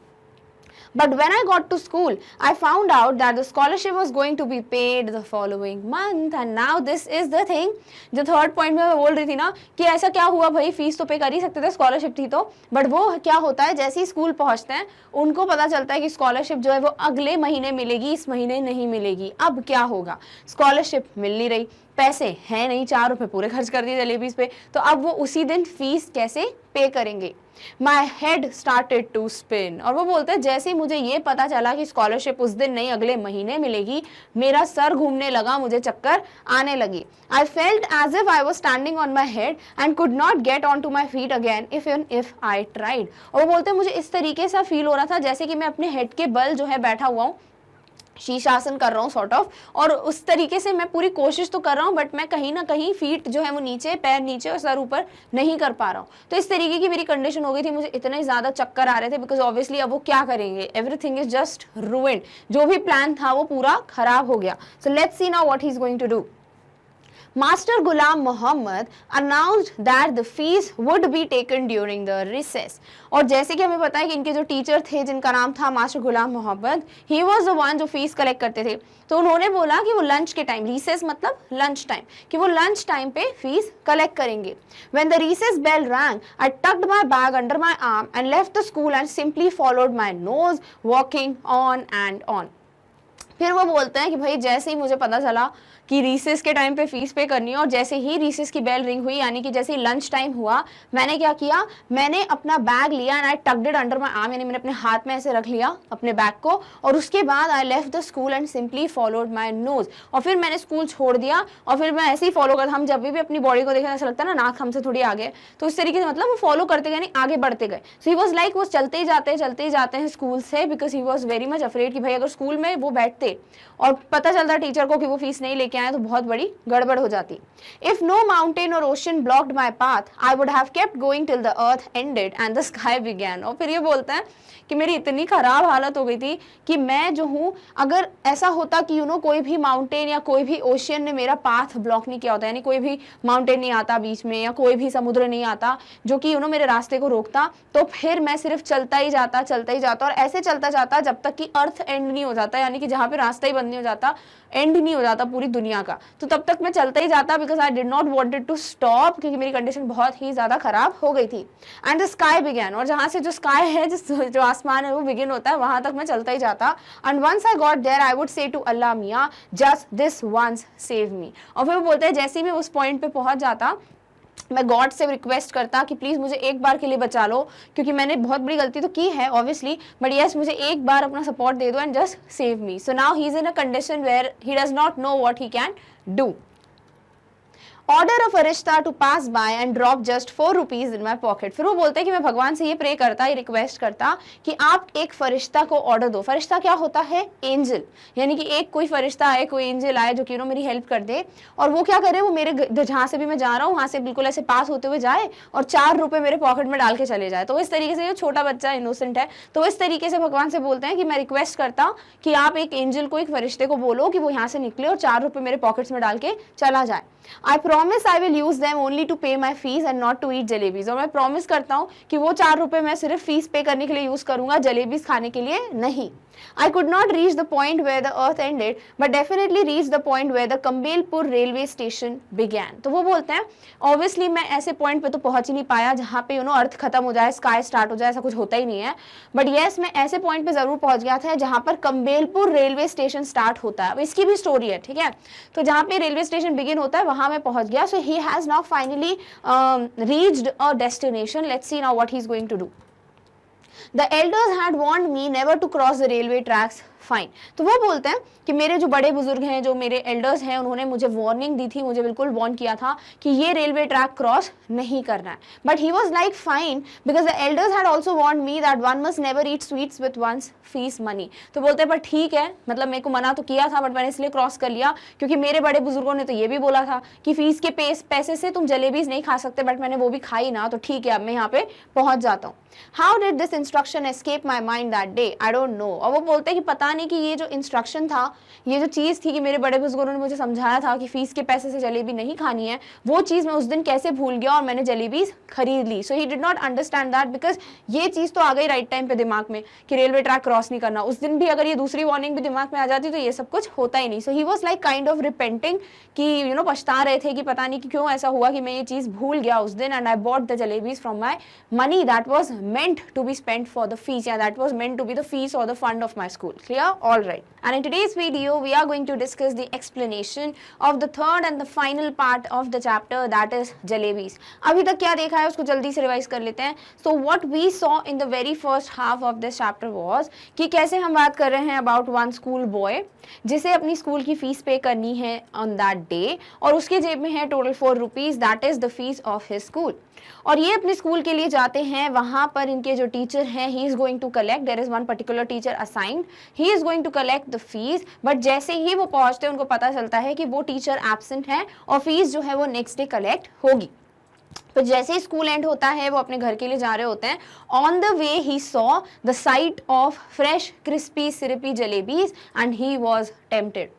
But when I got to school, I found out that the scholarship was going to be paid the following month. And now this is the thing. जो थर्ड पॉइंट में मैं बोल रही थी ना कि ऐसा क्या हुआ भाई, फीस तो पे कर ही सकते थे, स्कॉलरशिप थी तो, बट वो क्या होता है जैसे ही स्कूल पहुंचते हैं उनको पता चलता है कि स्कॉलरशिप जो है वो अगले महीने मिलेगी, इस महीने नहीं मिलेगी. अब क्या होगा, स्कॉलरशिप मिल नहीं रही, पैसे हैं नहीं, 4 रुपए पूरे खर्च कर दिए जलेबीज पे, तो अब वो उसी दिन फीस कैसे पे करेंगे. My head started to spin. और वो बोलते हैं जैसे ही मुझे ये पता चला कि स्कॉलरशिप उस दिन नहीं अगले महीने मिलेगी, मेरा सर घूमने लगा, मुझे चक्कर आने लगी. I felt as if I was standing on my head and could not get on to my feet again if I tried. और वो बोलते हैं मुझे इस तरीके से फील हो रहा था जैसे कि मैं अपने हेड के बल जो है बैठा हुआ हूँ, शीर्षासन कर रहा हूँ सॉर्ट ऑफ, और उस तरीके से मैं पूरी कोशिश तो कर रहा हूँ बट मैं कहीं ना कहीं फीट जो है वो नीचे, पैर नीचे और सर ऊपर नहीं कर पा रहा हूँ. तो इस तरीके की मेरी कंडीशन हो गई थी, मुझे इतने ज़्यादा चक्कर आ रहे थे बिकॉज ऑब्वियसली अब वो क्या करेंगे, एवरीथिंग इज जस्ट रूइंड, जो भी प्लान था वो पूरा खराब हो गया. So let's see now what he is going to do. Master Ghulam Muhammad announced that the fees would be taken during the recess. और जैसे कि हमें पता है कि इनके जो टीचर थे जिनका नाम था master Ghulam Mohammad, he was the one जो फीस कलेक्ट करते थे, तो उन्होंने बोला कि वो लंच के टाइम, रिसेस मतलब लंच टाइम, कि वो लंच टाइम पे फीस कलेक्ट करेंगे. When the recess bell rang, I tucked my bag under my arm and left the school and simply followed my nose, walking on and on. फिर वो बोलते हैं कि भाई जैसे ही मुझे पता चला कि रीसेस के टाइम पे फीस पे करनी है और जैसे ही रीसेस की बेल रिंग हुई, यानी कि जैसे ही लंच टाइम हुआ, मैंने क्या किया, मैंने अपना बैग लिया and I tucked it under my arm, यानी मैंने अपने हाथ में ऐसे रख लिया अपने बैग को, और उसके बाद I left the school and simply followed my knows. और फिर मैंने स्कूल छोड़ दिया और फिर मैं ऐसे ही फॉलो करता. हम जब भी अपनी बॉडी को देखें ऐसा लगता है ना नाक हमसे थोड़ी आगे, तो इस तरीके से मतलब वो फॉलो करते गए, यानी आगे बढ़ते गए. सो ही वॉज लाइक वो चलते ही जाते हैं स्कूल से, because he was very much afraid कि भाई अगर स्कूल में वो बैठते और पता चलता टीचर को कि वो फीस नहीं लेके आए तो बहुत बड़ी गड़बड़ हो जाती. इफ नो माउंटेन और ocean blocked my path, I would have kept going till the earth ended and the sky began. और फिर ये बोलता है कि मेरी इतनी खराब हालत हो गई थी कि मैं जो हूँ, अगर ऐसा होता कि कोई भी माउंटेन या कोई भी ओशियन ने मेरा पाथ ब्लॉक नहीं किया होता, यानी कोई भी माउंटेन नहीं आता बीच में या कोई भी समुद्र नहीं आता जो कि मेरे रास्ते को रोकता, तो फिर मैं सिर्फ चलता ही जाता और ऐसे चलता जाता जब तक कि अर्थ एंड नहीं हो जाता, यानी कि जहाँ पे रास्ता ही बंद नहीं हो जाता, एंड नहीं हो जाता पूरी दुनिया का, तो तब तक मैं चलता ही जाता because I did not wanted to stop, क्योंकि मेरी कंडीशन बहुत ही ज़्यादा खराब हो गई थी. एंड द स्काई बिगैन, और जहाँ से जो स्काई है, जो आसमान है वो बिगिन होता है, वहाँ तक मैं चलता ही जाता. And once I got there I would say to Allah मियाँ just this once save me. और फिर वो बोलते हैं जैसे ही मैं उस पॉइंट पे पहुँच जाता, मैं गॉड से रिक्वेस्ट करता कि प्लीज़ मुझे एक बार के लिए बचा लो, क्योंकि मैंने बहुत बड़ी गलती तो की है ऑब्वियसली, बट यस मुझे एक बार अपना सपोर्ट दे दो and just save me. So now he is in a condition where he does not know what he can do. Order a फरिश्ता to pass by and drop just 4 rupees in my pocket. फिर वो बोलता है कि मैं भगवान से ये प्रे करता, ये रिक्वेस्ट करता कि आप एक फरिश्ता को ऑर्डर दो। फरिश्ता क्या होता है? एंजल, यानी कि एक कोई फरिश्ता आए, कोई एंजल आए जो कि मेरी हेल्प कर दे, और वो क्या करे, वो मेरे जहाँ से भी मैं जा रहा हूँ वहां से बिल्कुल ऐसे पास होते हुए जाए और 4 रुपए मेरे पॉकेट में डाल के चले जाए। तो इस तरीके से, जो छोटा बच्चा इनोसेंट है, तो इस तरीके से भगवान से बोलते हैं कि मैं रिक्वेस्ट करता कि आप एक एंजल को, एक फरिश्ते को बोलो कि वो यहाँ से निकले और 4 रुपए मेरे पॉकेट्स में डाल के चला जाए। I promise I will use them only to pay my fees and not to eat jalebis. और मैं प्रॉमिस करता हूँ कि वो 4 रुपए मैं सिर्फ फीस पे करने के लिए यूज करूंगा, जलेबीज खाने के लिए नहीं। I could not reach the point where the earth ended, but definitely reached the point where the Campbellpur railway station began। तो वो बोलते हैं ऑब्वियसली मैं ऐसे पॉइंट पे तो पहुंच ही नहीं पाया जहाँ पे अर्थ खत्म हो जाए, स्काई स्टार्ट हो जाए, ऐसा कुछ होता ही नहीं है। बट येस, मैं ऐसे पॉइंट पे जरूर पहुंच गया था जहाँ पर कम्बेलपुर रेलवे स्टेशन स्टार्ट होता है। अब इसकी भी स्टोरी है, ठीक है। तो जहाँ पे रेलवे स्टेशन बिगिन होता है वहां मैं पहुंच गया। So he has now finally reached a destination. Let's see now what he is going to do. The elders had warned me never to cross the railway tracks fine. तो वो बोलते हैं कि मेरे जो बड़े बुजुर्ग हैं, जो मेरे एल्डर्स हैं, उन्होंने मुझे वार्निंग दी थी, मुझे बिल्कुल वार्न किया था कि ये रेलवे ट्रैक क्रॉस नहीं करना है। But he was like fine because the elders had also warned me that one must never eat sweets with one's fees money. तो बोलते हैं पर ठीक है, मतलब मेरे को मना तो किया था बट मैंने इसलिए क्रॉस कर लिया क्योंकि मेरे बड़े बुजुर्गों ने तो ये भी बोला था कि फीस के पैसे से तुम जलेबीज नहीं खा सकते, बट मैंने वो भी खाई ना, तो ठीक है अब मैं यहाँ पे पहुंच जाता हूँ। How did this instruction escape my mind that day, I don't know. और वो बोलते हैं कि पता नहीं कि ये जो इंस्ट्रक्शन था, ये जो चीज़ थी कि मेरे बड़े बुजुर्गों ने मुझे समझाया था कि फीस के पैसे से जलेबी नहीं खानी है, वो चीज़ मैं उस दिन कैसे भूल गया और मैंने जलेबीज खरीद ली। So he did not understand that because ये चीज़ तो आ गई राइट टाइम पे दिमाग में कि रेलवे ट्रैक क्रॉस नहीं करना। उस दिन भी अगर ये दूसरी वार्निंग भी दिमाग में आ जाती तो ये सब कुछ होता ही नहीं। So he was like kind of repenting कि पछता रहे थे कि पता नहीं कि क्यों ऐसा हुआ कि मैं ये चीज़ भूल गया उस दिन। And I bought the jalebis from my money that was meant to be spent for the fees, yeah, that was meant to be the fees or the fund of my school. Clear? All right. And in today's video we are going to discuss the explanation of the third and the final part of the chapter, that is jalebis. अभी तक क्या देखा है उसको जल्दी से revise कर लेते हैं। So what we saw in the very first half of this chapter was कि कैसे हम बात कर रहे हैं about one school boy जिसे अपनी स्कूल की फीस पे करनी है on that day और उसके जेब में है total 4 rupees, that is the fees of his school। और ये अपने स्कूल के लिए जाते हैं, वहां पर इनके जो टीचर हैं, he is going to collect, there is one particular teacher assigned, he is going to collect the fees. But जैसे ही वो पहुंचते हैं उनको पता चलता है कि वो टीचर एब्सेंट है और फीस जो है वो नेक्स्ट डे कलेक्ट होगी। तो जैसे ही स्कूल एंड होता है वो अपने घर के लिए जा रहे होते हैं। On the way he saw the sight of fresh crispy syrupy jalebis and he was tempted.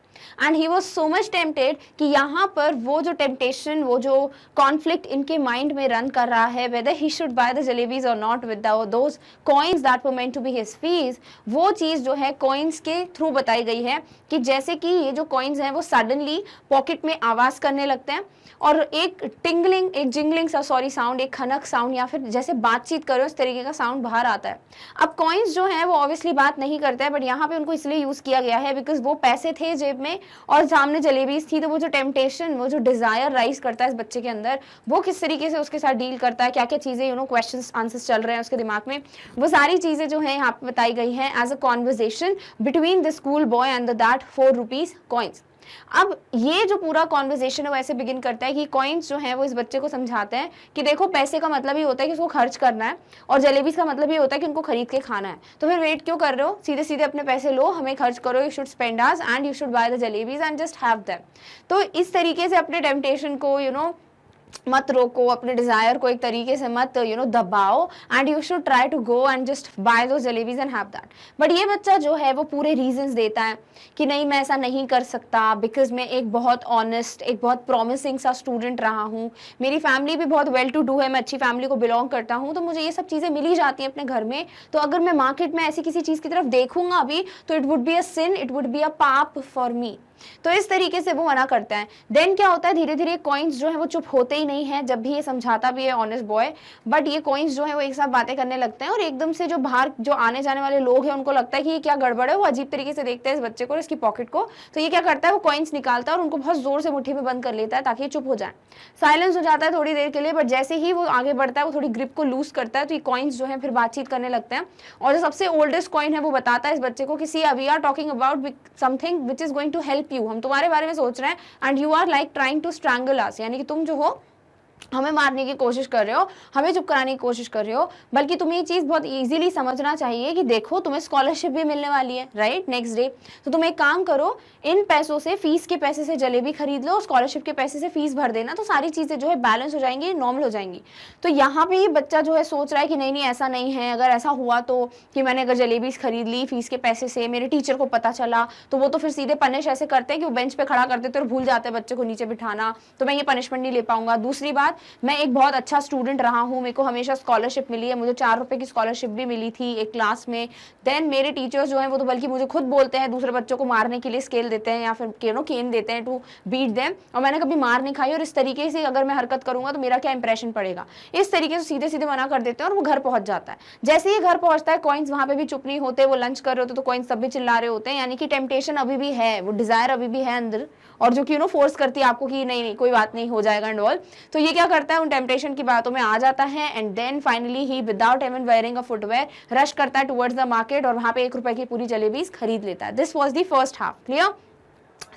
And he was so much tempted कि यहाँ पर वो जो टेम्पटेशन, वो जो कॉन्फ्लिक्ट इनके माइंड में रन कर रहा है, whether he should buy the jalebis और not with those coins that were meant to be his fees, वो चीज़ जो है कॉइन्स के थ्रू बताई गई है कि जैसे कि ये जो कॉइन्स हैं वो सडनली पॉकेट में आवाज़ करने लगते हैं और एक टिंगलिंग, एक जिंगलिंग सा साउंड, एक खनक साउंड या फिर जैसे बातचीत करो इस तरीके का साउंड बाहर आता है। अब कॉइन्स जो है वो ऑब्वियसली बात नहीं करते हैं, बट यहाँ पे उनको इसलिए यूज़ किया गया है बिकॉज वो पैसे थे जेब में और सामने जलेबीज थी। तो वो जो टेम्पटेशन, वो जो डिजायर राइज करता है इस बच्चे के अंदर, वो किस तरीके से उसके साथ डील करता है, क्या क्या चीज़ें क्वेश्चंस आंसर्स चल रहे हैं उसके दिमाग में, वो सारी चीज़ें जो है यहाँ पे बताई गई हैं as a conversation between the school boy and that 4 rupees coins. अब ये जो पूरा कॉन्वर्जेशन है वो ऐसे बिगिन करता है कि कॉइन्स जो है वो इस बच्चे को समझाते हैं कि देखो पैसे का मतलब ही होता है कि उसको खर्च करना है और जलेबीज का मतलब ही होता है कि उनको खरीद के खाना है। तो फिर वेट क्यों कर रहे हो, सीधे सीधे अपने पैसे लो, हमें खर्च करो, you should spend us and you should buy the jalebis and just have them. तो इस तरीके से अपने टेम्पटेशन को मत रोको, अपने डिजायर को एक तरीके से मत दबाओ and you should try to go and just buy दो jalebis and have that. But ये बच्चा जो है वो पूरे रीजंस देता है कि नहीं मैं ऐसा नहीं कर सकता बिकॉज मैं एक बहुत ऑनेस्ट, एक बहुत प्रॉमिसिंग सा स्टूडेंट रहा हूँ, मेरी फैमिली भी बहुत वेल टू डू है, मैं अच्छी फैमिली को बिलोंग करता हूँ, तो मुझे ये सब चीज़ें मिल ही जाती हैं अपने घर में। तो अगर मैं मार्केट में ऐसी किसी चीज़ की तरफ देखूंगा अभी तो it would be a sin, it would be a पाप फॉर मी। तो इस तरीके से वो मना करता है। देन क्या होता है, धीरे धीरे कॉइन्स जो है वो चुप होते ही नहीं है जब भी ये समझाता भी है ऑनेस्ट बॉय, बट ये कॉइन्स जो है वो एक साथ बातें करने लगते हैं और एकदम से जो बाहर जो आने जाने वाले लोग हैं उनको लगता है कि ये क्या गड़बड़ है, वो अजीब तरीके से देखते हैं इस बच्चे को और इसकी पॉकेट को। तो ये क्या करता है, वो कॉइन्स निकालता है और उनको बहुत जोर से मुट्ठी में बंद कर लेता है ताकि ये चुप हो जाए। साइलेंस हो जाता है थोड़ी देर के लिए, बट जैसे ही वो आगे बढ़ता है वो थोड़ी ग्रिप को लूज करता है तो ये कॉइन्स जो है फिर बातचीत करने लगते हैं। और जो सबसे ओल्डेस्ट कॉइन है वो बताता है इस बच्चे को कि see we are talking about something which is going to help help you, हम तुम्हारे बारे में सोच रहे हैं, and you are like trying to strangle us, यानी कि तुम जो हो हमें मारने की कोशिश कर रहे हो, हमें चुप कराने की कोशिश कर रहे हो। बल्कि तुम्हें ये चीज़ बहुत इजीली समझना चाहिए कि देखो तुम्हें स्कॉलरशिप भी मिलने वाली है, राइट, नेक्स्ट डे। तो तुम एक काम करो, इन पैसों से, फीस के पैसे से जलेबी खरीद लो और स्कॉलरशिप के पैसे से फीस भर देना, तो सारी चीज़ें जो है बैलेंस हो जाएंगी, नॉर्मल हो जाएंगी। तो यहाँ पे ये बच्चा जो है सोच रहा है कि नहीं नहीं ऐसा नहीं है, अगर ऐसा हुआ तो कि मैंने अगर जलेबी खरीद ली फीस के पैसे से, मेरे टीचर को पता चला, तो वो तो फिर सीधे पनिश ऐसे करते हैं कि वो बेंच पे खड़ा कर देते और भूल जाते हैं बच्चे को नीचे बिठाना, तो मैं ये पनिशमेंट नहीं ले पाऊंगा। दूसरी बात, मैं एक बहुत अच्छा स्टूडेंट रहा हूँ, मेरे को हमेशा स्कॉलरशिप मिली है, मुझे 4 रुपए की स्कॉलरशिप भी मिली थी एक क्लास में। देन मेरे टीचर्स जो हैं वो तो बल्कि मुझे खुद बोलते हैं दूसरे बच्चों को मारने के लिए स्केल देते हैं या फिर केन देते हैं टू बीट देम, और मैंने कभी मार नहीं खाई, और इस तरीके से अगर मैं हरकत करूंगा तो मेरा क्या इंप्रेशन पड़ेगा, इस तरीके से सीधे सीधे मना कर देते हैं और वो घर पहुंच जाता है। जैसे ही घर पहुंचता है, कॉइन्स वहां पे भी चुप नहीं होते, वो लंच कर रहे होते तो कॉइन्स तब भी चिल्ला रहे होते हैं, यानी कि टेम्पटेशन अभी भी है, वो डिजायर अभी भी है अंदर, और जो कि फोर्स करती है आपको कि नहीं नहीं कोई बात नहीं हो जाएगा एंड ऑल। तो ये क्या करता है, उन टेम्पटेशन की बातों में आ जाता है, and then finally he without even wearing a footwear rush करता है टुवर्ड्स द मार्केट और वहां पे 1 रुपए की पूरी जलेबीज खरीद लेता है। This was the first half, clear.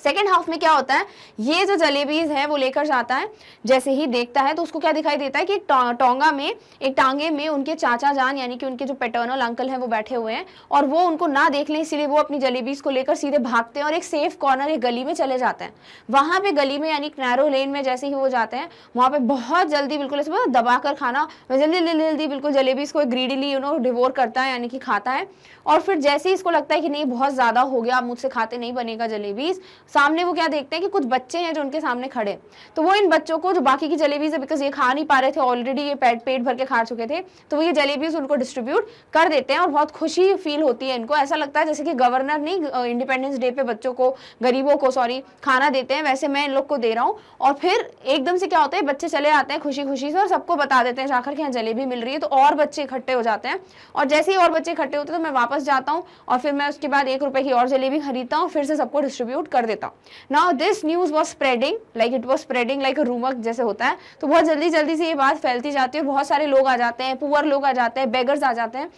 Second half में क्या होता है, ये जो जलेबीज है वो लेकर जाता है, जैसे ही देखता है तो उसको क्या दिखाई देता है कि टोंगा में, एक टांगे में उनके चाचा जान यानी कि उनके जो पैटर्नल अंकल हैं वो बैठे हुए हैं, और वो उनको ना देख लें इसलिए वो अपनी जलेबीज को लेकर सीधे भागते हैं और एक सेफ कॉर्नर, एक गली में चले जाते हैं। वहां पे गली में यानी नैरो लेन में जैसे ही वो जाते हैं, वहां पे बहुत जल्दी बिल्कुल ऐसे दबा कर खाना, जल्दी जल्दी बिल्कुल जलेबीज को ग्रीडीली डिवोर करता है, यानी कि खाता है। और फिर जैसे ही इसको लगता है कि नहीं बहुत ज्यादा हो गया, मुझसे खाते नहीं बनेगा जलेबीज, सामने वो क्या देखते हैं कि कुछ बच्चे हैं जो उनके सामने खड़े, तो वो इन बच्चों को जो बाकी की जलेबीज है, बिकॉज ये खा नहीं पा रहे थे ऑलरेडी, ये पेट भर के खा चुके थे, तो वो ये जलेबीज उनको डिस्ट्रीब्यूट कर देते हैं और बहुत खुशी फील होती है इनको। ऐसा लगता है जैसे कि गवर्नर नहीं इंडिपेंडेंस डे पे बच्चों को, गरीबों को सॉरी, खाना देते हैं, वैसे मैं इन लोग को दे रहा हूँ। और फिर एकदम से क्या होता है, बच्चे चले आते हैं खुशी खुशी से और सबको बता देते हैं जाकर के यहाँ जलेबी मिल रही है, तो और बच्चे इकट्ठे हो जाते हैं, और जैसे ही और बच्चे इकट्ठे होते हैं तो मैं वापस जाता हूँ और फिर मैं उसके बाद 1 रुपए की और जलेबी खरीदता हूँ, फिर से सबको डिस्ट्रीब्यूट कर देता हूँ। Now this news was spreading like it was spreading like a rumour जैसे होता है, तो बहुत जल्दी जल्दी से ये बात फैलती जाती है, बहुत सारे लोग आ जाते हैं, पुअर लोग आ जाते हैं, बेगर्स आ जाते हैं,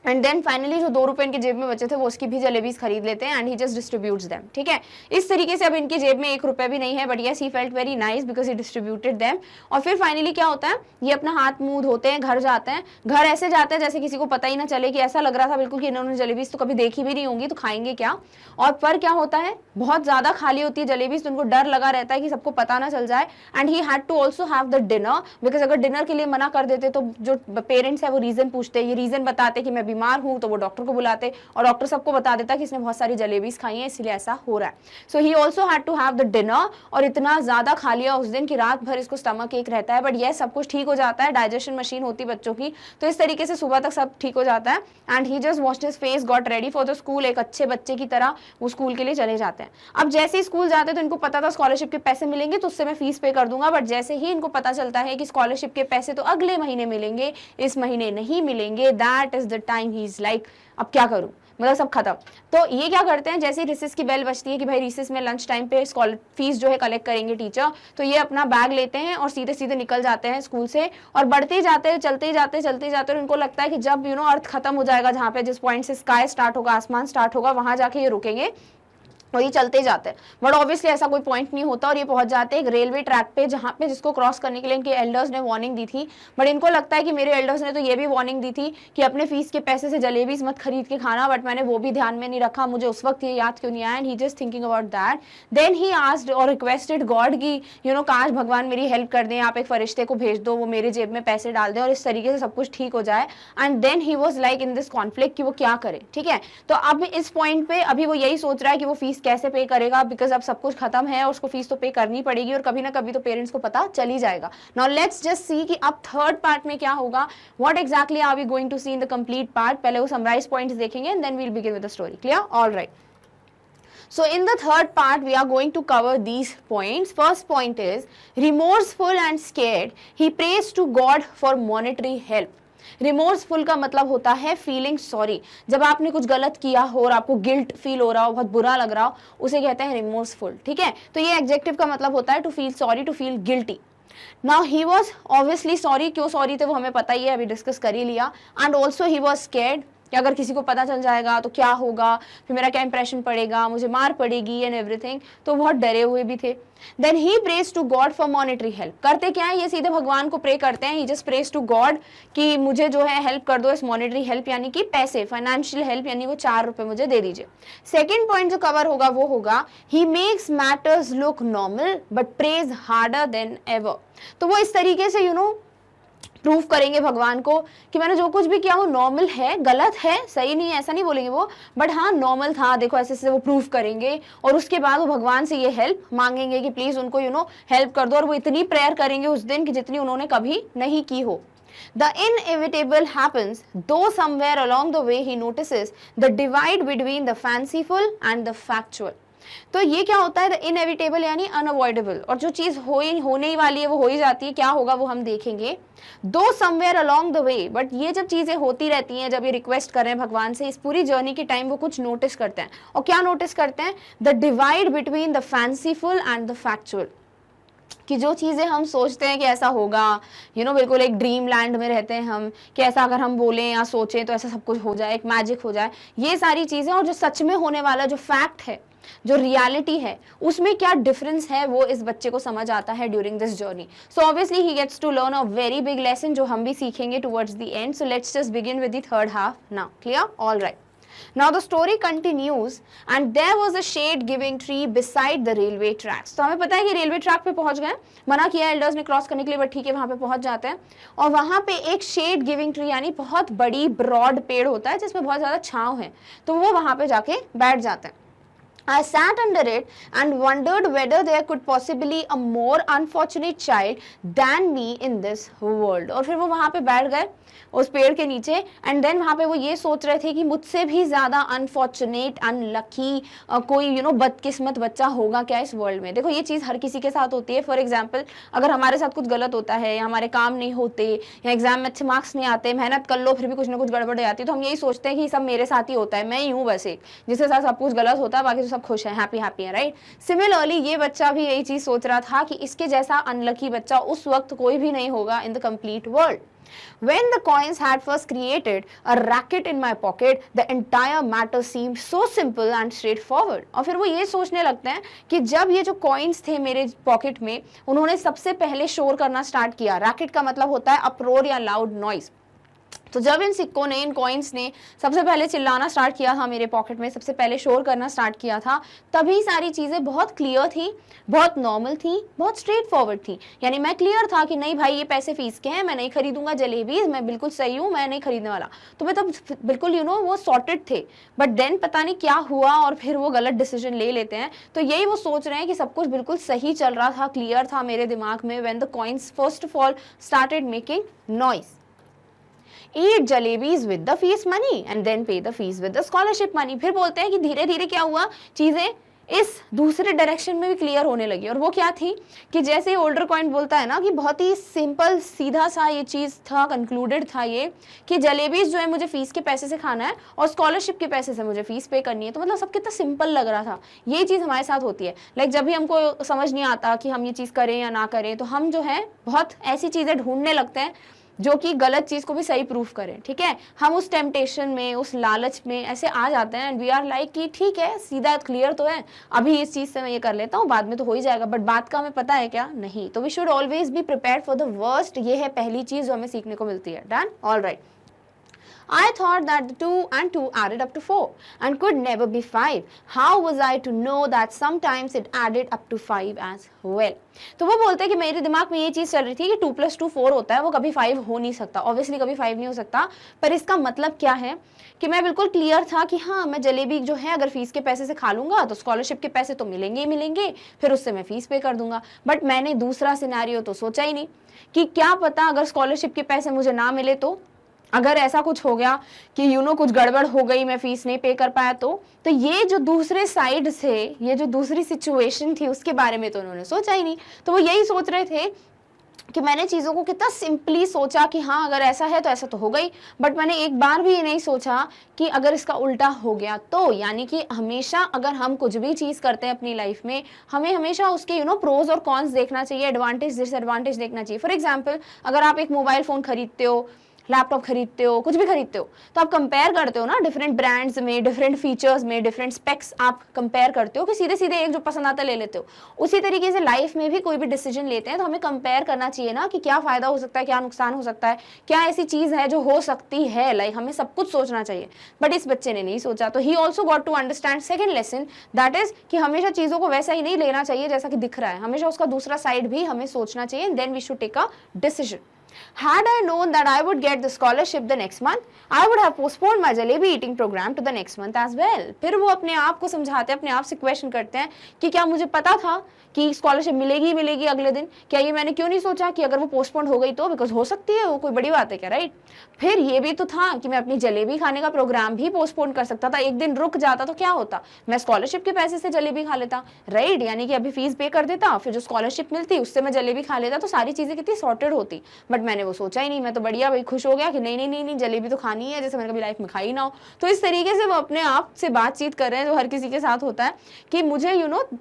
एंड देन फाइनली जो 2 रुपए इनके जेब में बचे थे वो उसकी भी जलेबीज खरीद लेते हैं, and he just distributes them. ठीक है, इस तरीके से अब इनकी जेब में 1 रुपए भी नहीं है, but yes he felt very nice because he distributed them. और फिर फाइनली क्या होता है, ये अपना हाथ मुंह धोते हैं, घर जाते हैं, घर ऐसे जाते हैं जैसे किसी को पता ही ना चले, कि ऐसा लग रहा था बिल्कुल कि इन्होंने जलेबीज तो कभी देखी भी नहीं होंगी, तो खाएंगे क्या। और पर क्या होता है, बहुत ज्यादा खाली होती है जलेबीज, तो उनको डर लगा रहता है कि सबको पता ना चल जाए, and he had to also have the dinner, because अगर डिनर के लिए मना कर देते तो जो पेरेंट्स है वो रीजन पूछते, ये रीजन बताते कि मैं बीमार हूँ, तो वो डॉक्टर को बुलाते और डॉक्टर सबको बता देता कि इसने बहुत सारी जलेबीज खाई हैं इसलिए ऐसा हो रहा है। So he also had to have the dinner, और इतना ज्यादा खा लिया उस दिन कि रात भर इसको स्टमक एक रहता है, बट ये सब कुछ ठीक हो जाता है, डाइजेशन मशीन होती है बच्चों की, तो इस तरीके से सुबह तक सब ठीक हो जाता है, and he just washed his face, got ready for the school, एक अच्छे बच्चे की तरह वो स्कूल के लिए चले जाते हैं। अब जैसे ही स्कूल जाते हैं तो इनको पता था स्कॉलरशिप के पैसे मिलेंगे तो उससे मैं फीस पे कर दूंगा, बट जैसे ही इनको पता चलता है कि स्कॉलरशिप के पैसे तो अगले महीने मिलेंगे, इस महीने नहीं मिलेंगे, that is the time he is like अब क्या करूं, मतलब सब खत्म। तो ये क्या करते हैं, जैसे ही रिसेस की बेल बजती है कि भाई रिसेस में लंच टाइम पे फीस जो है कलेक्ट करेंगे टीचर, तो ये अपना बैग लेते हैं और सीधे सीधे निकल जाते हैं स्कूल से, और बढ़ते ही जाते हैं, चलते ही जाते और उनको लगता है कि जब अर्थ खत्म हो जाएगा, जहाँ पे जिस पॉइंट से स्काई स्टार्ट होगा, आसमान स्टार्ट होगा, वहां जाके ये रुकेंगे और ये चलते जाते हैं। बट ऑब्वियसली ऐसा कोई पॉइंट नहीं होता और ये पहुंच जाते हैं एक रेलवे ट्रैक पे, जहाँ पे जिसको क्रॉस करने के लिए इनके एल्डर्स ने वार्निंग दी थी, बट इनको लगता है कि मेरे एल्डर्स ने तो ये भी वार्निंग दी थी कि अपने फीस के पैसे से जलेबीज मत खरीद के खाना, बट मैंने वो भी ध्यान में नहीं रखा, मुझे उस वक्त ये याद क्यों नहीं आया, and he just thinking about that. Then he asked और रिक्वेस्टेड गॉड की काश भगवान मेरी हेल्प कर दें, आप एक फरिश्ते को भेज दो, वो मेरे जेब में पैसे डाल दें और इस तरीके से सब कुछ ठीक हो जाए। And then he was like in this conflict कि वो क्या करे। ठीक है, तो अब इस पॉइंट पे अभी वो यही सोच रहा है कि वो फीस कैसे पे करेगा, बिकॉज अब सब कुछ खत्म है और उसको फीस तो पे करनी पड़ेगी और कभी ना कभी तो पेरेंट्स को पता चल ही जाएगा। नाउ लेट्स जस्ट सी कि अब थर्ड पार्ट में क्या होगा, what exactly are we going to see in the complete part. पहले वो समराइज पॉइंट्स देखेंगे and then we will begin with the story. Clear? All right, so in the third part we are going to cover these points. First point is remorseful and scared he prays to God for monetary help. Remorseful का मतलब होता है feeling sorry, जब आपने कुछ गलत किया हो और आपको गिल्ट फील हो रहा हो, बहुत बुरा लग रहा हो, उसे कहते हैं रिमोर्सफुल। ठीक है, तो ये एडजेक्टिव का मतलब होता है to feel sorry, to feel guilty. Now he was obviously sorry, क्यों सॉरी थे वो हमें पता ही है, अभी डिस्कस कर ही लिया। And also he was scared, कि अगर किसी को पता चल जाएगा तो क्या होगा, फिर मेरा क्या इंप्रेशन पड़ेगा, मुझे मार पड़ेगी एंड एवरीथिंग, तो बहुत डरे हुए भी थे। Then he prays to God for monetary help. करते क्या है, ये सीधे भगवान को प्रे करते हैं, ही जस्ट प्रेज टू गॉड कि मुझे जो है हेल्प कर दो, इस मॉनेटरी हेल्प यानी कि पैसे, फाइनेंशियल हेल्प, यानी वो 4 रुपए मुझे दे दीजिए। सेकेंड पॉइंट जो कवर होगा वो होगा he makes matters look normal but praise harder than ever. तो वो इस तरीके से प्रूफ करेंगे भगवान को कि मैंने जो कुछ भी किया वो नॉर्मल है, गलत है, सही नहीं है, ऐसा नहीं बोलेंगे वो, बट हाँ नॉर्मल था, देखो ऐसे से वो प्रूफ करेंगे। और उसके बाद वो भगवान से ये हेल्प मांगेंगे कि प्लीज उनको हेल्प कर दो, और वो इतनी प्रेयर करेंगे उस दिन कि जितनी उन्होंने कभी नहीं की हो। The inevitable happens, though somewhere along the way he notices the divide between the fanciful and the factual. तो ये क्या होता है, द इनएविटेबल यानी अनअवॉइडेबल, और जो चीज होने ही वाली है वो हो ही जाती है, क्या होगा वो हम देखेंगे। दो somewhere along the way, but ये जब चीजें होती रहती हैं, जब ये रिक्वेस्ट कर रहे हैं भगवान से, इस पूरी जर्नी के टाइम वो कुछ नोटिस करते हैं। और क्या नोटिस करते हैं, the divide between the fanciful and the factual, कि जो चीज़ें हम सोचते हैं कि ऐसा होगा, बिल्कुल एक ड्रीम लैंड में रहते हैं हम, कि ऐसा अगर हम बोलें या सोचें तो ऐसा सब कुछ हो जाए, एक मैजिक हो जाए, ये सारी चीज़ें, और जो सच में होने वाला जो फैक्ट है, जो रियलिटी है, उसमें क्या डिफरेंस है, वो इस बच्चे को समझ आता है during this journey. So obviously he gets to learn a very big lesson, जो हम भी सीखेंगे towards the end. So let's just begin with the third half now. Clear? All right. Now the story continues and there was a shade giving tree beside the railway tracks. तो हमें पता है कि railway track पे पहुंच गए, मना किया एल्डर्स ने क्रॉस करने के लिए, बट ठीक है वहां पे पहुंच जाते हैं। और वहां पे एक शेड गिविंग ट्री यानी बहुत बड़ी ब्रॉड पेड़ होता है जिसमें बहुत ज्यादा छांव है, तो वो वहां पे जाके बैठ जाते हैं। I sat under it and wondered whether there could possibly a more unfortunate child than me in this world. और फिर वो वहाँ पे बैठ गए उस पेड़ के नीचे, एंड देन वहाँ पे वो ये सोच रहे थे कि मुझसे भी ज़्यादा अनफॉर्चुनेट, अनलकी कोई बदकिस्मत बच्चा होगा क्या इस वर्ल्ड में। देखो ये चीज़ हर किसी के साथ होती है। फॉर एग्जाम्पल, अगर हमारे साथ कुछ गलत होता है, या हमारे काम नहीं होते, या एग्जाम में अच्छे मार्क्स नहीं आते, मेहनत कर लो फिर भी कुछ ना कुछ गड़बड़ आती है, तो हम यही सोचते हैं कि सब मेरे साथ ही होता है, मैं ही हूँ बस एक जिसके साथ सब कुछ गलत होता है, बाकी तो सब खुश है, हैप्पी हैप्पी है, राइट। सिमिलरली ये बच्चा भी यही चीज़ सोच रहा था कि इसके जैसा अनलकी बच्चा उस वक्त कोई भी नहीं होगा in the complete world. When the coins had first created a racket in my pocket, the entire matter seemed so simple and straightforward. और फिर वो ये सोचने लगते हैं कि जब ये जो कॉइन्स थे मेरे पॉकेट में, उन्होंने सबसे पहले शोर करना स्टार्ट किया। रैकेट का मतलब होता है अप्रोर या लाउड नॉइज। तो जब इन सिक्कों ने, इन कॉइन्स ने सबसे पहले चिल्लाना स्टार्ट किया था मेरे पॉकेट में, सबसे पहले शोर करना स्टार्ट किया था, तभी सारी चीज़ें बहुत क्लियर थी, बहुत नॉर्मल थी, बहुत स्ट्रेट फॉरवर्ड थी। यानी मैं क्लियर था कि नहीं भाई ये पैसे फीस के हैं, मैं नहीं खरीदूंगा जलेबीज, मैं बिल्कुल सही हूँ, मैं नहीं खरीदने वाला। तो मैं तब बिल्कुल वो सॉर्टेड थे। बट देन पता नहीं क्या हुआ और फिर वो गलत डिसीजन ले लेते हैं। तो यही वो सोच रहे हैं कि सब कुछ बिल्कुल सही चल रहा था, क्लियर था मेरे दिमाग में, when the coins first of all started making noise. Eat jalebis with the fees money and then pay the fees with the scholarship money. फिर बोलते हैं कि धीरे धीरे क्या हुआ, चीजें इस दूसरे डायरेक्शन में भी क्लियर होने लगी। और वो क्या थी कि जैसे ओल्डर कॉइन बोलता है ना कि बहुत ही सिंपल सीधा सा ये चीज़ था, कंक्लूडेड था ये कि जलेबीज जो है मुझे फीस के पैसे से खाना है और स्कॉलरशिप के पैसे से मुझे फीस पे करनी है। तो मतलब सब कितना सिंपल लग रहा था। ये चीज़ हमारे साथ होती है। लाइक जब भी हमको समझ नहीं आता कि हम ये चीज़ करें या ना करें, तो हम जो है बहुत ऐसी चीज़ें ढूंढने लगते हैं जो कि गलत चीज को भी सही प्रूफ करें। ठीक है, हम उस टेम्पटेशन में, उस लालच में ऐसे आ जाते हैं एंड वी आर लाइक कि ठीक है सीधा क्लियर तो है, अभी इस चीज से मैं ये कर लेता हूँ, बाद में तो हो ही जाएगा। बट बात का हमें पता है क्या? नहीं। तो we should always be prepared for the worst. ये है पहली चीज जो हमें सीखने को मिलती है। Done? All right. I thought that the 2 and 2 added up to 4 and could never be 5. How was I to know that sometimes it added up to 5 as well? तो वो बोलते हैं कि मेरे दिमाग में ये चीज़ चल रही थी कि 2 + 2 4 होता है, वो कभी 5 हो नहीं सकता, ऑब्वियसली कभी 5 नहीं हो सकता। पर इसका मतलब क्या है कि मैं बिल्कुल क्लियर था कि हाँ मैं जलेबी जो है अगर फीस के पैसे से खा लूंगा तो स्कॉलरशिप के पैसे तो मिलेंगे ही मिलेंगे, फिर उससे मैं फीस पे कर दूंगा। बट मैंने दूसरा सिनेरियो तो सोचा ही नहीं कि क्या पता अगर स्कॉलरशिप के पैसे मुझे ना मिले, तो अगर ऐसा कुछ हो गया कि कुछ गड़बड़ हो गई, मैं फीस नहीं पे कर पाया, तो ये जो दूसरे साइड से, ये जो दूसरी सिचुएशन थी उसके बारे में तो उन्होंने सोचा ही नहीं। तो वो यही सोच रहे थे कि मैंने चीज़ों को कितना सिंपली सोचा कि हाँ अगर ऐसा है तो ऐसा तो हो गई, बट मैंने एक बार भी ये नहीं सोचा कि अगर इसका उल्टा हो गया तो। यानी कि हमेशा अगर हम कुछ भी चीज़ करते हैं अपनी लाइफ में, हमें हमेशा उसके प्रोज और कॉन्स देखना चाहिए, एडवांटेज डिसएडवांटेज देखना चाहिए। फॉर एग्जाम्पल, अगर आप एक मोबाइल फ़ोन खरीदते हो, लैपटॉप खरीदते हो, कुछ भी खरीदते हो, तो आप कंपेयर करते हो ना डिफरेंट ब्रांड्स में, डिफरेंट फीचर्स में, डिफरेंट स्पेक्स आप कंपेयर करते हो कि सीधे सीधे एक जो पसंद आता ले लेते हो। उसी तरीके से लाइफ में भी कोई भी डिसीजन लेते हैं तो हमें कंपेयर करना चाहिए ना कि क्या फायदा हो सकता है, क्या नुकसान हो सकता है, क्या ऐसी चीज है जो हो सकती है। लाइक हमें सब कुछ सोचना चाहिए, बट इस बच्चे ने नहीं सोचा। तो he also got to understand second lesson, that is कि हमेशा चीजों को वैसा ही नहीं लेना चाहिए जैसा कि दिख रहा है, हमेशा उसका दूसरा साइड भी हमें सोचना चाहिए, then we should take a decision. Had I known that I would get the scholarship the next month, I would have postponed my jalebi eating program to the next month as well. फिर वो अपने आप को समझाते हैं, अपने आप से क्वेश्चन करते हैं कि क्या मुझे पता था कि स्कॉलरशिप मिलेगी मिलेगी अगले दिन, क्या ये मैंने क्यों नहीं सोचा कि अगर वो पोस्टपोन हो गई तो, बिकॉज हो सकती है, वो कोई बड़ी बात है क्या, राइट। फिर ये भी तो था कि मैं अपनी जलेबी खाने का प्रोग्राम भी पोस्टपोन कर सकता था, एक दिन रुक जाता तो क्या होता, मैं स्कॉलरशिप के पैसे से जलेबी खा लेता, राइट। यानी कि अभी फीस पे कर देता, फिर जो स्कॉलरशिप मिलती उससे मैं जलेबी खा लेता, तो सारी चीजें कितनी सॉर्टेड होती। बट मैंने वो सोचा ही नहीं, मैं तो बढ़िया भाई खुश हो गया कि नहीं नहीं नहीं नहीं जलेबी तो खानी है, जैसे मैंने कभी लाइफ में खाई ना हो। तो इस तरीके से वो अपने आप से बातचीत कर रहे हैं, जो हर किसी के साथ होता है कि मुझे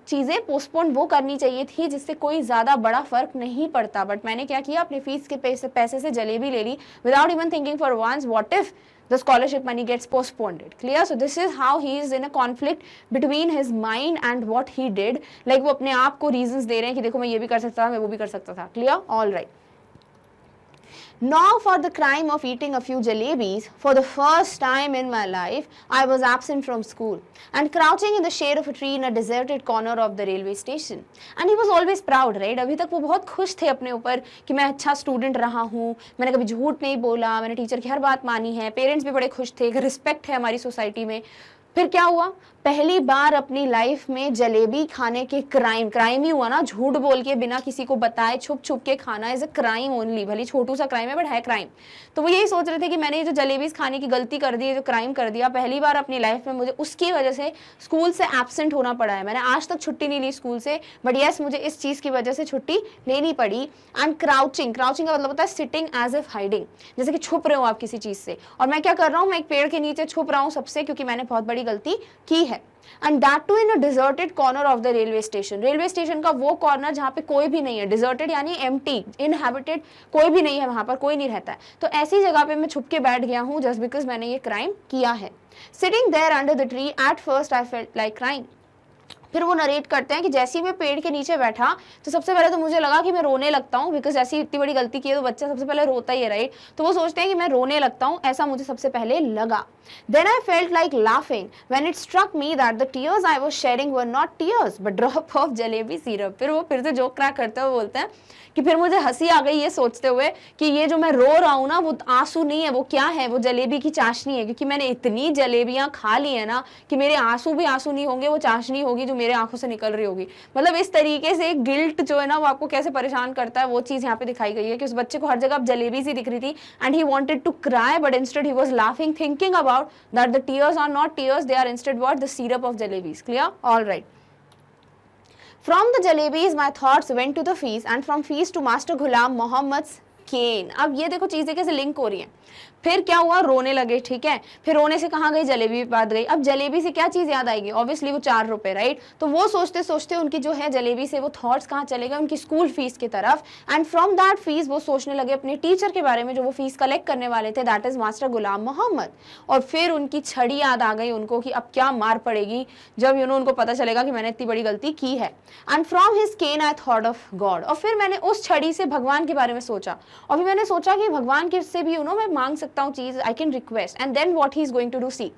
चीजें पोस्टपोन वो करनी चाहिए थी जिससे कोई ज्यादा बड़ा फर्क नहीं पड़ता, बट मैंने क्या किया, अपने फीस के पैसे से जलेबी ले ली without even thinking for once what if the scholarship money gets postponed. Clear? So this is how he is in a conflict between his mind and what he did. Like वो अपने आप को reasons दे रहे हैं कि देखो मैं ये भी कर सकता था, मैं वो भी कर सकता था. Clear? All right. Now for the crime of eating a few jalebis, for the first time in my life, I was absent from school and crouching in the shade of a tree in a deserted corner of the railway station. And he was always proud, right? अभी तक वो बहुत खुश थे अपने ऊपर कि मैं अच्छा स्टूडेंट रहा हूँ, मैंने कभी झूठ नहीं बोला, मैंने टीचर की हर बात मानी है, पेरेंट्स भी बड़े खुश थे, रिस्पेक्ट है हमारी सोसाइटी में। फिर क्या हुआ, पहली बार अपनी लाइफ में जलेबी खाने के क्राइम ही हुआ ना, झूठ बोल के बिना किसी को बताए छुप छुप के खाना इज अ क्राइम ओनली, भले छोटू सा क्राइम है बट है क्राइम। तो वो यही सोच रहे थे कि मैंने ये जो जलेबी खाने की गलती कर दी है, जो क्राइम कर दिया पहली बार अपनी लाइफ में, मुझे उसकी वजह से स्कूल से एब्सेंट होना पड़ा है। मैंने आज तक छुट्टी नहीं ली स्कूल से, बट यस मुझे इस चीज की वजह से छुट्टी लेनी पड़ी। एंड क्राउचिंग का मतलब होता है सिटिंग एज इफ हाइडिंग, जैसे कि छुप रहे हो आप किसी चीज से, और मैं क्या कर रहा हूँ, मैं एक पेड़ के नीचे छुप रहा हूँ सबसे, क्योंकि मैंने बहुत बड़ी गलती की है। And that too in a deserted corner of the railway station. Railway station का वो कॉर्नर जहाँ पे कोई भी नहीं है, डिजर्टेड यानी एम्प्टी, इनहैबिटेड, कोई भी नहीं है वहां पर, कोई नहीं रहता है। तो ऐसी जगह पे मैं छुप के बैठ गया हूँ जस्ट बिकॉज मैंने ये क्राइम किया है। Sitting there under the tree, at first I felt like crying. फिर वो नरेट करते हैं कि जैसे ही मैं पेड़ के नीचे बैठा तो सबसे पहले तो मुझे लगा कि मैं रोने लगता हूँ, बिकॉज ऐसी इतनी बड़ी गलती की है तो बच्चा सबसे पहले रोता ही है, राइट। तो वो सोचते हैं कि मैं रोने लगता हूँ, ऐसा मुझे सबसे पहले लगा। Then I felt like laughing when it struck me that the tears I was shedding were not tears but drop of jalebi syrup. फिर वो फिर से जोक क्रैक करते हुए बोलते हैं कि फिर मुझे हंसी आ गई ये सोचते हुए कि ये जो मैं रो रहा हूँ ना वो आंसू नहीं है, वो क्या है, वो जलेबी की चाशनी है, क्योंकि मैंने इतनी जलेबियां खा ली है ना कि मेरे आंसू भी आंसू नहीं होंगे, वो चाशनी होगी जो मेरे आंखों से निकल रही होगी। मतलब इस तरीके से गिल्ट जो है ना वो आपको कैसे परेशान करता है, वो चीज यहाँ पे दिखाई गई है कि उस बच्चे को हर जगह जलेबी सी दिख रही थी and he wanted to cry but instead he was laughing thinking about that the tears are not tears, they are instead what, the syrup of jalebis. Clear? All right. From the jalebis my thoughts went to the feast and from feast to Master Ghulam Muhammad's cane. अब ये देखो चीजें कैसे link हो रही हैं। फिर क्या हुआ, रोने लगे, ठीक है। फिर रोने से कहाँ गई, जलेबी बात गई। अब जलेबी से क्या चीज याद आएगी, ऑब्वियसली वो 4 रुपए, राइट। तो वो सोचते सोचते उनकी जो है जलेबी से वो थॉट्स कहाँ चले गए, उनकी स्कूल फीस की तरफ। एंड फ्रॉम दैट फीस वो सोचने लगे अपने टीचर के बारे में जो वो फीस कलेक्ट करने वाले थे, that is master Ghulam Mohammad. और फिर उनकी छड़ी याद आ गई उनको कि अब क्या मार पड़ेगी जब उनको पता चलेगा कि मैंने इतनी बड़ी गलती की है। And from his ken I thought of God. और फिर मैंने उस छड़ी से भगवान के बारे में सोचा, और फिर मैंने सोचा कि भगवान के से भी मैं मांग सकता हूँ चीज, I can request, and then what he is going to do, see,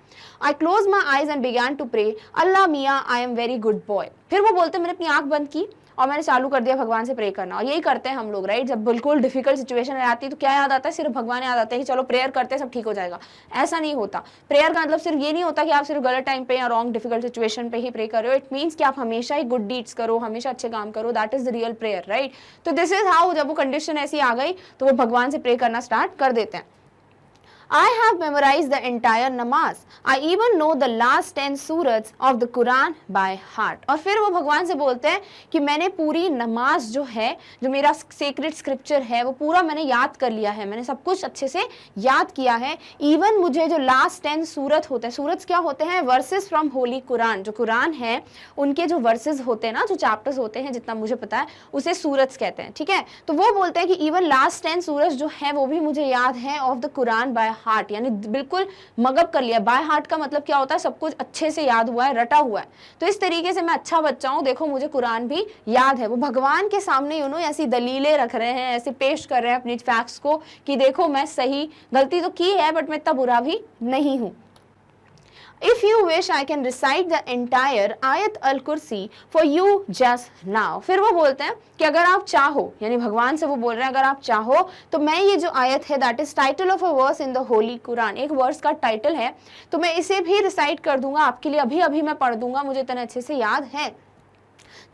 I closed my eyes and began to pray, Allah Mia, I am very good boy. फिर वो बोलते मैंने अपनी आंख बंद की और मैंने चालू कर दिया भगवान से प्रे करना। और यही करते हैं हम लोग, राइट। जब बिल्कुल डिफिकल्ट सिचुएशन आती है तो क्या याद आता है, सिर्फ भगवान याद आता है कि चलो प्रेयर करते हैं सब ठीक हो जाएगा। ऐसा नहीं होता। प्रेयर का मतलब सिर्फ ये नहीं होता कि आप सिर्फ गलत टाइम पे या रॉन्ग डिफिकल्ट सिचुएशन पे ही प्रे कर रहे हो। इट मीन्स कि आप हमेशा ही गुड डीड्स करो, हमेशा अच्छे काम करो, that is the real prayer, right. तो दिस इज हाउ, जब वो कंडीशन ऐसी आ गई तो वो भगवान से प्रे करना स्टार्ट कर देते हैं। I have memorized the entire namaz. I even know the last 10 surahs of the Quran by heart. और फिर वो भगवान से बोलते हैं कि मैंने पूरी नमाज जो है, जो मेरा सेक्रेट स्क्रिप्चर है, वो पूरा मैंने याद कर लिया है, मैंने सब कुछ अच्छे से याद किया है। इवन मुझे जो लास्ट 10 सूरत होते हैं, सूरत क्या होते हैं? वर्सेस फ्रॉम होली कुरान, जो कुरान है उनके जो वर्सेस होते हैं ना, जो चैप्टर्स होते हैं, जितना मुझे पता है उसे सूरत कहते हैं, ठीक है। तो वो बोलते हैं कि इवन लास्ट 10 सूरत जो है वो भी मुझे याद है of the Quran by heart, यानी बिल्कुल मगअप कर लिया। बाय हार्ट का मतलब क्या होता है? सब कुछ अच्छे से याद हुआ है, रटा हुआ है। तो इस तरीके से मैं अच्छा बच्चा हूँ, देखो मुझे कुरान भी याद है। वो भगवान के सामने ऐसी दलीलें रख रहे हैं, ऐसे पेश कर रहे हैं अपनी फैक्ट्स को कि देखो मैं सही, गलती तो की है बट मैं इतना बुरा भी नहीं हूँ। If you wish, I can recite the entire Ayat al-Kursi for you just now. फिर वो बोलते हैं कि अगर आप चाहो, यानी भगवान से वो बोल रहे हैं अगर आप चाहो तो मैं ये जो आयत है, that is title of a verse in the holy Quran, एक वर्स का टाइटल है, तो मैं इसे भी रिसाइट कर दूंगा आपके लिए, अभी अभी मैं पढ़ दूंगा, मुझे इतने अच्छे से याद है।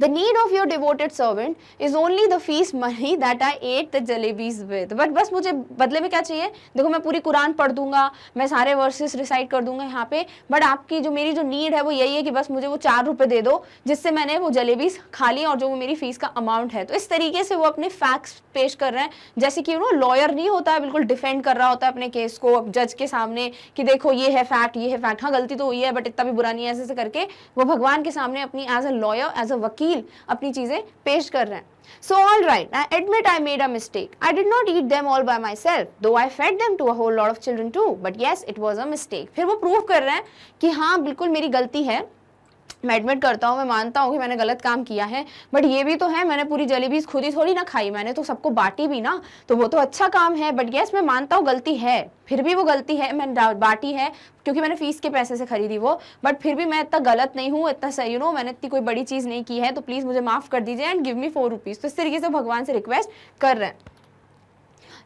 The need of your devoted servant is only the feast money that I ate the jalebis with. But बस मुझे बदले में क्या चाहिए? देखो मैं पूरी कुरान पढ़ दूंगा, मैं सारे वर्सेस रिसाइट कर दूंगा यहाँ पे, बट आपकी जो मेरी जो नीड है वो यही है कि बस मुझे वो 4 रुपए दे दो जिससे मैंने वो जलेबीज खा ली और जो वो मेरी फीस का अमाउंट है। तो इस तरीके से वो अपने फैक्ट्स पेश कर रहे हैं, जैसे कि लॉयर नहीं होता है, बिल्कुल डिफेंड कर रहा होता है अपने केस को जज के सामने कि देखो ये है फैक्ट, ये है फैक्ट, हाँ गलती तो हुई है बट इतना भी बुरा नहीं है, ऐसे करके वो भगवान के सामने अपनी as a lawyer, as a vakil अपनी चीजें पेश कर रहे हैं। So all right, I admit I made a mistake. I did not eat them all by myself, though I fed them to a whole lot of children too. But yes, it was a mistake. फिर वो prove कर रहे हैं कि हाँ बिल्कुल मेरी गलती है, मैं एडमिट करता हूँ, मैं मानता हूँ कि मैंने गलत काम किया है, बट ये भी तो है मैंने पूरी जलेबीज खुद ही थोड़ी ना खाई, मैंने तो सबको बांटी भी ना, तो वो तो अच्छा काम है। बट यस मैं मानता हूँ गलती है, फिर भी वो गलती है, मैंने बांटी है क्योंकि मैंने फीस के पैसे से खरीदी वो, बट फिर भी मैं इतना गलत नहीं हूँ, इतना सही मैंने इतनी कोई बड़ी चीज़ नहीं की है, तो प्लीज़ मुझे माफ़ कर दीजिए एंड गिव मी 4 रुपीज़। तो इस तरीके से भगवान से रिक्वेस्ट कर रहे हैं।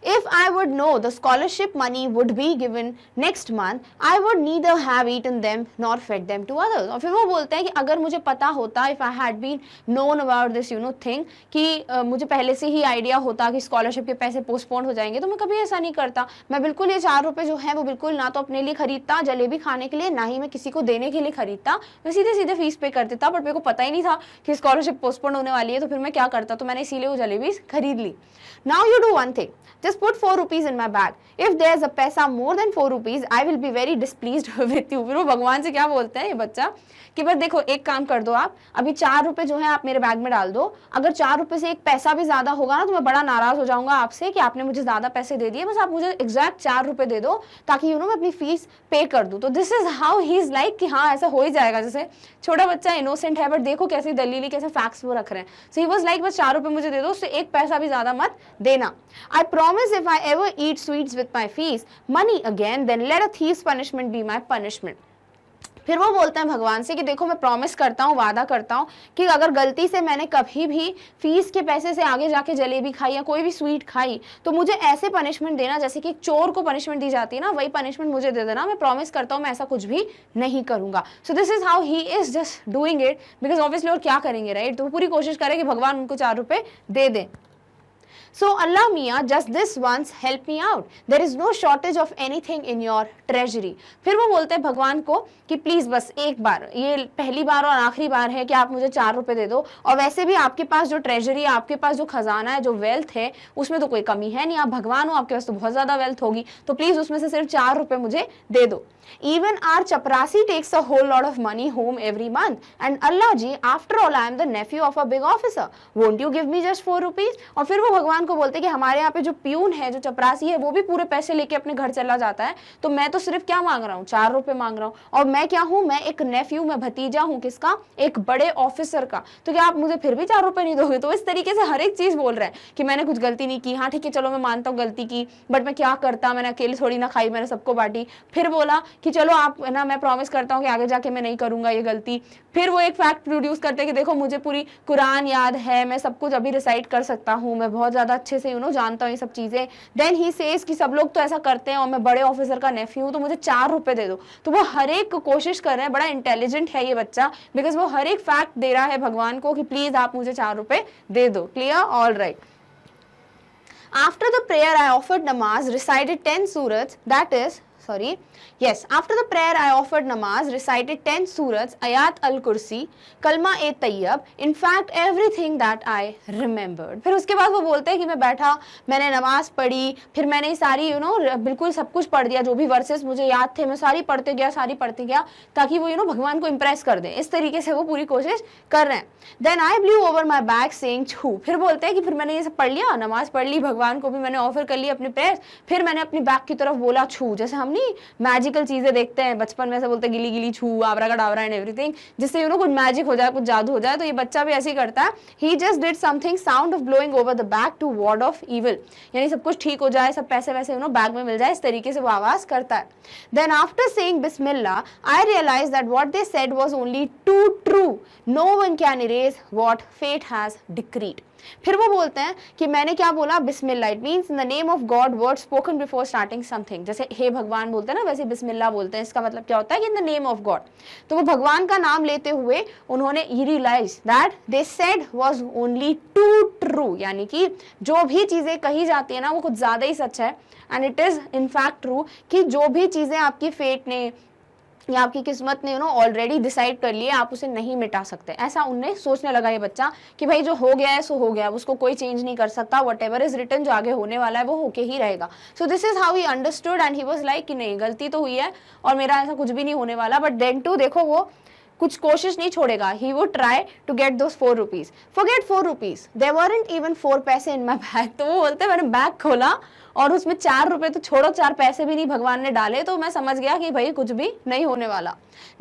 If I would know the scholarship money would be given next month, I would neither have eaten them nor fed them to others. और फिर वो बोलते हैं कि अगर मुझे पता होता, if I had been known about this thing, कि मुझे पहले से ही आइडिया होता कि स्कॉलरशिप के पैसे पोस्टपोन हो जाएंगे, तो मैं कभी ऐसा नहीं करता। मैं बिल्कुल ये 4 रुपये जो है वो बिल्कुल ना तो अपने लिए खरीदता जलेबी खाने के लिए, ना ही मैं किसी को देने के लिए खरीदता, मैं सीधे सीधे फीस पे कर देता। बट मेरे को पता ही नहीं था कि स्कॉलरशिप पोस्टपोन होने वाली है, तो फिर मैं क्या करता, तो मैंने इसीलिए वो जलेबी खरीद ली। Now you do one thing. Just put 4 rupees in my bag. If there's a पैसा more than 4 rupees, I will be very displeased with you. फिर वो भगवान से क्या बोलते हैं ये बच्चा कि बस देखो एक काम कर दो, आप अभी 4 रुपए जो है आप मेरे बैग में डाल दो, अगर 4 रुपए से एक पैसा भी ज्यादा होगा ना तो मैं बड़ा नाराज हो जाऊंगा आपसे कि आपने मुझे ज्यादा पैसे दे दिए, बस आप मुझे एग्जैक्ट 4 रुपए दे दो ताकि मैं अपनी फीस पे कर दूं। तो this is how he is like कि हाँ ऐसा हो ही जाएगा, जैसे छोटा बच्चा इनोसेंट है बट देखो कैसी दलीली, कैसे फैक्ट्स वो रख रहे हैं। सो ही वाज लाइक बस 4 रुपए मुझे दे दो, उससे एक पैसा भी ज्यादा मत देना। I promise if I ever eat sweets with my fees money again, then let a thief's punishment be my punishment. फिर वो बोलते हैं भगवान से कि देखो मैं प्रॉमिस करता हूँ, वादा करता हूँ कि अगर गलती से मैंने कभी भी फीस के पैसे से आगे जाके जलेबी खाई या कोई भी स्वीट खाई तो मुझे ऐसे पनिशमेंट देना जैसे कि एक चोर को पनिशमेंट दी जाती है ना, वही पनिशमेंट मुझे दे देना। मैं प्रॉमिस करता हूँ मैं ऐसा कुछ भी नहीं करूंगा। सो this is how he is just doing it because obviously और क्या करेंगे राइट, तो वो पूरी कोशिश करें कि भगवान उनको 4 रुपए दे दें। So Allah Mia, just this once help me out. There is no shortage of anything in your treasury. फिर वो बोलते हैं भगवान को कि प्लीज बस एक बार, ये पहली बार और आखिरी बार है कि आप मुझे 4 रुपए दे दो, और वैसे भी आपके पास जो ट्रेजरी है, आपके पास जो खजाना है, जो वेल्थ है, उसमें तो कोई कमी है नहीं, आप भगवान हो, आपके पास तो बहुत ज्यादा वेल्थ होगी, तो प्लीज उसमें से सिर्फ 4 रुपए मुझे दे दो। Even our chaprasi takes a whole lot of money home every month, and Allah ji, after all I am the nephew of a big officer, won't you give me just 4 rupees? और फिर वो भगवान को बोलते हैं कि हमारे यहाँ पे जो प्यून है, जो चपरासी है, वो भी पूरे पैसे लेके अपने घर चला जाता है, तो मैं तो सिर्फ क्या मांग रहा हूँ, 4 रुपए मांग रहा हूँ, और मैं क्या हूँ, मैं एक नेफ्यू, मैं भतीजा हूँ किसका, एक बड़े ऑफिसर का, तो क्या आप मुझे फिर भी 4 रुपए नहीं दोगे? तो इस तरीके से हर एक चीज बोल रहे हैं कि मैंने कुछ गलती नहीं की, हाँ ठीक है चलो मैं मानता हूँ गलती की, बट मैं क्या करता, मैंने अकेले थोड़ी ना खाई, मैंने सबको बांटी। फिर बोला कि चलो आप ना, मैं प्रॉमिस करता हूँ कि आगे जाके मैं नहीं करूंगा ये गलती। फिर वो एक फैक्ट प्रोड्यूस करते हैं कि देखो मुझे पूरी कुरान याद है, मैं सब कुछ अभी रिसाइट कर सकता हूँ, मैं बहुत ज्यादा अच्छे से जानता हूँ ये सब चीजें। देन ही सेज कि सब लोग तो ऐसा करते हैं और मैं बड़े ऑफिसर का नेफ्यू हूँ, तो मुझे 4 रुपए दे दो। तो वो हर एक कोशिश कर रहे हैं, बड़ा इंटेलिजेंट है ये बच्चा, बिकॉज वो हर एक फैक्ट दे रहा है भगवान को कि प्लीज आप मुझे 4 रुपए दे दो। Clear? All right. After the prayer, I offered namaz, recited 10 surahs, that is, sorry, yes, after the prayer I offered namaz, recited 10 surahs, ayat al-kursi, kalma e tayyab, in fact everything that I remembered. फिर उसके बाद वो बोलते हैं कि मैं बैठा, मैंने नमाज पढ़ी, फिर मैंने सारी बिल्कुल सब कुछ पढ़ दिया, जो भी वर्सेस मुझे याद थे मैं सारी पढ़ते गया ताकि वो भगवान को इम्प्रेस कर दें। इस तरीके से वो पूरी कोशिश कर रहे हैं। Then I blew over my back saying छू। फिर बोलते हैं कि फिर मैंने ये सब पढ़ लिया, नमाज पढ़ ली, भगवान को भी मैंने ऑफर कर ली अपनी प्रेयर, फिर मैंने अपनी बैक की तरफ बोला छू। जैसे हम नहीं मैजिकल चीजें देखते हैं बचपन में, ऐसे बोलते हैं गिली गिली छू, आवरा का डावरा एंड एवरीथिंग, जिससे कुछ मैजिक हो जाए, कुछ जादू हो जाए। तो ये बच्चा भी ऐसे ही करता है। He just did something, sound of blowing over the back to ward off evil, यानी सब कुछ ठीक हो जाए, सब पैसे वैसे बैग में मिल जाए, इस तरीके से वो आवाज करता है। Then after saying Bismillah, I realized that what they said was only too true. No one can erase what fate has decreed. फिर वो बोलते हैं कि मैंने क्या बोला, बिस्मिल्लाह, it means in the name of God, word spoken before starting something. जैसे हे भगवान बोलते हैं ना, वैसे बिस्मिल्लाह बोलते हैं। इसका मतलब क्या होता है कि in the name of God. तो वो भगवान का नाम लेते हुए उन्होंने ये realize that they said was only too true, यानी कि जो भी चीजें कही जाती है ना वो कुछ ज्यादा ही सच है। And it is in fact true कि जो भी चीजें आपकी फेट ने या आपकी किस्मत ने ऑलरेडी डिसाइड कर लिए, आप उसे नहीं मिटा सकते। ऐसा उन्हें सोचने लगा ये बच्चा कि भाई जो हो गया है सो हो गया, उसको कोई चेंज नहीं कर सकता, वट एवर इज रिटन, जो आगे होने वाला है वो होके ही रहेगा। सो this is how he understood and he was like कि नहीं, गलती तो हुई है और मेरा ऐसा कुछ भी नहीं होने वाला। बट देन टू देखो वो कुछ कोशिश नहीं छोड़ेगा। He would try to get those 4 rupees. Forget 4 rupees, there weren't even 4 paise in my bag. तो वो बोलते हैं मैंने बैग खोला और उसमें 4 रुपए तो छोड़ो, 4 पैसे भी नहीं भगवान ने डाले। तो मैं समझ गया कि भाई कुछ भी नहीं होने वाला।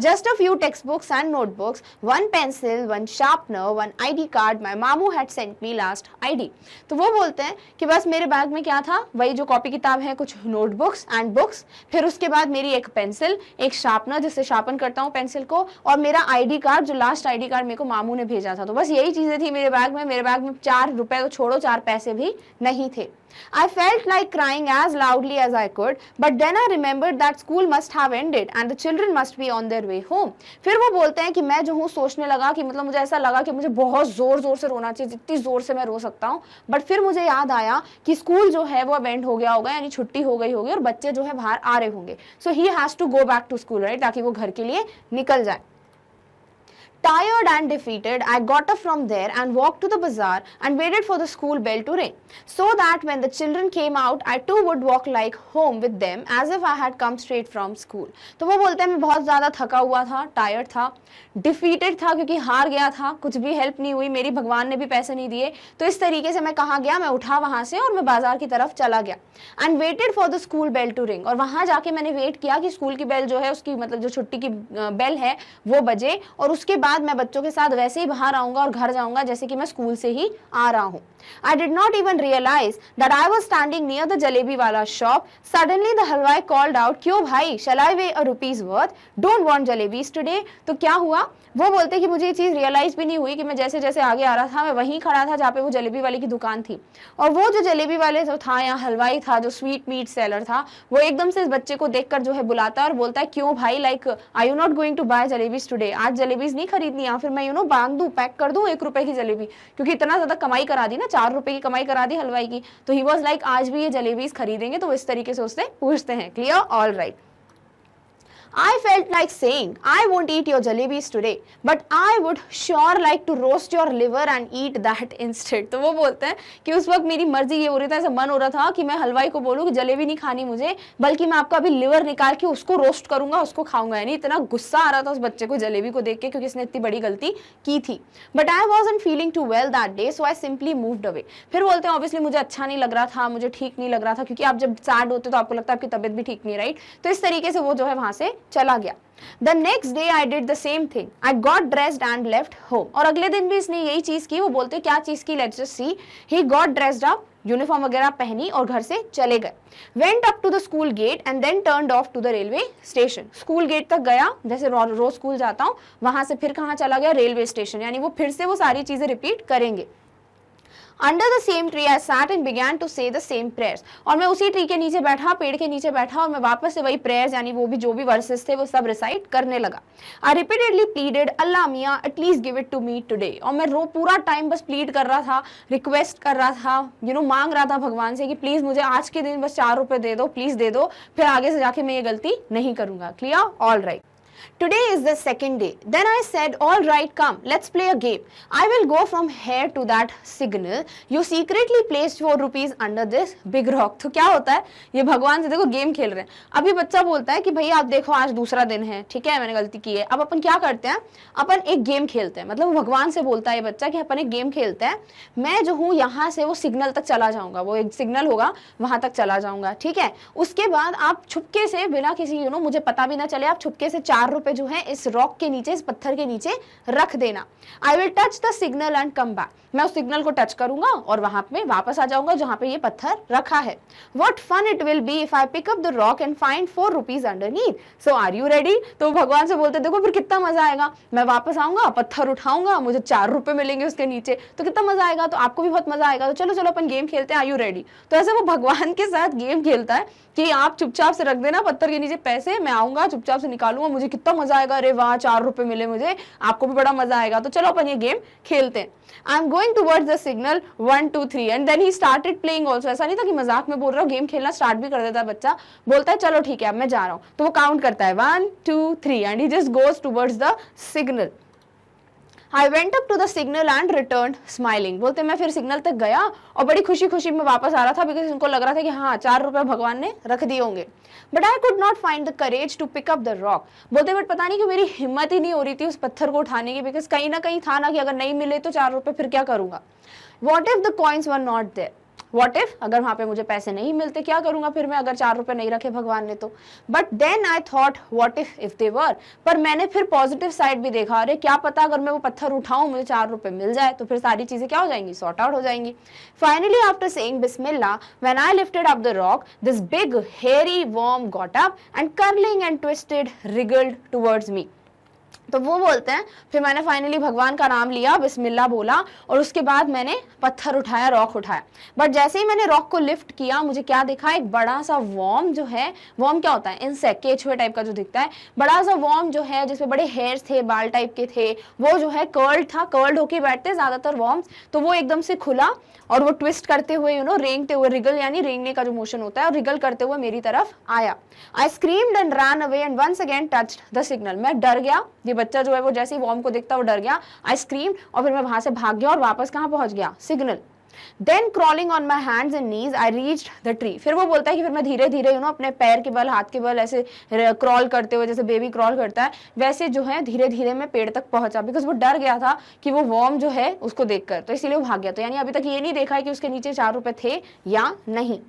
Just a few textbooks and notebooks, 1 pencil, 1 sharpener, 1 ID card my मामू had sent me last ID। तो वो बोलते हैं कि बस मेरे बैग में क्या था, वही जो कॉपी किताब है, कुछ नोटबुक्स एंड बुक्स, फिर उसके बाद मेरी एक पेंसिल, एक शार्पनर जिससे शार्पन करता हूँ पेंसिल को, और मेरा ID कार्ड, जो लास्ट ID कार्ड मेरे को मामू ने भेजा था। तो बस यही चीजें थी मेरे बैग में। मेरे बैग में 4 रुपए तो छोड़ो, 4 पैसे भी नहीं थे। I felt like crying as loudly as I could, but then I remembered that school must have ended and the children must be on their way home। फिर वो बोलते हैं कि मैं जो हूँ सोचने लगा कि मतलब मुझे ऐसा लगा कि मुझे बहुत जोर जोर से रोना चाहिए, जितनी जोर से मैं रो सकता हूँ। बट फिर मुझे याद आया कि स्कूल जो है वो अब एंड हो गया होगा, यानी छुट्टी हो गई होगी और बच्चे जो है बाहर आ रहे होंगे। So he has to go back to school, right, ताकि वो घर के लिए निकल जाए। Tired and defeated, I got up from there and walked to the bazaar and waited for the school bell to ring, so that when the children came out, I too would walk like home with them as if I had come straight from school। तो वो बोलते हैं मैं बहुत ज़्यादा थका हुआ था, टायर्ड था, डिफीटेड था क्योंकि हार गया था, कुछ भी हेल्प नहीं हुई, मेरी भगवान ने भी पैसे नहीं दिए। तो इस तरीके से मैं कहाँ गया, मैं उठा वहाँ से और मैं बाजार की तरफ चला गया। And waited for the school bell to ring, और वहाँ जाके मैंने वेट किया कि स्कूल की बेल जो है उसकी मतलब जो छुट्टी की बेल है वो बजे, और उसके बाद मैं बच्चों के साथ वैसे ही बाहर आऊंगा और घर जाऊंगा जैसे कि मैं स्कूल से ही आ रहा हूं। I did not even realize that I was standing near the jalebi wala shop. Suddenly the halwai called out, क्यों भाई, shall I weigh a rupee's worth? Don't want jalebis today। तो क्या हुआ, वो बोलते हैं कि मुझे ये चीज़ रियलाइज भी नहीं हुई कि मैं जैसे जैसे आगे आ रहा था मैं वहीं खड़ा था जहाँ पे वो जलेबी वाले की दुकान थी, और वो जो जलेबी वाले जो था या हलवाई था, जो स्वीट मीट सेलर था, वो एकदम से इस बच्चे को देखकर जो है बुलाता है और बोलता है क्यों भाई, like I you not going to buy jalebis today, आज जलेबीज नहीं खरीदनी, या फिर मैं बांध दूं, पैक कर दूं 1 रुपए की जलेबी, क्योंकि इतना ज्यादा कमाई करा दी ना, 4 रुपए की कमाई करा दी हलवाई की। तो ही वॉज लाइक आज भी ये जलेबीज खरीदेंगे। तो इस तरीके से उससे पूछते हैं। Clear, all right. I felt like saying, I won't eat your jalebis today, but I would sure like to roast your liver and eat that instead। तो वो बोलते हैं कि उस वक्त मेरी मर्जी ये हो रही था, ऐसा मन हो रहा था कि मैं हलवाई को बोलूँ कि जलेबी नहीं खानी मुझे, बल्कि मैं आपका अभी लिवर निकाल के उसको रोस्ट करूंगा, उसको खाऊंगा। यानी इतना गुस्सा आ रहा था उस बच्चे को जलेबी को देख के, क्योंकि इसने इतनी बड़ी गलती की थी। But I wasn't feeling too well that day, so I simply moved away. फिर बोलते हैं ऑब्वियसली मुझे अच्छा नहीं लग रहा था, मुझे ठीक नहीं लग रहा था, क्योंकि आप जब सैड होते तो आपको लगता है आपकी तबियत भी ठीक नहीं, राइट। तो इस तरीके से वो जो है वहां से चला गया। The next day I did the same thing. I got dressed and left home। और अगले दिन भी इसने यही चीज की। वो बोलते क्या चीज की, let's just see। He got dressed up, uniform वगैरह पहनी और घर से चले गए। Went up to the school gate and then turned off to the railway station। School gate तक गया, जैसे रोज स्कूल जाता हूँ, वहां से फिर कहाँ चला गया, रेलवे स्टेशन। यानी वो फिर से वो सारी चीजें रिपीट करेंगे। Under the same tree I sat and began to say the same prayers, और मैं उसी ट्री के नीचे बैठा, पेड़ के नीचे बैठा, और मैं वापस से वही प्रेयर्स यानी वो भी जो भी वर्सेस थे वो सब रिसाइट करने लगा। आई repeatedly pleaded Allah Miyan at least give it to me today, और मैं पूरा टाइम बस प्लीड कर रहा था, रिक्वेस्ट कर रहा था, मांग रहा था भगवान से कि प्लीज मुझे आज के दिन बस 4 रुपए दे दो, प्लीज दे दो, फिर आगे से जाके मैं ये गलती नहीं करूंगा। Clear? All right. Today is the second day. Then I said, all right, come, let's play a game. I will go from here to that signal. You secretly placed 4 rupees under this big rock. तो क्या होता है, ये भगवान से देखो game खेल रहे हैं। अभी बच्चा बोलता है कि भैया आप देखो आज दूसरा दिन है, ठीक है, मैंने गलती की है। अब अपन क्या करते हैं, अपन एक गेम खेलते हैं। मतलब भगवान से बोलता है ये बच्चा कि अपन एक गेम खेलते हैं, मैं जो हूँ यहाँ से वो सिग्नल तक चला जाऊंगा, वो एक सिग्नल होगा वहां तक चला जाऊंगा, ठीक है। उसके बाद आप छुपके से बिना किसी मुझे पता भी ना चले, आप छुपके से 4 रुपए जो है इस रॉक के नीचे, इस पत्थर के नीचे रख देना। I will touch the signal and come back, मैं उस सिग्नल को टच करूंगा और वहां पे वापस आ जाऊंगा जहां पे ये पत्थर रखा है। What fun it will be if I pick up the rock and find 4 rupees underneath, so are you ready. तो भगवान से बोलते देखो फिर कितना मजा आएगा, मैं वापस आऊंगा, पत्थर उठाऊंगा, मुझे 4 रुपए मिलेंगे उसके नीचे, तो कितना मजा आएगा, तो आपको भी बहुत मजा आएगा। तो चलो चलो अपन गेम खेलते हैं, आर यू रेडी। तो ऐसे वो भगवान के साथ गेम खेलता है कि आप चुपचाप से रख देना पत्थर के नीचे पैसे, मैं आऊंगा चुपचाप से निकालूंगा, मुझे कितना मजा आएगा, अरे वाह 4 रुपए मिले मुझे, आपको भी बड़ा मजा आएगा। तो चलो अपन ये गेम खेलते हैं। I am going towards the signal 1 2 3 and then he started playing also. ऐसा नहीं था कि मजाक में बोल रहा हूँ, गेम खेलना स्टार्ट भी कर देता है बच्चा, बोलता है चलो ठीक है अब मैं जा रहा हूँ। तो वो काउंट करता है 1 2 3 and he just goes towards the signal. I went up to the signal and returned smiling. बोलते मैं फिर सिग्नल तक गया और बड़ी खुशी खुशी में वापस आ रहा था, बिकॉज उनको लग रहा था कि हाँ 4 रुपए भगवान ने रख दिए होंगे। But I could not find the courage to pick up the rock. बोलते बट पता नहीं कि मेरी हिम्मत ही नहीं हो रही थी उस पत्थर को उठाने की, बिकॉज कहीं ना कहीं था ना कि अगर नहीं मिले तो 4 रुपए फिर क्या करूंगा। What if the coins were not there, what if अगर वहां पे मुझे पैसे नहीं मिलते, क्या करूंगा फिर मैं, अगर 4 रुपए नहीं रखे भगवान ने तो। But then I thought what if they were, पर मैंने फिर पॉजिटिव साइड भी देखा, अरे क्या पता अगर मैं वो पत्थर उठाऊं मुझे 4 रुपए मिल जाए तो फिर सारी चीजें क्या हो जाएंगी, सॉर्ट आउट हो जाएंगी। Finally after saying Bismillah when I lifted up the rock this big hairy worm got up and curling and twisted रिगल्ड towards me. तो वो बोलते हैं फिर मैंने फाइनली भगवान का नाम लिया, बिस्मिल्लाह बोला, और उसके बाद मैंने पत्थर उठाया, रॉक उठाया। बट जैसे ही मैंने रॉक को लिफ्ट किया मुझे क्या दिखा, एक बड़ा सा वॉर्म जो है, वॉर्म क्या होता है, इंसेक्ट, केचुए टाइप का जो दिखता है, बड़ा सा वॉर्म जो है जिसमें बड़े हेयर्स थे, बाल टाइप के थे, वो जो है कर्ल्ड था, कर्ल्ड होके बैठते ज्यादातर वॉर्म्स, तो वो एकदम से खुला और वो ट्विस्ट करते हुए रेंगते हुए, रिगल यानी रेंगने का जो मोशन होता है, और रिगल करते हुए मेरी तरफ आया। I screamed and ran away and once again touched the signal. मैं डर गया, ये बच्चा जो है वो जैसे ही वॉर्म को देखता वो डर गया। आई स्क्रीम्ड और फिर मैं वहां से भाग गया और वापस कहाँ पहुंच गया, signal. Then crawling on my hands and knees I reached the tree। फिर वो बोलता है कि फिर मैं धीरे धीरे अपने पैर के बल, हाथ के बल ऐसे क्रॉल करते हुए, जैसे बेबी क्रॉल करता है वैसे जो है धीरे धीरे मैं पेड़ तक पहुंचा, बिकॉज वो डर गया था कि वो वॉर्म जो है उसको देखकर, तो इसीलिए वो भाग गया। तो यानी अभी तक ये नहीं देखा है कि उसके नीचे 4 रुपए थे या नहीं।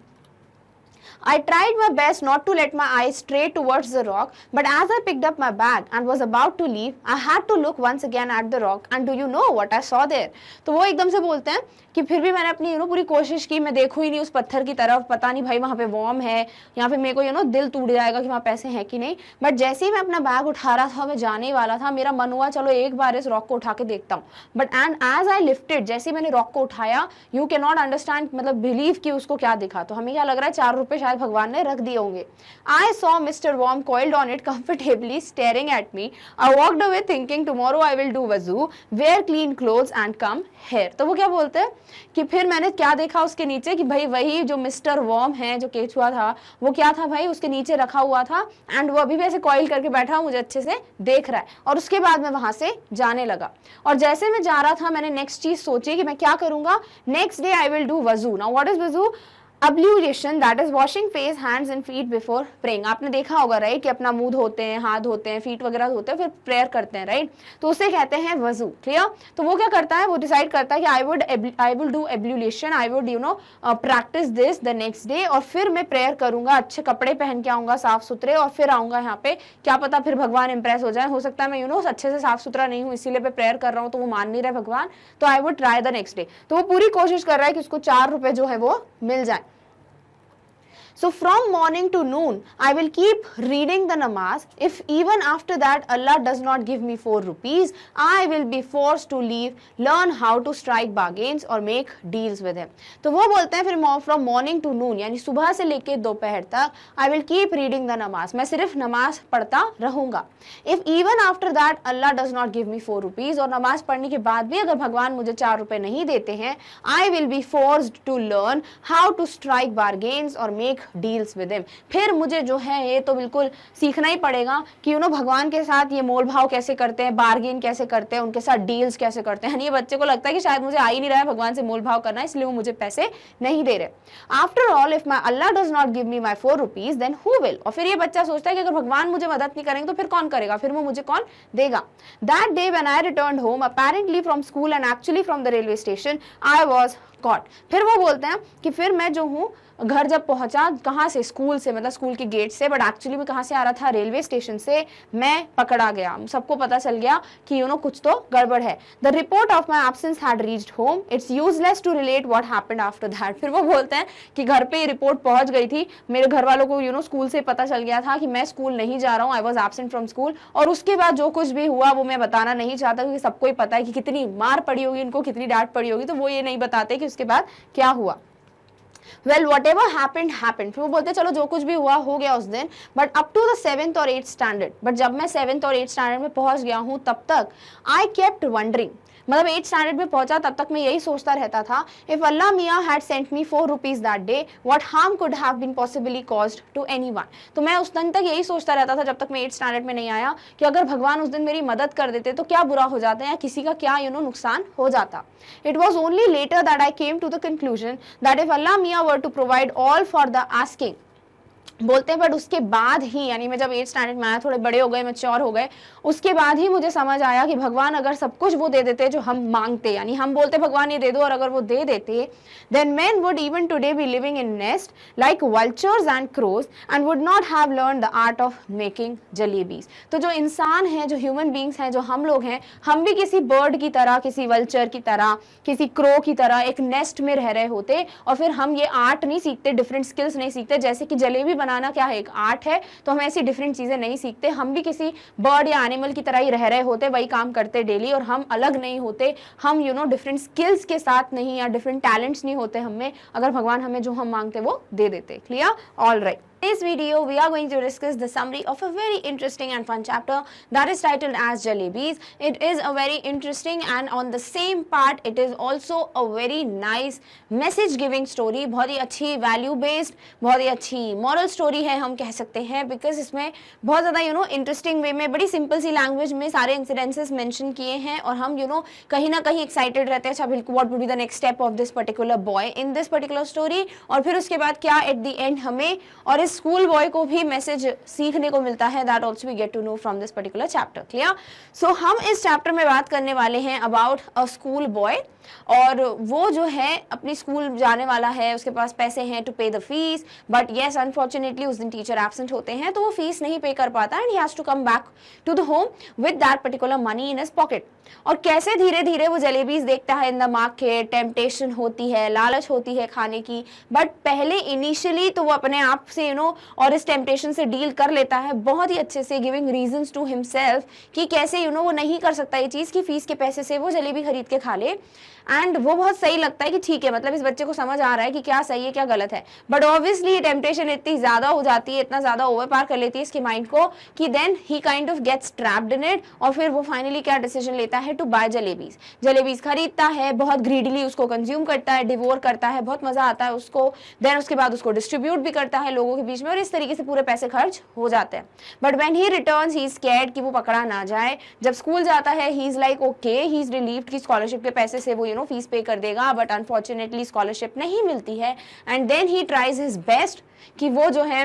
I tried my best not to let my eyes stray towards the rock, but as I picked up my bag and was about to leave, I had to look once again at the rock, and do you know what I saw there? तो वो एकदम से बोलते हैं कि फिर भी मैंने अपनी पूरी कोशिश की, मैं देखूं ही नहीं उस पत्थर की तरफ, पता नहीं भाई वहाँ पे वॉर्म है या फिर मेरे को दिल टूट जाएगा कि वहाँ पैसे हैं कि नहीं। बट जैसे ही मैं अपना बैग उठा रहा था, मैं जाने वाला था, मेरा मन हुआ चलो एक बार इस रॉक को उठा के देखता हूँ। But and as I lifted, जैसे ही मैंने रॉक को उठाया, यू कैन नॉट अंडरस्टैंड, मतलब बिलीव कि उसको क्या दिखा। तो हमें क्या लग रहा है 4 रुपए शायद भगवान ने रख दिए होंगे। I saw mister worm coiled on it comfortably staring at me. I walked away thinking tomorrow I will do wazoo, wear clean clothes and come here। तो वो क्या बोलते हैं कि फिर मैंने क्या देखा उसके नीचे कि भाई वही जो मिस्टर वॉर्म है, जो केचुआ था, वो क्या था भाई उसके नीचे रखा हुआ था, एंड वो अभी भी ऐसे कॉइल करके बैठा मुझे अच्छे से देख रहा है। और उसके बाद मैं वहां से जाने लगा, और जैसे मैं जा रहा था मैंने नेक्स्ट चीज सोची कि मैं क्या करूंगा। Next day I will do वजू। नाउ व्हाट इज वजू? Ablution, that is washing face, hands and feet before praying. आपने देखा होगा राइट कि अपना मुंह धोते हैं, हाथ धोते हैं, फीट वगैरह धोते हैं, फिर प्रेयर करते हैं राइट, तो उसे कहते हैं वजू। क्लियर? तो वो क्या करता है, वो डिसाइड करता है कि आई will do ablution, I would practice this the next day, और फिर मैं प्रेयर करूंगा, अच्छे कपड़े पहन के आऊंगा साफ सुथरे, और फिर आऊंगा यहाँ पे, क्या पता फिर भगवान इंप्रेस हो जाए। हो सकता है मैं अच्छे से साफ सुथरा नहीं हूँ इसीलिए मैं प्रेयर कर रहा हूँ तो वो मान नहीं रहे भगवान, तो I would try the next day. तो वो पूरी कोशिश कर रहा है कि उसको 4 रुपए जो है वो मिल जाए। So from morning to noon, I will keep reading the namaz. If even after that Allah does not give me 4 rupees, I will be forced to leave, learn how to strike bargains or make deals with him. तो वो बोलते हैं फिर from morning to noon, यानी सुबह से लेके दोपहर तक, I will keep reading the namaz. मैं सिर्फ नमाज पढ़ता रहूँगा. If even after that Allah does not give me 4 rupees, और नमाज पढ़ने के बाद भी अगर भगवान मुझे 4 रुपए नहीं देते हैं, I will be forced to learn how to strike bargains or make deals with him. फिर मुझे जो है ये तो बिल्कुल सीखना ही पड़ेगा कि भगवान के साथ ये मोल भाव कैसे करते हैं, बार्गेन कैसे करते हैं, उनके साथ डील्स कैसे करते हैं. ये बच्चे को लगता है कि शायद मुझे आ ही नहीं रहा है भगवान से मोल भाव करना, इसलिए वो मुझे पैसे नहीं दे रहे. After all if my Allah does not give me my 4 rupees then who will. और फिर ये बच्चा सोचता है कि अगर भगवान मुझे मदद नहीं करेंगे तो फिर कौन करेगा, फिर वो मुझे कौन देगा. That day when I returned home apparently from school and actually from the railway station, I was caught. फिर वो बोलते हैं कि फिर मैं जो हूँ घर जब पहुंचा, कहाँ से, स्कूल से, मतलब स्कूल के गेट से, बट एक्चुअली मैं कहाँ से आ रहा था, रेलवे स्टेशन से, मैं पकड़ा गया. सबको पता चल गया कि कुछ तो गड़बड़ है. The report of my absence had reached home. It's useless to relate what happened after that. फिर वो बोलते हैं कि घर पे रिपोर्ट पहुंच गई थी, मेरे घर वालों को स्कूल से पता चल गया था कि मैं स्कूल नहीं जा रहा हूँ, I was absent from school. और उसके बाद जो कुछ भी हुआ वो मैं बताना नहीं चाहता, क्योंकि सबको ही पता है कि कितनी मार पड़ी होगी इनको, कितनी डांट पड़ी होगी, तो वो ये नहीं बताते कि उसके बाद क्या हुआ. Well, whatever happened happened. फिर वो बोलते चलो जो कुछ भी हुआ हो गया उस दिन. But up to the 7th or 8th standard. But जब मैं 7th और 8th standard में पहुंच गया हूँ तब तक I kept wondering. मतलब 8th स्टैंडर्ड में पहुंचा तब तक मैं यही सोचता रहता था, if Allah Miyan had sent me 4 rupees that day, what harm could have been possibly caused to anyone. तो मैं उस दिन तक यही सोचता रहता था जब तक मैं 8th स्टैंडर्ड में नहीं आया कि अगर भगवान उस दिन मेरी मदद कर देते तो क्या बुरा हो जाता है या किसी का क्या नुकसान हो जाता. It was only later that I came to the conclusion that if Allah Mia were to provide all for the asking, बोलते हैं, बट उसके बाद ही, यानी मैं जब 8th स्टैंडर्ड में आया, थोड़े बड़े हो गए, मैच्योर हो गए, उसके बाद ही मुझे समझ आया कि भगवान अगर सब कुछ वो दे देते जो हम मांगते, यानी हम बोलते भगवान ये दे दो, और अगर वो दे देते, then men would even today be living in nest like vultures and crows and would not have learned the art of making jalebis. तो जो इंसान हैं, जो ह्यूमन बींग्स हैं, जो हम लोग हैं, हम भी किसी बर्ड की तरह, किसी वल्चर की तरह, किसी क्रो की तरह एक नेस्ट में रह रहे होते, और फिर हम ये आर्ट नहीं सीखते, डिफरेंट स्किल्स नहीं सीखते. जैसे कि जलेबी बनाना क्या है, एक आर्ट है, तो हम ऐसी डिफरेंट चीजें नहीं सीखते. हम भी किसी बर्ड या एनिमल की तरह ही रह रहे होते, वही काम करते डेली, और हम अलग नहीं होते. हम डिफरेंट स्किल्स के साथ नहीं, या डिफरेंट टैलेंट्स नहीं होते हम में, अगर भगवान हमें जो हम मांगते वो दे देते. Clear? All right. In this video, we are going to discuss the summary of a very interesting and fun chapter that is titled as Jalebis. It is a very interesting and on the same part, it is also a very nice message-giving story. बहुत ही अच्छी value-based, बहुत ही अच्छी moral story है हम कह सकते हैं, because इसमें बहुत ज़्यादा interesting way में, बड़ी simple सी language में सारे incidences mention किए हैं, और हम कहीं ना कहीं excited रहते हैं, अच्छा what would be the next step of this particular boy in this particular story, और फिर उसके बाद क्या at the end हमें और स्कूल बॉय को भी मैसेज सीखने को मिलता है. That also we get to know from this particular chapter. Clear? So हम इस चैप्टर में बात करने वाले हैं अबाउट अ स्कूल बॉय, और वो जो है अपनी स्कूल जाने वाला है, उसके पास पैसे हैं to pay the fees, but yes unfortunately उस दिन टीचर एब्सेंट होते हैं, तो वो फीस नहीं पे कर पाता, and he has to come back to the home with that particular money in his pocket. और कैसे धीरे धीरे वो जलेबीज देखता है इन द मार्केट, टेम्पटेशन होती है, लालच होती है खाने की, बट पहले इनिशियली तो वो अपने आप से और इस टेम्पटेशन से डील कर लेता है बहुत ही अच्छे से, गिविंग रीजंस टू हिमसेल्फ कि कैसे वो नहीं कर सकता ये चीज़ कि फीस के पैसे से वो जलेबी खरीद के खा ले. एंड वो बहुत सही लगता है कि ठीक है, मतलब इस बच्चे को समझ आ रहा है कि क्या सही है क्या गलत है, बट ऑब्वियसली ये टेम्पटेशन इतनी ज़्यादा हो जाती है, इतना ज़्यादा ओवर पार कर लेती है इसके माइंड को कि then he kind of gets trapped in it, और फिर वो फाइनली क्या डिसीजन लेता है, टू बाय जलेबीज. जलेबीज खरीदता है, बहुत ग्रीडीली उसको कंज्यूम करता है, डिवोर करता है, बहुत मज़ा आता है उसको, देन उसके बाद उसको डिस्ट्रीब्यूट भी करता है लोगों के बीच में, और इस तरीके से पूरे पैसे खर्च हो जाते हैं. But when he returns he is scared कि वो पकड़ा ना जाए. जब स्कूल जाता है he is like okay, he is relieved कि स्कॉलरशिप के पैसे से वो फीस पे कर देगा, बट अनफॉर्चुनेटली स्कॉलरशिप नहीं मिलती है. And then he tries his best कि वो जो है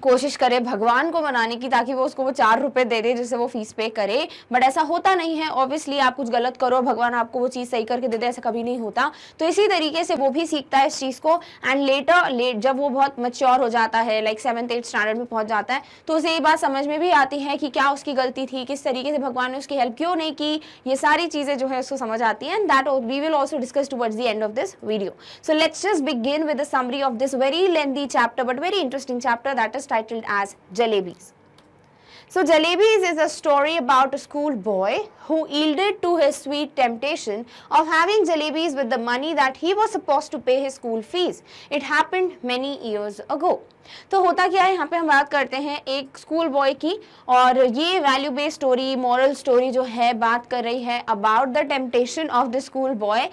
कोशिश करे भगवान को मनाने की ताकि वो उसको वो 4 रुपए दे दे जिससे वो फीस पे करे, बट ऐसा होता नहीं है। ऑब्वियसली आप कुछ गलत करो, भगवान आपको वो चीज़ सही करके दे दे, ऐसा कभी नहीं होता। तो इसी तरीके से वो भी सीखता है इस चीज़ को, एंड लेट जब वो बहुत मैच्योर हो जाता है, लाइक 7th-8th स्टैंडर्ड में पहुंच जाता है, तो उसे ये बात समझ में भी आती है कि क्या उसकी गलती थी, किस तरीके से भगवान ने उसकी हेल्प क्यों नहीं की, ये सारी चीज़ें जो है उसको समझ आती हैं। And that we will also discuss towards the end of this video. So let's just begin with the summary of this very lengthy chapter but very interesting chapter that is titled as Jalebis. So Jalebis is a story about a school boy who yielded to his sweet temptation of having jalebis with the money that he was supposed to pay his school fees. It happened many years ago. तो होता क्या है, यहाँ पे हम बात करते हैं एक स्कूल बॉय की, और ये value based story, moral story जो है बात कर रही है about the temptation of the school boy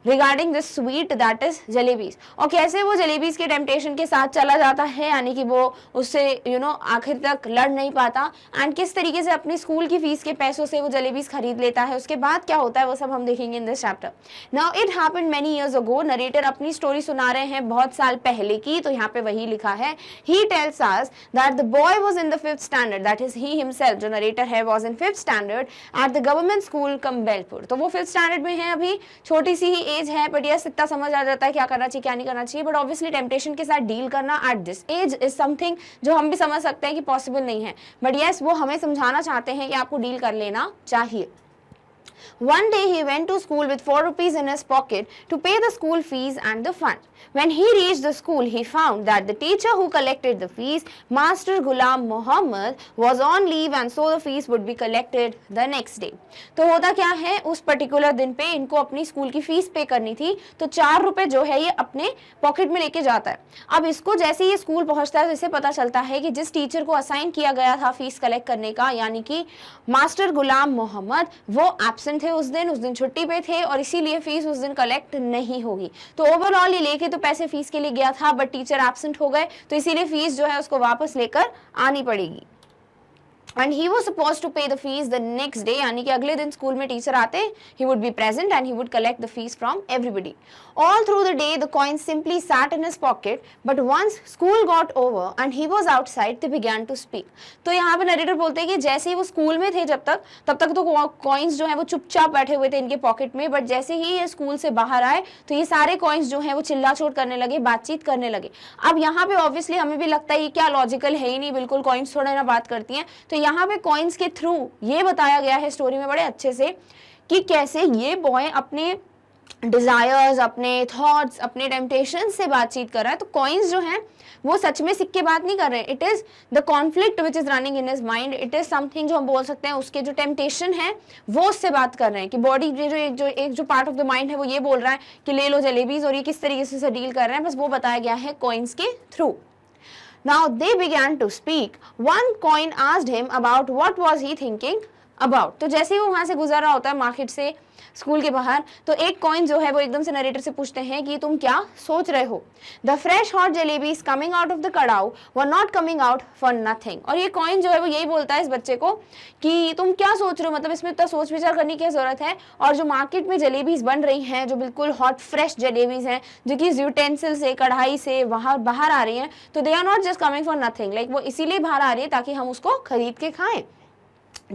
regarding this sweet that is jalebis, और कैसे वो जलेबीज के टेम्पटेशन के साथ चला जाता है, यानी कि वो उससे आखिर तक लड़ नहीं पाता, एंड किस तरीके से अपनी स्कूल की फीस के पैसों से वो जलेबीज खरीद लेता है। उसके बाद क्या होता है वो सब हम देखेंगे in this chapter. Now it happened many years ago, narrator अपनी स्टोरी सुना रहे हैं बहुत साल पहले की, तो यहाँ पे वही लिखा है। He tells us that the boy was in the 5th standard, that is he himself, जो नरेटर है, was in 5th standard at the government school Campbellpur. तो वो 5th स्टैंडर्ड में है, अभी छोटी सी ही एज है, बट यस इतना समझ आ जाता है क्या करना चाहिए क्या नहीं करना चाहिए। बट ऑब्वियसली टेम्पटेशन के साथ डील करना at this age is something जो हम भी समझ सकते हैं कि पॉसिबल नहीं है, बट यस वो हमें समझाना चाहते हैं कि आपको डील कर लेना चाहिए। One day he went to school with 4 rupees in his pocket to pay the school fees and the fund. When he reached the school, he found that the teacher who collected the fees, Master Ghulam Muhammad, was on leave and so the fees would be collected the next day. तो होता क्या है, उस particular दिन पे इनको अपनी school की फीस पे करनी थी, तो 4 रुपए जो है ये अपने पॉकेट में लेके जाता है। अब इसको जैसे ये स्कूल पहुंचता है तो इसे पता चलता है कि जिस टीचर को असाइन किया गया था फीस कलेक्ट करने का, यानी कि मास्टर गुलाम मोहम्मद, वो एब्सेंट थे उस दिन छुट्टी पे थे, और इसीलिए फीस उस दिन कलेक्ट नहीं होगी। तो ओवरऑल ये लेके तो पैसे फीस के लिए गया था, बट टीचर एब्सेंट हो गए, तो इसीलिए फीस जो है उसको वापस लेकर आनी पड़ेगी। And he was supposed to pay the fees the next day, यानी कि अगले दिन स्कूल में टीचर आते, he would be present and he would collect the fees from everybody. All through the day the coins simply sat in his pocket, but once school got over and he was outside, they began to speak. तो यहाँ पे narrator बोलते हैं कि जैसे ही वो school में थे तब तक तो कॉइन्स जो है वो चुपचाप बैठे हुए थे इनके पॉकेट में, बट जैसे ही ये स्कूल से बाहर आए तो ये सारे कॉइन्स जो है वो चिल्ला चोट करने लगे, बातचीत करने लगे। अब यहाँ पे ऑब्वियसली हमें भी लगता है ये क्या लॉजिकल है ही नहीं, बिल्कुल कॉइन्स थोड़ा ना बात करती हैं। तो यहाँ पे कॉइन्स के थ्रू ये बताया गया है स्टोरी में बड़े अच्छे से कि कैसे ये बॉय अपने डिजायर्स, अपने थॉट्स, अपने टेम्पटेशन से बातचीत कर रहा है। तो कॉइन्स जो हैं वो सच में सिक्के बात नहीं कर रहे हैं, it is the conflict which is running in his mind, it is something जो हम बोल सकते हैं उसके जो टेम्पटेशन है वो उससे बात कर रहे हैं कि बॉडी जो पार्ट ऑफ द माइंड है वो ये बोल रहा है कि ले लो जलेबीज, और ये किस तरीके से डील कर रहे हैं, बस वो बताया गया है कॉइन्स के through. Now they began to speak. One coin asked him about what was he thinking about. तो जैसे ही वो वहाँ से गुजर रहा होता है मार्केट से स्कूल के बाहर, तो एक कॉइन जो है वो एकदम से नरेटर से पूछते हैं कि तुम क्या सोच रहे हो। The fresh hot jalebis coming out of the kadhai were not coming out for nothing. और ये कॉइन जो है वो यही बोलता है इस बच्चे को कि तुम क्या सोच रहे हो, मतलब इसमें इतना सोच विचार करने की जरूरत है। और जो मार्केट में जलेबीज बन रही हैं, जो बिल्कुल हॉट फ्रेश जलेबीज हैं, जो कि यूटेंसिल से, कढ़ाई से बाहर आ रही हैं, तो they are not just coming for nothing, like वो इसीलिए बाहर आ रही है ताकि हम उसको खरीद के खाएं।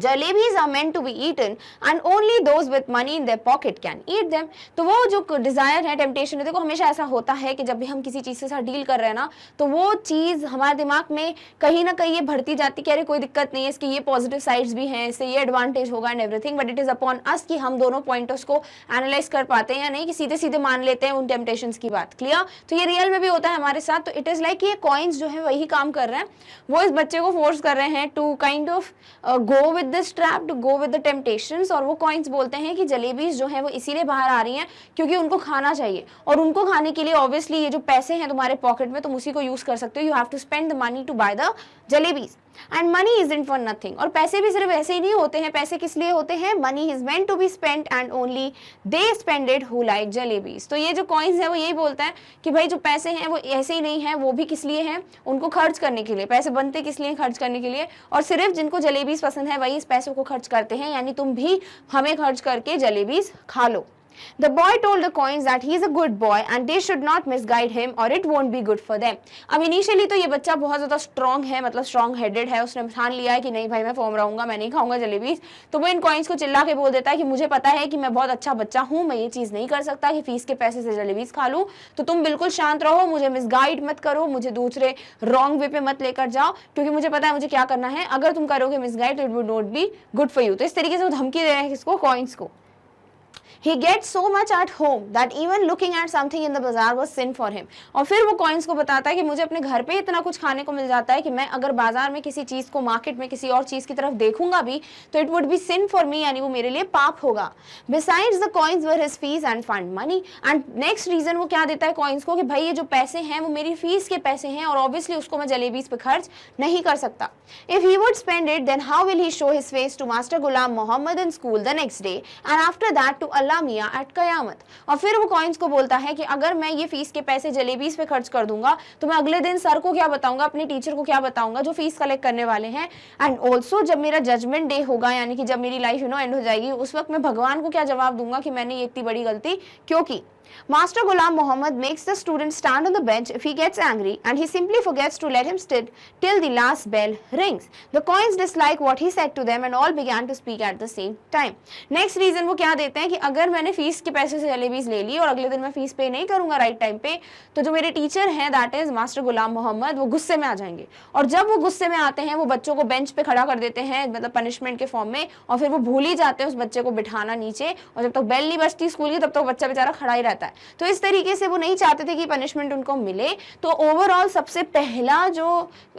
Jalebis are meant to be eaten and only those with money in their pocket can eat them. तो वो जो डिजायर है, टेम्पटेशन है, देखो हमेशा ऐसा होता है कि जब भी हम किसी चीज़ के साथ डील कर रहे हैं ना, तो वो चीज़ हमारे दिमाग में कहीं ना कहीं ये भरती जाती कि अरे कोई दिक्कत नहीं है, इसकी ये पॉजिटिव साइड्स भी हैं, इससे ये एडवांटेज होगा and everything, but it is upon us कि हम दोनों पॉइंटर्स को एनालाइज कर पाते हैं या नहीं, कि सीधे सीधे मान लेते हैं उन टेम्पटेशंस की बात। क्लियर? तो ये रियल में भी होता है हमारे साथ। तो इट इज़ लाइक ये कॉइन्स जो है वही काम कर रहे हैं, वो इस बच्चे को फोर्स कर रहे हैं to kind of go with this trap, to go with the temptations. और वो कॉइन्स बोलते हैं कि जलेबीज जो है वो इसीलिए बाहर आ रही हैं क्योंकि उनको खाना चाहिए, और उनको खाने के लिए ऑब्वियसली ये जो पैसे हैं तुम्हारे पॉकेट में तुम उसी को यूज कर सकते हो। You have to spend the money to buy the jalebis and money isn't for nothing. और पैसे भी सिर्फ ऐसे ही नहीं होते हैं, पैसे किस लिए होते हैं? Money is meant to be spent and only they spend it who like jalebis. तो ये जो कॉइन्स है वो यही बोलता है कि भाई जो पैसे हैं वो ऐसे ही नहीं है, वो भी किस लिए हैं? उनको खर्च करने के लिए। पैसे बनते किस लिए? खर्च करने के लिए। और सिर्फ जिनको जलेबीज पसंद है वही इस पैसों को खर्च करते हैं, यानी तुम भी हमें खर्च करके जलेबीज खा लो। The boy told the coins that he is a good boy and they should not misguide him or it won't be good for them. अब इनिशियली तो ये बच्चा बहुत ज़्यादा स्ट्रॉन्ग है, मतलब स्ट्रॉन्ग हेडेड है, उसने ठान लिया है कि नहीं भाई मैं फॉर्म रहूंगा, मैं नहीं खाऊंगा जलेबीज। तो वो इन कॉइन्स को चिल्ला के बोल देता है कि मुझे पता है कि मैं बहुत अच्छा बच्चा हूँ, मैं ये चीज़ नहीं कर सकता कि फीस के पैसे से जलेबीज खा लूँ, तो तुम बिल्कुल शांत रहो, मुझे मिसगाइड मत करो, मुझे दूसरे रॉन्ग वे पे मत लेकर जाओ, क्योंकि मुझे पता है मुझे क्या करना है, अगर तुम करोगे मिसगाइड तो it would not be good for you. तो इस तरीके से वो धमकी दे रहे हैं किसको, कॉइन्स को। He gets so much at home that even looking at something in the bazaar was sin for him. और फिर वो कॉइन्स को बताता है कि मुझे अपने घर पे इतना कुछ खाने को मिल जाता है कि मैं अगर बाजार में किसी चीज़ को, मार्केट में किसी और चीज़ की तरफ देखूंगा भी तो it would be sin for me, यानी वो मेरे लिए पाप होगा। Besides the coins were his fees and fund money, and next reason वो क्या देता है कॉइन्स को कि भाई ये जो पैसे हैं वो मेरी फीस के पैसे हैं और ऑब्वियसली उसको मैं जलेबीज पे खर्च नहीं कर सकता। If he would spend it, then how will he show his face to Master Ghulam Muhammad in school the next day, and after that to Allah Miya at कयामत। और फिर वो कॉइन्स को बोलता है कि अगर मैं ये फीस के पैसे जलेबीज पे खर्च कर दूंगा तो मैं अगले दिन सर को क्या बताऊंगा, अपने टीचर को क्या बताऊंगा जो फीस कलेक्ट करने वाले हैं, एंड ऑल्सो जब मेरा जजमेंट डे होगा, यानी कि जब मेरी लाइफ एंड हो जाएगी, उस वक्त मैं भगवान को क्या जवाब दूंगा कि मैंने ये इतनी बड़ी गलती क्यों की। Master Ghulam Muhammad makes the student stand on the bench if he gets angry, and he simply forgets to let him sit till the last bell rings. The coins dislike what he said to them and all began to speak at the same time. Next reason वो क्या देते हैं कि अगर मैंने fees के पैसे से जलेबीज ले ली और अगले दिन मैं फीस पे नहीं करूंगा राइट टाइम पे, तो जो मेरे टीचर हैं that is master Ghulam Mohammad, वो गुस्से में आ जाएंगे, और जब वो गुस्से में आते हैं वो बच्चों को बेंच पे खड़ा कर देते हैं, मतलब पनिशमेंट के फॉर्म में, और फिर वो भूल ही जाते हैं उस बच्चे को बिठाना नीचे, और जब तक बेल नहीं बजती स्कूल की तब तक बच्चा बेचारा खड़ा ही रहता है। तो इस तरीके से वो नहीं चाहते थे कि पनिशमेंट उनको मिले। तो ओवरऑल सबसे पहला जो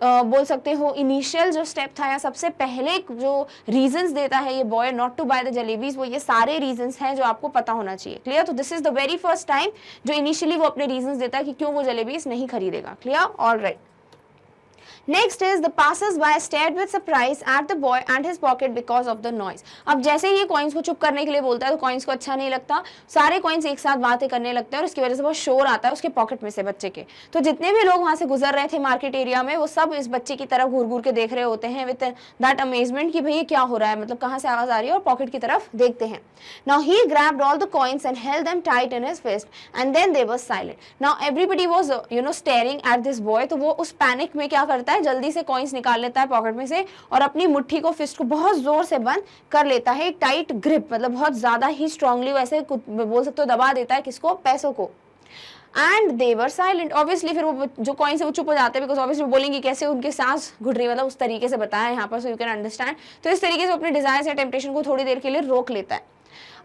बोल सकते हो इनिशियल जो स्टेप था, या सबसे पहले जो रीजंस देता है ये boy not to buy the jalebis, वो ये सारे रीजंस हैं जो आपको पता होना चाहिए। क्लियर? तो this is the very first time जो इनिशियली वो अपने रीजंस देता है कि क्यों वो जलेबीज नहीं खरीदेगा। Clear? Alright. Next is the passers-by stared with surprise at the boy and his pocket because of the noise. अब जैसे ये कॉइन्स को चुप करने के लिए बोलता है तो कॉइन्स को अच्छा नहीं लगता, सारे कॉइन्स एक साथ बातें करने लगते हैं और इसकी वजह से बहुत शोर आता है उसके पॉकेट में से बच्चे के। तो जितने भी लोग वहाँ से गुजर रहे थे मार्केट एरिया में, वो सब इस बच्चे की तरफ घूर घूर के देख रहे होते हैं विद दैट अमेजमेंट कि भाई क्या हो रहा है, मतलब कहाँ से आवाज आ रही है, और पॉकेट की तरफ देखते हैं। Now he grabbed all the coins and held them tight in his fist, and then they were silent. Now everybody was staring at this boy. तो वो उस पैनिक में क्या करता है, जल्दी से कॉइन्स निकाल लेता है पॉकेट में से और अपनी मुट्ठी को, फिस्ट को बहुत जोर से बंद कर लेता है। एक टाइट ग्रिप, मतलब बहुत ज्यादा ही स्ट्रांगली वैसे बोल सकते हो दबा देता है किसको, पैसों को। And they were silent. Obviously फिर वो जो कॉइन्स है वो चुप हो जाते हैं, बिकॉज ऑब्वियसली वो बोलेंगे कैसे उनके सांस घुट रही है, मतलब उस तरीके से बताया है यहाँ पर, सो यू कैन अंडरस्टैंड। तो इस तरीके से अपने डिजायर या टेम्पटेशन को थोड़ी देर के लिए रोक लेता है।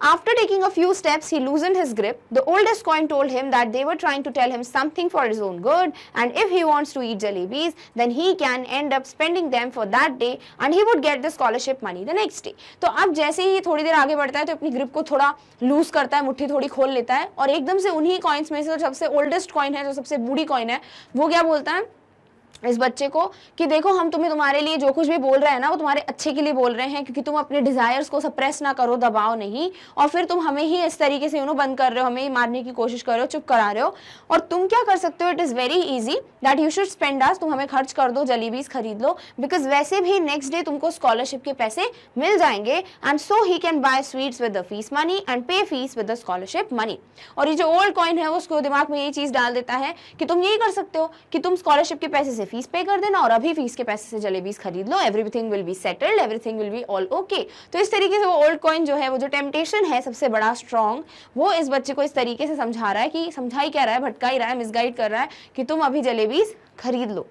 After taking a few steps, he loosened his grip. The oldest coin told him that they were trying to tell him something for his own good, and if he wants to eat jalebis, then he can end up spending them for that day, and he would get the scholarship money the next day. तो अब जैसे ही थोड़ी देर आगे बढ़ता है तो अपनी grip को थोड़ा लूज करता है, मुट्ठी थोड़ी खोल लेता है, और एकदम से उन्हीं कॉइन्स में से जो सबसे ओल्डेस्ट कॉइन है, जो सबसे बूढ़ी कॉइन है, वो क्या बोलता है इस बच्चे को कि देखो हम तुम्हारे लिए जो कुछ भी बोल रहे हैं ना वो तुम्हारे अच्छे के लिए बोल रहे हैं, क्योंकि तुम अपने डिजायर्स को सप्रेस ना करो, दबाओ नहीं, और फिर तुम हमें ही इस तरीके से बंद कर रहे हो, हमें ही मारने की कोशिश कर रहे हो, चुप करा रहे हो। और तुम क्या कर सकते हो, it is very easy that you should spend us, तुम हमें खर्च कर दो, जलेबीज खरीद लो, बिकॉज वैसे भी नेक्स्ट डे तुमको स्कॉलरशिप के पैसे मिल जाएंगे, and so he can buy sweets with the fees money and pay fees with the scholarship money. और ये जो ओल्ड कॉइन है उसको दिमाग में यही चीज डाल देता है कि तुम यही कर सकते हो कि तुम स्कॉलरशिप के पैसे से फीस पे कर देना और अभी फीस के पैसे से जलेबीज खरीद लो, everything will be settled, everything will be all okay. तो इस तरीके से वो ओल्ड कॉइन जो है, वो जो टेम्पटेशन है सबसे बड़ा स्ट्रॉन्ग, वो इस बच्चे को इस तरीके से समझा रहा है कि समझा ही क्या रहा है, भटका ही रहा है, मिसगाइड कर रहा है कि तुम अभी जलेबीज खरीद लो।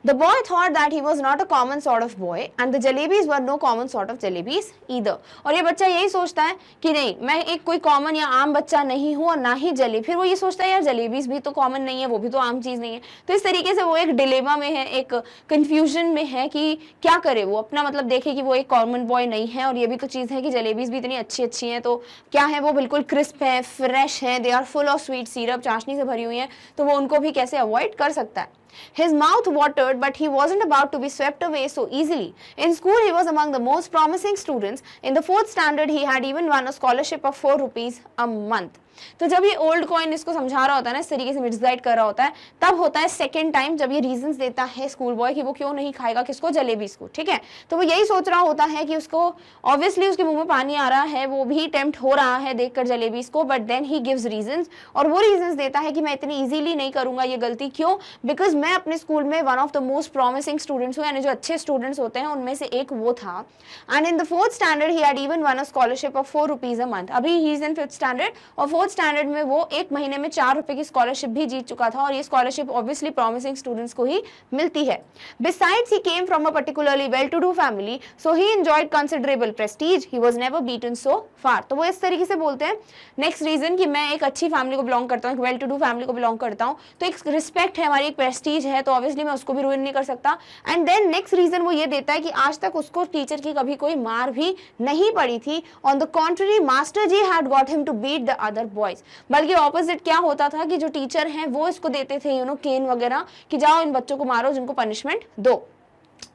The boy thought that he was not a common sort of boy and the jalebis were no common sort of jalebis either. और ये बच्चा यही सोचता है कि नहीं मैं एक कोई कॉमन या आम बच्चा नहीं हूँ और ना ही जलेबी, फिर वो ये सोचता है यार जलेबीज भी तो कॉमन नहीं है, वो भी तो आम चीज़ नहीं है। तो इस तरीके से वो एक डिलेमा में है, एक कंफ्यूजन में है कि क्या करे, वो अपना मतलब देखे कि वो एक कॉमन बॉय नहीं है, और ये भी तो चीज़ है कि जलेबीज भी इतनी अच्छी अच्छी हैं, तो क्या है वो बिल्कुल क्रिस्प है, फ्रेश है, they are full of sweet syrup, चाशनी से भरी हुई हैं, तो वो उनको भी कैसे अवॉइड कर सकता है। His mouth watered, but he wasn't about to be swept away so easily. In school, he was among the most promising students. In the 4th standard, he had even won a scholarship of 4 rupees a month. तो जब ये old coin इसको समझा रहा होता है ना, इस तरीके से मिसगाइड कर रहा होता है, तब होता है सेकंड टाइम जब ये रीजंस देता है स्कूल बॉय कि वो क्यों नहीं खाएगा किसको, जलेबीज को, ठीक है। तो वो यही सोच रहा होता है कि उसको ऑब्वियसली उसके मुंह में पानी आ रहा है, वो भी टेम्प्ट हो रहा है देखकर जलेबीज को, but then he gives reasons, और वो रीजंस देता है कि मैं इतनी इजीली नहीं करूंगा ये गलती। क्यों? बिकॉज मैं अपने स्कूल में one of the most promising students हूँ, यानी जो अच्छे स्टूडेंट्स होते हैं उनमें से एक वो था। And in the 4th standard he had even one a scholarship of 4 rupees a month. अभी he is in 5th standard, और 4th स्टैंडर्ड में वो एक महीने में 4 रुपए की स्कॉलरशिप भी जीत चुका था, और ये स्कॉलरशिप ऑब्वियसली प्रॉमिसिंग स्टूडेंट्स को ही मिलती है। Besides he came from a particularly well to do family, so he enjoyed considerable prestige, he was never beaten so far. तो वो इस तरीके से बोलते हैं नेक्स्ट रीजन कि मैं एक अच्छी फैमिली को बिलोंग करता हूँ, एक वेल टू डू फैमिली को बिलोंग करता हूँ, तो एक रिस्पेक्ट है हमारी, एक प्रेस्टीज है, तो ऑब्वियसली मैं उसको भी रूइन नहीं कर सकता। एंड देन नेक्स्ट रीजन वो ये देता है कि आज तक उसको टीचर की कभी कोई मार भी नहीं पड़ी थी। On the contrary master ji had got him to beat the other boys. बल्कि ऑपोजिट क्या होता था कि जो टीचर हैं वो इसको देते थे केन वगैरह कि जाओ इन बच्चों को मारो, जिनको पनिशमेंट दो।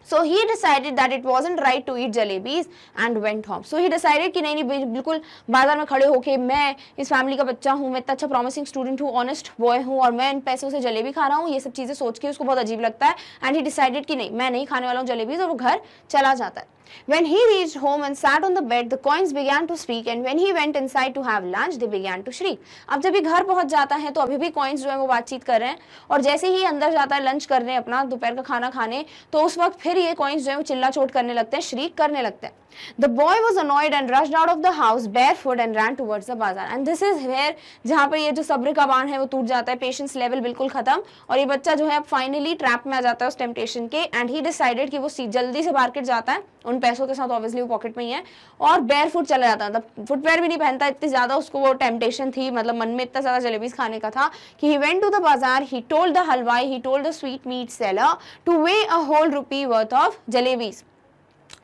So he decided that it wasn't right to eat jalebis and went home. So he decided कि नहीं बिल्कुल बाजार में खड़े होके मैं इस फैमिली का बच्चा हूँ, मैं इतना अच्छा प्रॉमिसिंग स्टूडेंट हूँ, ऑनेस्ट बॉय हूँ, और मैं इन पैसों से जलेबी खा रहा हूँ, ये सब चीज़ें सोच के उसको बहुत अजीब लगता है। एंड ही डिसाइडेड कि नहीं मैं नहीं खाने वाला हूँ जलेबीज, और वो घर चला जाता है। When he reached home and sat on the bed, the coins began to speak, and when he went inside to have lunch, they began to shriek. अब जब ये घर पहुंच जाता है तो अभी भी कॉइन्स जो है वो बातचीत कर रहे हैं, और जैसे ही अंदर जाता है लंच करने, अपना दोपहर का खाना खाने, तो उस वक्त फिर ये कॉइन्स जो है वो चिल्ला चोट करने लगते हैं, श्रीक करने लगते हैं। The boy was annoyed and rushed out of the house barefoot and ran towards the bazaar. And this is where जहाँ पर ये जो सब्र का बाण है वो टूट जाता है, पेशेंस लेवल बिल्कुल खत्म, और ये बच्चा जो है अब फाइनली ट्रैप में आ जाता है उस टेम्पटेशन के। एंड ही डिसाइडेड कि वो जल्दी से मार्केट जाता है उन पैसों के साथ, ऑब्वियसली वो पॉकेट में ही है, और बेयरफुट चला जाता है, मतलब फुटवेयर भी नहीं पहनता, इतनी ज्यादा उसको वो टेम्पटेशन थी, मतलब मन में इतना ज्यादा जलेबीज खाने का था कि he went to the bazaar, he told the halwai, he told the sweet meat seller to weigh a whole rupee worth of jalebis.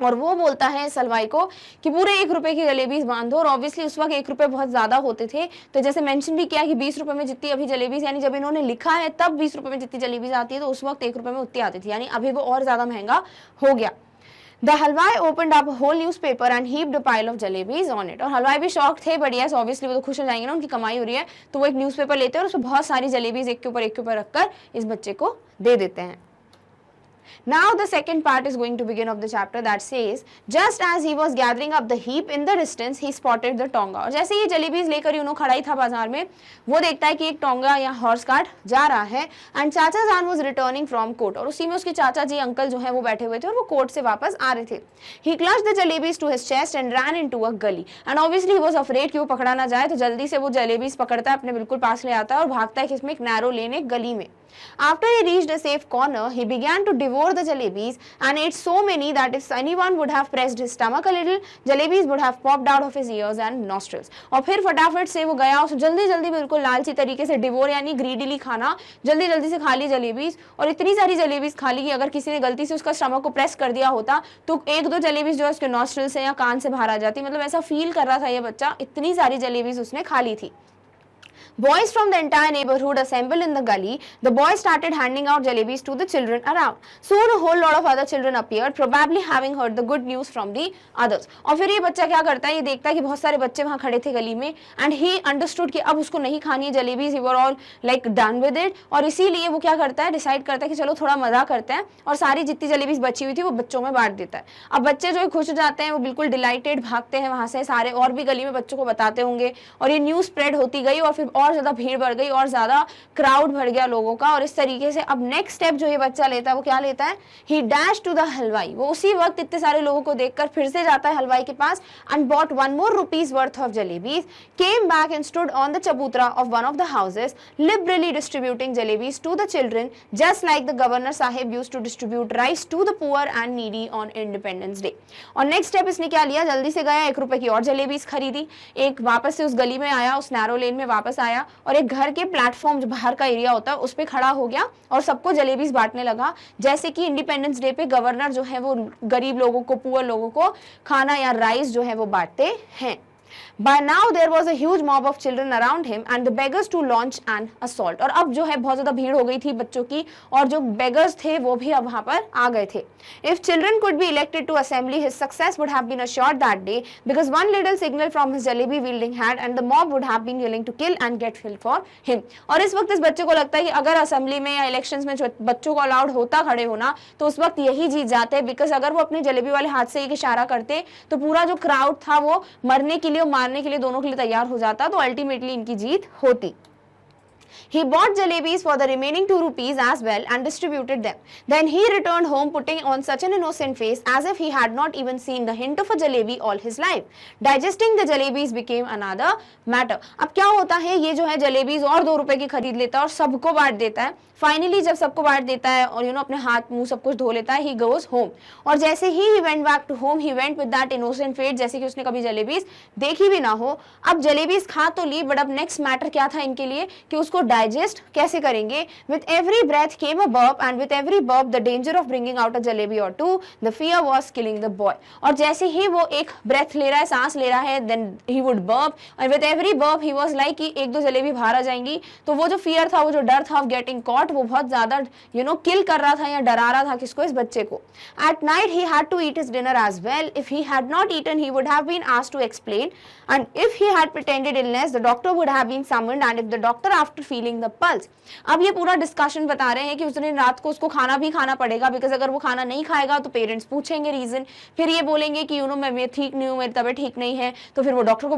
और वो बोलता है इस हलवाई को कि पूरे 1 रुपए की जलेबीज बांध दो, और ऑब्वियसली उस वक्त 1 रुपए बहुत ज्यादा होते थे, तो जैसे मेंशन भी किया कि 20 रुपए में जितनी अभी जलेबीज, यानी जब इन्होंने लिखा है तब 20 रुपए में जितनी जलेबीज आती है, तो उस वक्त 1 रुपए में उतनी आती थी, यानी अभी वो और ज्यादा महंगा हो गया। The halwai opened up a whole newspaper and heaped a pile of jalebis on it. और हलवाई भी शॉक थे, बट यस ऑब्वियसली वो तो खुश हो जाएंगे ना, उनकी कमाई हो रही है, तो वो एक न्यूज़पेपर लेते हैं और उसमें बहुत सारी जलेबीज एक के ऊपर रखकर इस बच्चे को दे देते हैं। Now the second part is going to begin of the chapter that says, just as he was gathering up the heap in the distance, he spotted the tonga. और जैसे ये जलेबीज लेकर यूनो खड़ा ही था बाजार में, वो देखता है कि एक टोंगा या हॉर्स कार्ट जा रहा है। एंड चाचा जान was returning from court, और उसी में उसके चाचा जी अंकल जो है वो बैठे हुए थे और वो कोर्ट से वापस आ रहे थे। He clutched the jalebis to his chest and ran into a gully. And obviously he was afraid कि वो पकड़ा ना जाए, तो जल्दी से वो जलेबीज पकड़ता है, अपने बिल्कुल पास ले आता है और भागता है कि इसमें एक नैरो लेन, एक गली में। After he reached a safe corner, he began to devour the jalebis and ate so many that if anyone would have pressed his stomach a little, jalebis would have popped out of his ears and nostrils. और फिर फटाफट से वो गया, उस जल्दी बिल्कुल लालची तरीके से डिवोर यानी ग्रीडीली खाना, जल्दी से खा ली जलेबीज, और इतनी सारी जलेबीज खा ली कि अगर किसी ने गलती से उसका स्टमक को प्रेस कर दिया होता तो 1-2 जलेबीज जो है उसके नॉस्ट्रिल से या कान से बाहर आ जाती, मतलब ऐसा फील कर रहा था ये बच्चा, इतनी सारी जलेबीज उसने खा ली थी। Boys from the entire neighborhood assembled in the gully. The boys started handing out jalebis to the children around. Soon a whole lot of other children appeared, probably having heard the good news from the others. और फिर ये बच्चा क्या करता है, ये देखता है कि बहुत सारे बच्चे वहाँ खड़े थे गली में, and he understood कि अब उसको नहीं खानी है jalebis, he were all like done with it, और इसीलिए वो क्या करता है, डिसाइड करता है कि चलो थोड़ा मजा करते हैं, और सारी जितनी जलेबीज बची हुई थी वो बच्चों में बांट देता है। अब बच्चे जो खुश हो जाते हैं, वो बिल्कुल डिलाइटेड भागते हैं वहाँ से सारे, और भी गली में बच्चों को बताते होंगे, और ये न्यूज़ स्प्रेड होती गई, और फिर और ज्यादा भीड़ बढ़ गई, और ज्यादा क्राउड बढ़ गया लोगों का। और इस तरीके से अब नेक्स्ट स्टेप जो ये बच्चा लेता है वो क्या लेता है, ही डैश टू द हलवाई। वो उसी वक्त इतने सारे लोगों को देखकर फिर से जाता है हलवाई के पास, and bought 1 more rupees worth of jalebis, came back and stood on the chabutra of one of the houses, liberally distributing jalebis to the children, just like the governor sahib used to distribute rice to the poor and needy on Independence Day. और next step इसने क्या लिया, जल्दी से गया, 1 रुपए की और जलेबीज खरीदी, एक वापस से उस गली में आया, उस नैरो लेन में वापस आया, और एक घर के प्लेटफॉर्म जो बाहर का एरिया होता है उस पे खड़ा हो गया और सबको जलेबीज बांटने लगा, जैसे कि इंडिपेंडेंस डे पे गवर्नर जो है वो गरीब लोगों को, पुअर लोगों को खाना या राइस जो है वो बांटते हैं। By now there was a huge mob of children around him and the beggars to launch an assault. और अब जो है बहुत ज़्यादा भीड़ हो गई थी बच्चों की, और जो beggars थे वो भी अब वहाँ पर आ गए थे. If children could be elected to assembly, his success would have been assured that day, because one little signal from his jalebi wielding hand and the mob would have been willing to kill and get killed for him. और इस वक्त इस बच्चे को लगता है कि अगर असेंबली में या इलेक्शंस में बच्चों को अलाउड होता खड़े होना तो उस वक्त यही जीत जाते, बिकॉज अगर वो अपने जलेबी वाले हाथ से एक इशारा करते तो पूरा जो क्राउड था वो मरने के लिए और मारने के लिए दोनों के लिए तैयार हो जाता, तो अल्टीमेटली इनकी जीत होती. He bought jalebis for the remaining 2 rupees as well and distributed them. Then he returned home putting on such an innocent face as if he had not even seen the hint of a jalebi all his life. Digesting the jalebis became another matter. अब क्या होता है, ये जो है jalebis और 2 रुपए की खरीद लेता है और सबको बांट देता है. फाइनली जब सबको बांट देता है और अपने हाथ मुंह सब कुछ धो लेता है, he goes home. और जैसे ही he went back to home, he went with that innocent face, जैसे कि उसने कभी जलेबीज देखी भी ना हो. अब जलेबीज खा तो ली, बट अब नेक्स्ट मैटर क्या था इनके लिए कि उसको डाइजेस्ट कैसे करेंगे. With every breath came a burp and with every burp the danger of bringing out a jalebi or two. The fear was killing the boy. और जैसे ही वो एक ब्रेथ ले रहा है, सांस ले रहा है, then he would burp and with every burp he was like कि 1-2 जलेबी बाहर आ जाएंगी. तो वो जो फियर था, वो जो डर था of getting caught, वो बहुत ज्यादा किल कर रहा था या डरा रहा था किसको, इस बच्चे को. At night he had to eat his dinner as well. If he had not eaten, he would have been asked to explain, and if he had pretended illness, the doctor would have been summoned, and if the doctor after feeling the pulse. अब ये पूरा discussion बता रहे हैं कि उस दिन रात को उसको खाना भी खाना पड़ेगा, बिकॉज अगर वो खाना नहीं खाएगा तो पेरेंट्स पूछेंगे रीजन, फिर ये बोलेंगे कि मैं ठीक नहीं हूँ, मेरी तबीयत ठीक नहीं है, तो फिर वो डॉक्टर को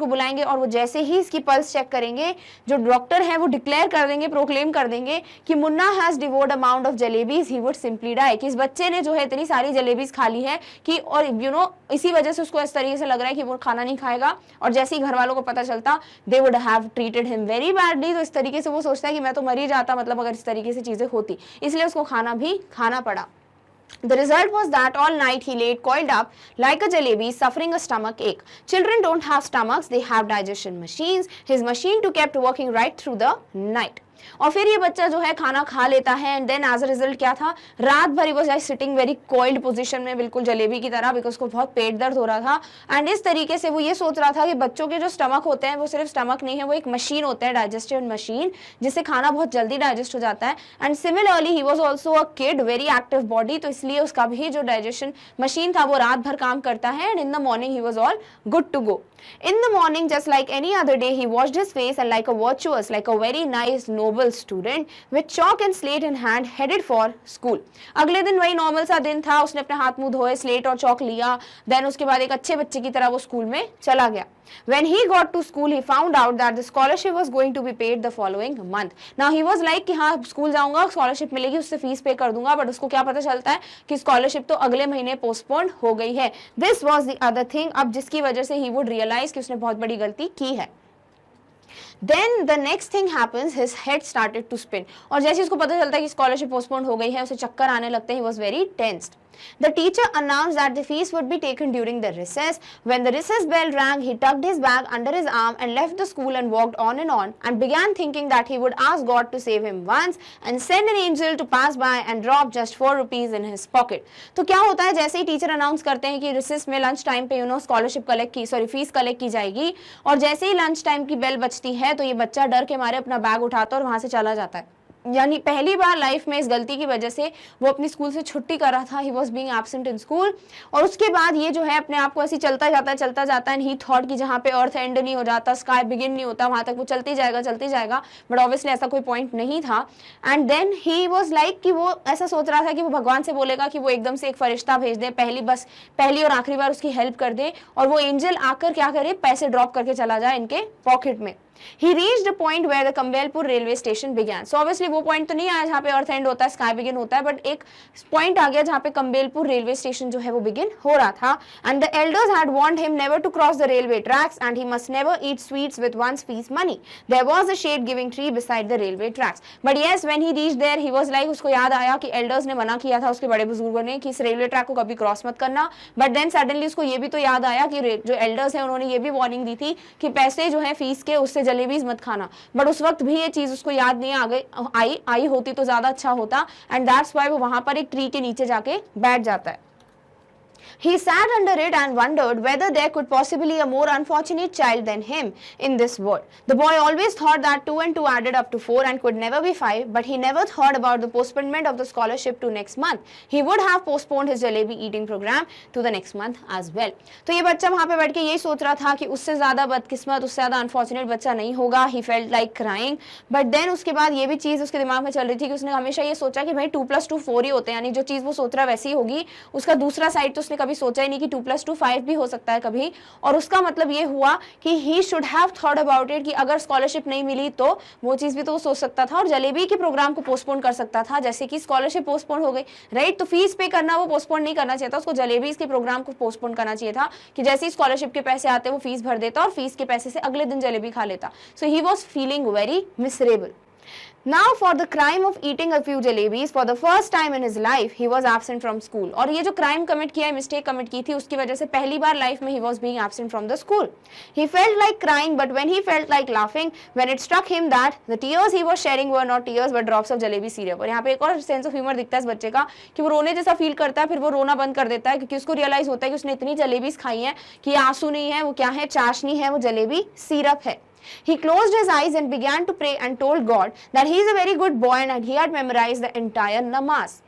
बुलाएंगे और वो जैसे ही इसकी पल्स चेक करेंगे, जो डॉक्टर है वो डिक्लेयर कर देंगे, प्रोक्लेम कर देंगे कि Munna has devoured amount of jalebis, he would simply die, कि इस बच्चे ने जो है इतनी सारी जलेबीज खा ली है कि, और इसी वजह से उसको इस तरीके से लग रहा है कि वो खाना नहीं खाएगा. और जैसे ही घर वालों को पता चलता, they would have treated him very badly. तो इस तरीके से वो सोचता है कि मैं तो मर ही जाता, मतलब अगर इस तरीके से चीजें होती, इसलिए उसको खाना भी खाना पड़ा. The result was that all night he laid coiled up like a jalebi, suffering a stomach ache. Children don't have stomachs, they have digestion machines. His machine too kept working right through the night. और फिर ये बच्चा जो है खाना खा लेता है, and then as a result क्या था, रात भर ही वो सिटिंग वेरी कोल्ड पोजीशन में, बिल्कुल जलेबी की तरह, बिकॉज उसको बहुत पेट दर्द हो रहा था. एंड इस तरीके से वो ये सोच रहा था कि बच्चों के जो स्टमक होते हैं वो सिर्फ स्टमक नहीं है, वो एक मशीन होता है, डाइजेस्टिव मशीन, जिससे खाना बहुत जल्दी डाइजेस्ट हो जाता है. And similarly he was also a kid, very active body, तो इसलिए उसका भी जो डाइजेशन मशीन था वो रात भर काम करता है. And in the morning he was all good to go. In the morning, just like any other day, he washed his face and like a virtuous, like a very nice, noble student, with chalk and slate in hand, headed for school. अगले दिन वही normal सा दिन था, उसने अपने हाथ मुंह धोए, स्लेट और चौक लिया, देन उसके बाद एक अच्छे बच्चे की तरह वो स्कूल में चला गया. When he got to school, he found out that the scholarship was going to be paid the following month. Now he was like कि हाँ स्कूल जाऊंगा, स्कॉलरशिप मिलेगी, उससे फीस पे कर दूंगा, बट उसको क्या पता चलता है कि स्कॉलरशिप तो अगले महीने पोस्टपोन हो गई है. This was the other thing, अब जिसकी वजह से he would realize कि उसने बहुत बड़ी गलती की है. Then the next thing happens, his head started to spin. और जैसे उसको पता चलता है कि स्कॉलरशिप पोस्टपोन हो गई है, उसे चक्कर आने लगते हैं. He was very tensed. The teacher announced that the fees would be taken during the recess. When the recess bell rang, he tucked his bag under his arm and left the school and walked on and began thinking that he would ask God to save him once and send an angel to pass by and drop just 4 rupees in his pocket. तो क्या होता है, जैसे ही teacher announce करते हैं कि recess में lunch time पे स्कॉलरशिप कलेक्ट की, फीस कलेक्ट की जाएगी, और जैसे ही लंच टाइम की बेल बजती है तो ये बच्चा डर के मारे अपना बैग उठाता और वहां से चला जाता है. यानी पहली बार लाइफ में इस गलती की वजह से वो अपनी स्कूल से छुट्टी कर रहा था. He was being absent in school. और उसके बाद ये जो है अपने आप को ऐसे चलता जाता है. एंड ही थॉट कि जहाँ पे अर्थ एंड नहीं हो जाता, स्काई बिगिन नहीं होता, वहां तक वो चलते जाएगा, बट ऑब्वियसली ऐसा कोई पॉइंट नहीं था. And then he was like कि वो ऐसा सोच रहा था कि वो भगवान से बोलेगा कि वो एकदम से एक फरिश्ता भेज दे, पहली और आखिरी बार उसकी हेल्प कर दे, और वो एंजल आकर क्या करे, पैसे ड्रॉप करके चला जाए इनके पॉकेट में. He reached a point where the Kambelpur railway station began. So obviously वो पॉइंट तो नहीं आया जहाँ पे अर्थ एंड होता है, स्काई बिगिन होता है, बट एक पॉइंट आ गया जहाँ पे कंबेलपुर रेलवे स्टेशन जो है वो बिगिन हो रहा था. And the elders had warned him never to cross the railway tracks and he must never eat sweets with one's fees money. There was a shade giving tree beside the railway tracks. But yes, when he reached there, he was like, उसको याद आया कि elders ने मना किया था, उसके बड़े बुजुर्गों ने, कि इस रेलवे ट्रैक को कभी क्रॉस मत करना. But then suddenly उसको ये भी तो याद आया कि जो elders हैं उन्होंने ये भी वार्निंग दी थी कि पैसे जो है फीस के उससे जलेबीज मत खाना. बट उस वक्त भी ये चीज उसको याद नहीं आई होती तो ज्यादा अच्छा होता. एंड दैट्स व्हाई वो वहां पर एक ट्री के नीचे जाके बैठ जाता है. He sat under it and wondered whether there could possibly a more unfortunate child than him in this world. The boy always thought that 2 and 2 added up to 4 and could never be 5, but he never thought about the postponement of the scholarship to next month. He would have postponed his jalebi eating program to the next month as well. तो ये बच्चा वहाँ पे बैठ के यही सोच रहा था कि उससे ज़्यादा बदकिस्मत, उससे ज़्यादा अनफॉर्चुनेट बच्चा नहीं होगा. He felt like crying, but then उसके बाद ये भी चीज़ उसके दिमाग में चल रही थी कि उसने हमेशा ये सोचा कि भाई 2 + 2 4 ही होते हैं, यानी जो चीज़ वो सोच रहा है वैसी ही होगी. उसका दूसरा साइड तो उसने कभी सोचा ही नहीं कि 2 + 2 5 भी हो सकता है कभी. और उसका मतलब ये हुआ कि he should have thought about it कि अगर स्कॉलरशिप नहीं मिली तो वो चीज़ भी तो वो सोच सकता था और जलेबी के प्रोग्राम को पोस्टपोन कर सकता था, जैसे कि स्कॉलरशिप पोस्टपोन हो गई, राइट. तो फीस पे करना वो पोस्टपोन नहीं करना चाहिए था, उसको जलेबी के प्रोग्राम को पोस्टपोन करना चाहिए था कि जैसे ही स्कॉलरशिप के पैसे आते वो फीस भर देता और फीस के पैसे से अगले दिन जलेबी खा लेता. So he was feeling very miserable. Now for the crime of eating a few jalebis, for the first time in his life, he was absent from school. और ये जो crime commit किया है, mistake commit की थी, उसकी वजह से पहली बार life में he was being absent from the school. He felt like crying, but when he felt like laughing, when it struck him that the tears he was sharing were not tears but drops of jalebi syrup. और यहाँ पे एक और sense of humor दिखता है इस बच्चे का कि वो रोने जैसा फील करता है, फिर वो रोना बंद कर देता है क्योंकि उसको रियलाइज होता है कि उसने इतनी जलेबीज खाई हैं कि ये आंसू नहीं है, वो क्या है, चाशनी है, वो जलेबी सिरप है. He closed his eyes and began to pray and told God that he is a very good boy and he had memorized the entire namaz.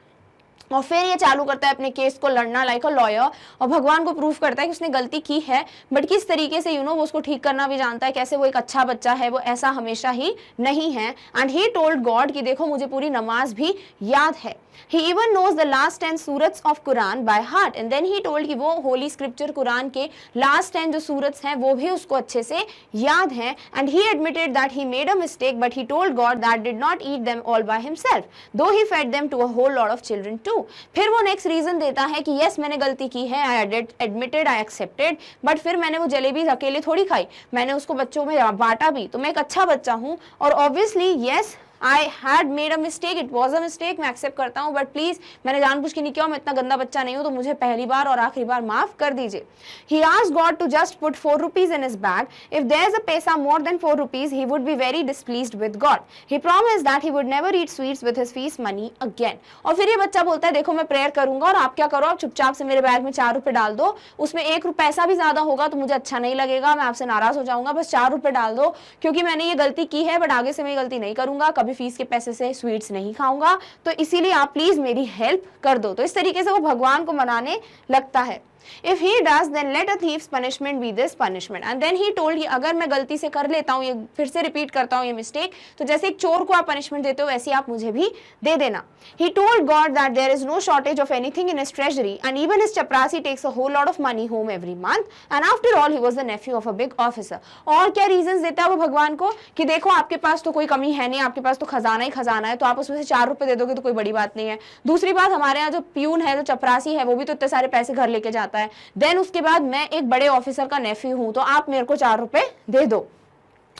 और फिर ये चालू करता है अपने केस को लड़ना लाइक अ लॉयर और भगवान को प्रूफ करता है कि उसने गलती की है, बट किस तरीके से वो उसको ठीक करना भी जानता है, कैसे वो एक अच्छा बच्चा है, वो ऐसा हमेशा ही नहीं है. एंड ही टोल्ड गॉड कि देखो मुझे पूरी नमाज भी याद है. He even knows the last 10 सूरत्स of Quran by heart and then he told कि वो होली स्क्रिप्चर कुरान के last 10 जो सूरत्स हैं वो भी उसको अच्छे से याद हैं. And he admitted that he made a mistake but he told God that did not eat them all by himself though he fed them to a whole lot of children too. फिर वो next reason देता है कि yes मैंने गलती की है, आई admitted, I accepted, but फिर मैंने वो जलेबी अकेले थोड़ी खाई, मैंने उसको बच्चों में बांटा भी, तो मैं एक अच्छा बच्चा हूँ. और obviously yes I had made a mistake, it was a mistake, मैं एक्सेप्ट करता हूँ, बट प्लीज मैंने जानबूझ के नहीं किया, मैं इतना गंदा बच्चा नहीं हूँ, तो मुझे पहली बार और आखिरी बार माफ कर दीजिए. He asked God to just put 4 rupees in his bag. If there's a paisa more than 4 rupees, he would be very displeased with God. He promised that he would never eat sweets with his fees money again. और फिर ये बच्चा बोलता है देखो मैं prayer करूंगा और आप क्या करो, आप चुपचाप से मेरे बैग में 4 रुपए डाल दो, उसमें 1 पैसा भी ज्यादा होगा तो मुझे अच्छा नहीं लगेगा, मैं आपसे नाराज हो जाऊंगा, बस 4 रुपए डाल दो क्योंकि मैंने ये गलती की है, बट आगे से मैं ये गलती नहीं करूंगा, कभी फीस के पैसे से स्वीट्स नहीं खाऊंगा, तो इसीलिए आप प्लीज मेरी हेल्प कर दो. तो इस तरीके से वो भगवान को मनाने लगता है. If he does, then let a thief's punishment be this punishment. And then he told कि अगर मैं गलती से कर लेता हूँ, ये फिर से रिपीट करता हूँ ये मिस्टेक, तो जैसे एक चोर को आप पनिशमेंट देते हो वैसे आप मुझे भी दे देना. He told God that there is no shortage of anything in his treasury and even his chaprasi takes a whole lot of money home every month and after all he was the nephew of a big officer. और क्या reasons देता है वो भगवान को कि देखो आपके पास तो कोई कमी है नहीं, आपके पास तो खजाना ही खजाना है, तो आप उसमें से 4 रुपए दे दोगे तो कोई बड़ी बात नहीं है. दूसरी बात, हमारे यहाँ जो प्यून है, जो चपरासी है, वो भी तो इतने सारे पैसे घर लेके जाता है. देन उसके बाद मैं एक बड़े ऑफिसर का नेफ्यू हूं, तो आप मेरे को 4 रुपए दे दो.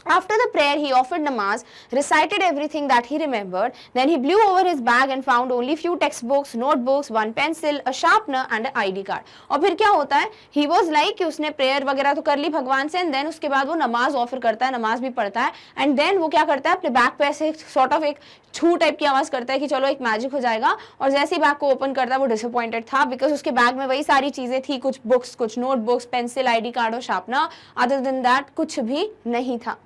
After the prayer, he offered namaz, recited everything that he remembered. Then he blew over his bag and found only few textbooks, notebooks, 1 pencil, a sharpener and an ID card. और फिर क्या होता है, he was like कि उसने prayer वगैरह तो कर ली भगवान से, and then उसके बाद वो नमाज ऑफर करता है, नमाज भी पढ़ता है, and then वो क्या करता है, अपने बैग पे ऐसे सॉर्ट ऑफ एक छू टाइप की आवाज करता है कि चलो एक मैजिक हो जाएगा. और जैसे ही बैग को ओपन करता है वो डिसअपॉइंटेड था बिकॉज उसके बैग में वही सारी चीजें थी, कुछ बुक्स, कुछ नोटबुक्स, पेंसिल, ID कार्ड और शार्पनर. अदर देन दैट कुछ भी नहीं था.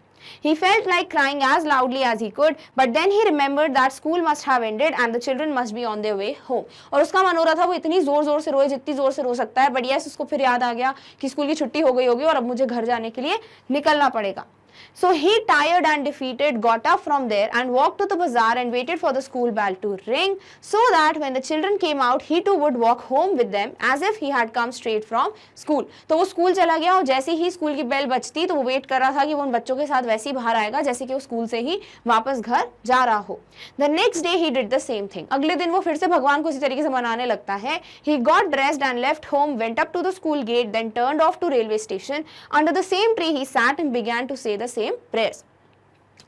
He felt like crying as loudly as he could, but then he remembered that school must have ended and the children must be on their way home. और उसका मन हो रहा था वो इतनी जोर जोर से रोए जितनी जोर से रो सकता है, बट यस उसको फिर याद आ गया कि स्कूल की छुट्टी हो गई होगी और अब मुझे घर जाने के लिए निकलना पड़ेगा. So he, tired and defeated, got up from there and walked to the bazaar and waited for the school bell to ring so that when the children came out, he too would walk home with them as if he had come straight from school. तो वो school चला गया और जैसे ही school की bell बजती तो वो वेट कर रहा था कि वो उन बच्चों के साथ वैसे ही बाहर आएगा जैसे कि वो स्कूल से ही वापस घर जा रहा हो. The next day he did the same thing. अगले दिन वो फिर से भगवान को इसी तरीके से मनाने लगता है. He got dressed and left home, went up to the school gate, then turned off to railway station. Under the same tree he sat and began to say the same prayers.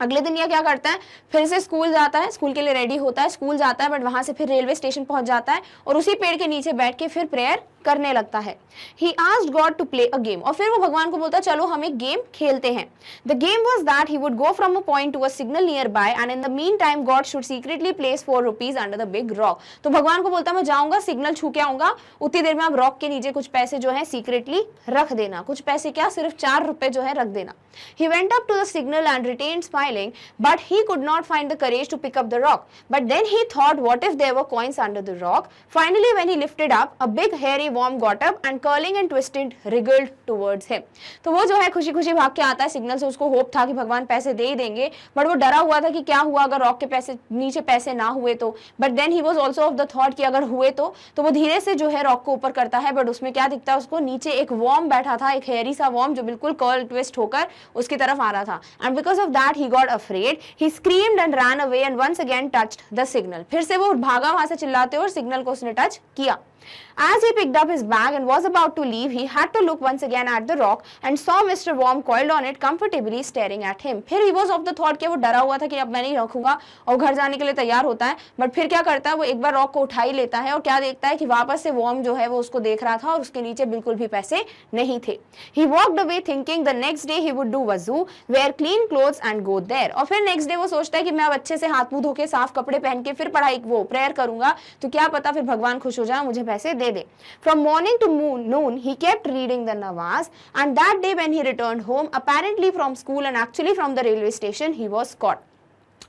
अगले दिन यह क्या करता है, फिर से school जाता है, स्कूल के लिए रेडी होता है, स्कूल जाता है, बट वहां से फिर रेलवे स्टेशन पहुंच जाता है और उसी पेड़ के नीचे बैठ के फिर प्रेयर करने लगता है। He asked God to play a game, और फिर वो भगवान को बोलता है चलो हम एक गेम खेलते हैं। The game was that he would go from a point to a signal nearby and in the meantime God should secretly place 4 rupees under the big rock। तो भगवान को बोलता मैं जाऊंगा, सिग्नल छू के आऊंगा, उतनी देर में आप रॉक के नीचे कुछ पैसे जो है सीक्रेटली रख देना। कुछ पैसे क्या, सिर्फ 4 रुपए जो है रख देना। He went up to the signal and retained smiling, but he could not find the courage to pick up the rock. But then he thought, what if there were coins under the rock? Finally, when he lifted up, a big hairy worm got up and curling and twisted wriggled towards him. तो वो जो है खुशी खुशी भाग के आता है सिग्नल से, उसको होप था कि भगवान पैसे दे ही देंगे, बट वो डरा हुआ था कि क्या हुआ अगर रॉक के पैसे नीचे पैसे ना हुए तो। But then he was also of the thought कि अगर हुए तो वो धीरे से जो है रॉक को ऊपर करता है, बट उसमें क्या दिखता है उसको, नीचे एक वॉर्म बैठा था, एक हेयरी सा वॉर्म जो बिल्कुल कर्ल ट्विस्ट होकर उसकी तरफ आ रहा था। And because of that he got afraid, he screamed and ran away and once again touched the signal. फिर से वो भागा वहां से चिल्लाते हुए और सिग्नल को उसने टच किया। As he picked up his bag and was about to leave, he had to look once again at the rock and saw Mr. Worm coiled on it, comfortably staring at him. फिर he was of the thought कि वो डरा हुआ था कि अब मैं नहीं रखूंगा और घर जाने के लिए तैयार होता है, बट फिर क्या करता है वो एक बार रॉक को उठा ही लेता है और क्या देखता है कि वापस से वॉर्म जो है वो उसको देख रहा था और उसके नीचे बिल्कुल भी पैसे नहीं थे। He walked away thinking the next day he would do wazoo, wear clean clothes and go there। और फिर नेक्स्ट डे वो सोचता है कि मैं अब अच्छे से हाथ मुंह धो के साफ कपड़े पहन के फिर पढ़ाई वो प्रेयर करूंगा, तो क्या पता फिर भगवान खुश हो जाए मुझे पैसे दे दे। From morning to noon, he kept reading the Nawaz, and that day when he returned home, apparently from school and actually from the railway station, he was caught।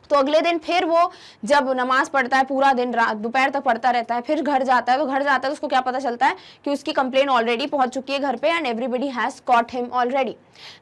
तो अगले दिन फिर वो जब नमाज पढ़ता है पूरा दिन, रात दोपहर तक पढ़ता रहता है, फिर घर जाता है, तो घर जाता है तो उसको क्या पता चलता है कि उसकी कंप्लेन ऑलरेडी पहुंच चुकी है घर पे and everybody has cot him already.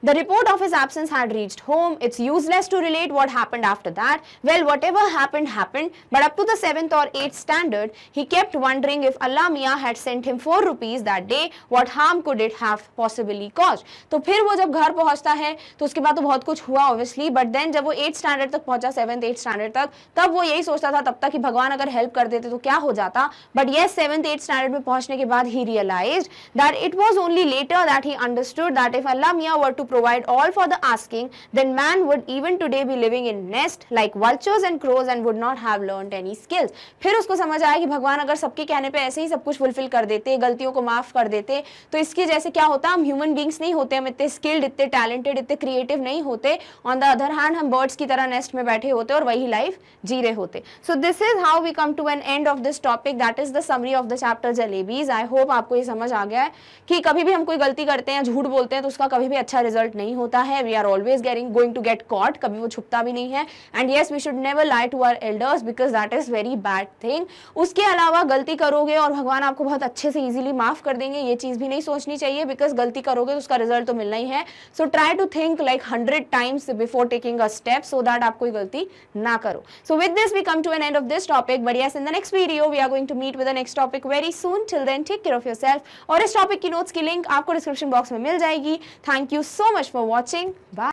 The report of his absence had reached home. It's useless to relate what happened after that. Well, whatever happened happened, but up to the 7th or 8th standard, he kept wondering if Allah Mia had sent him 4 rupees that day, what harm could it have possibly caused? तो फिर वो जब घर पहुंचता है तो उसके बाद तो बहुत कुछ हुआ ऑब्वियसली, बट देन जब वो 8th स्टैंडर्ड तक पहुंचा, 7th 8th स्टैंडर्ड तक, तब वो यही सोचता था तब तक कि भगवान अगर हेल्प कर देते तो क्या हो जाता। बट ये 7th 8th स्टैंडर्ड में पहुंचने के बाद he realized that it was only later that he understood that if Allah Miyan were to provide all for the asking, then man would even today be living in nest like vultures and crows and would not have learned any skills। फिर उसको समझ आया कि भगवान अगर सबके कहने पे ऐसे ही सब कुछ फुलफिल कर देते, गलतियों को माफ कर देते, तो इसकी जैसे क्या होता, हम ह्यूमन बींग्स नहीं होते, हम इतने स्किल्ड, इतने टैलेंटेड, इतने क्रिएटिव नहीं होते। ऑन द अदर हैंड हम बर्ड्स की तरह नेस्ट में बैठे होते और वही लाइफ जी रहे होते। So this is how we come to an end of this topic, that is the summary of the chapter jalebis. I hope आपको ये समझ आ गया है कि कभी भी हम कोई गलती करते हैं, झूठ बोलते हैं, तो उसका कभी भी अच्छा रिजल्ट नहीं होता है। We are always going to get caught, कभी वो छुपता भी नहीं है। And yes, we should never lie to our elders because that is very bad thing. उसके अलावा गलती करोगे और भगवान आपको बहुत अच्छे से इजीली माफ कर देंगे, ये चीज भी नहीं सोचनी चाहिए, बिकॉज गलती करोगे तो उसका रिजल्ट तो मिलना ही है। So try to think like 100 times before taking a step so that आप कोई गलती ना करो। So with this we come to an end of this topic, but yes, in the next video we are going to meet with the next topic very soon. Till then, take care of yourself। और इस topic की notes की link आपको description box में मिल जाएगी। Thank you so much for watching. Bye.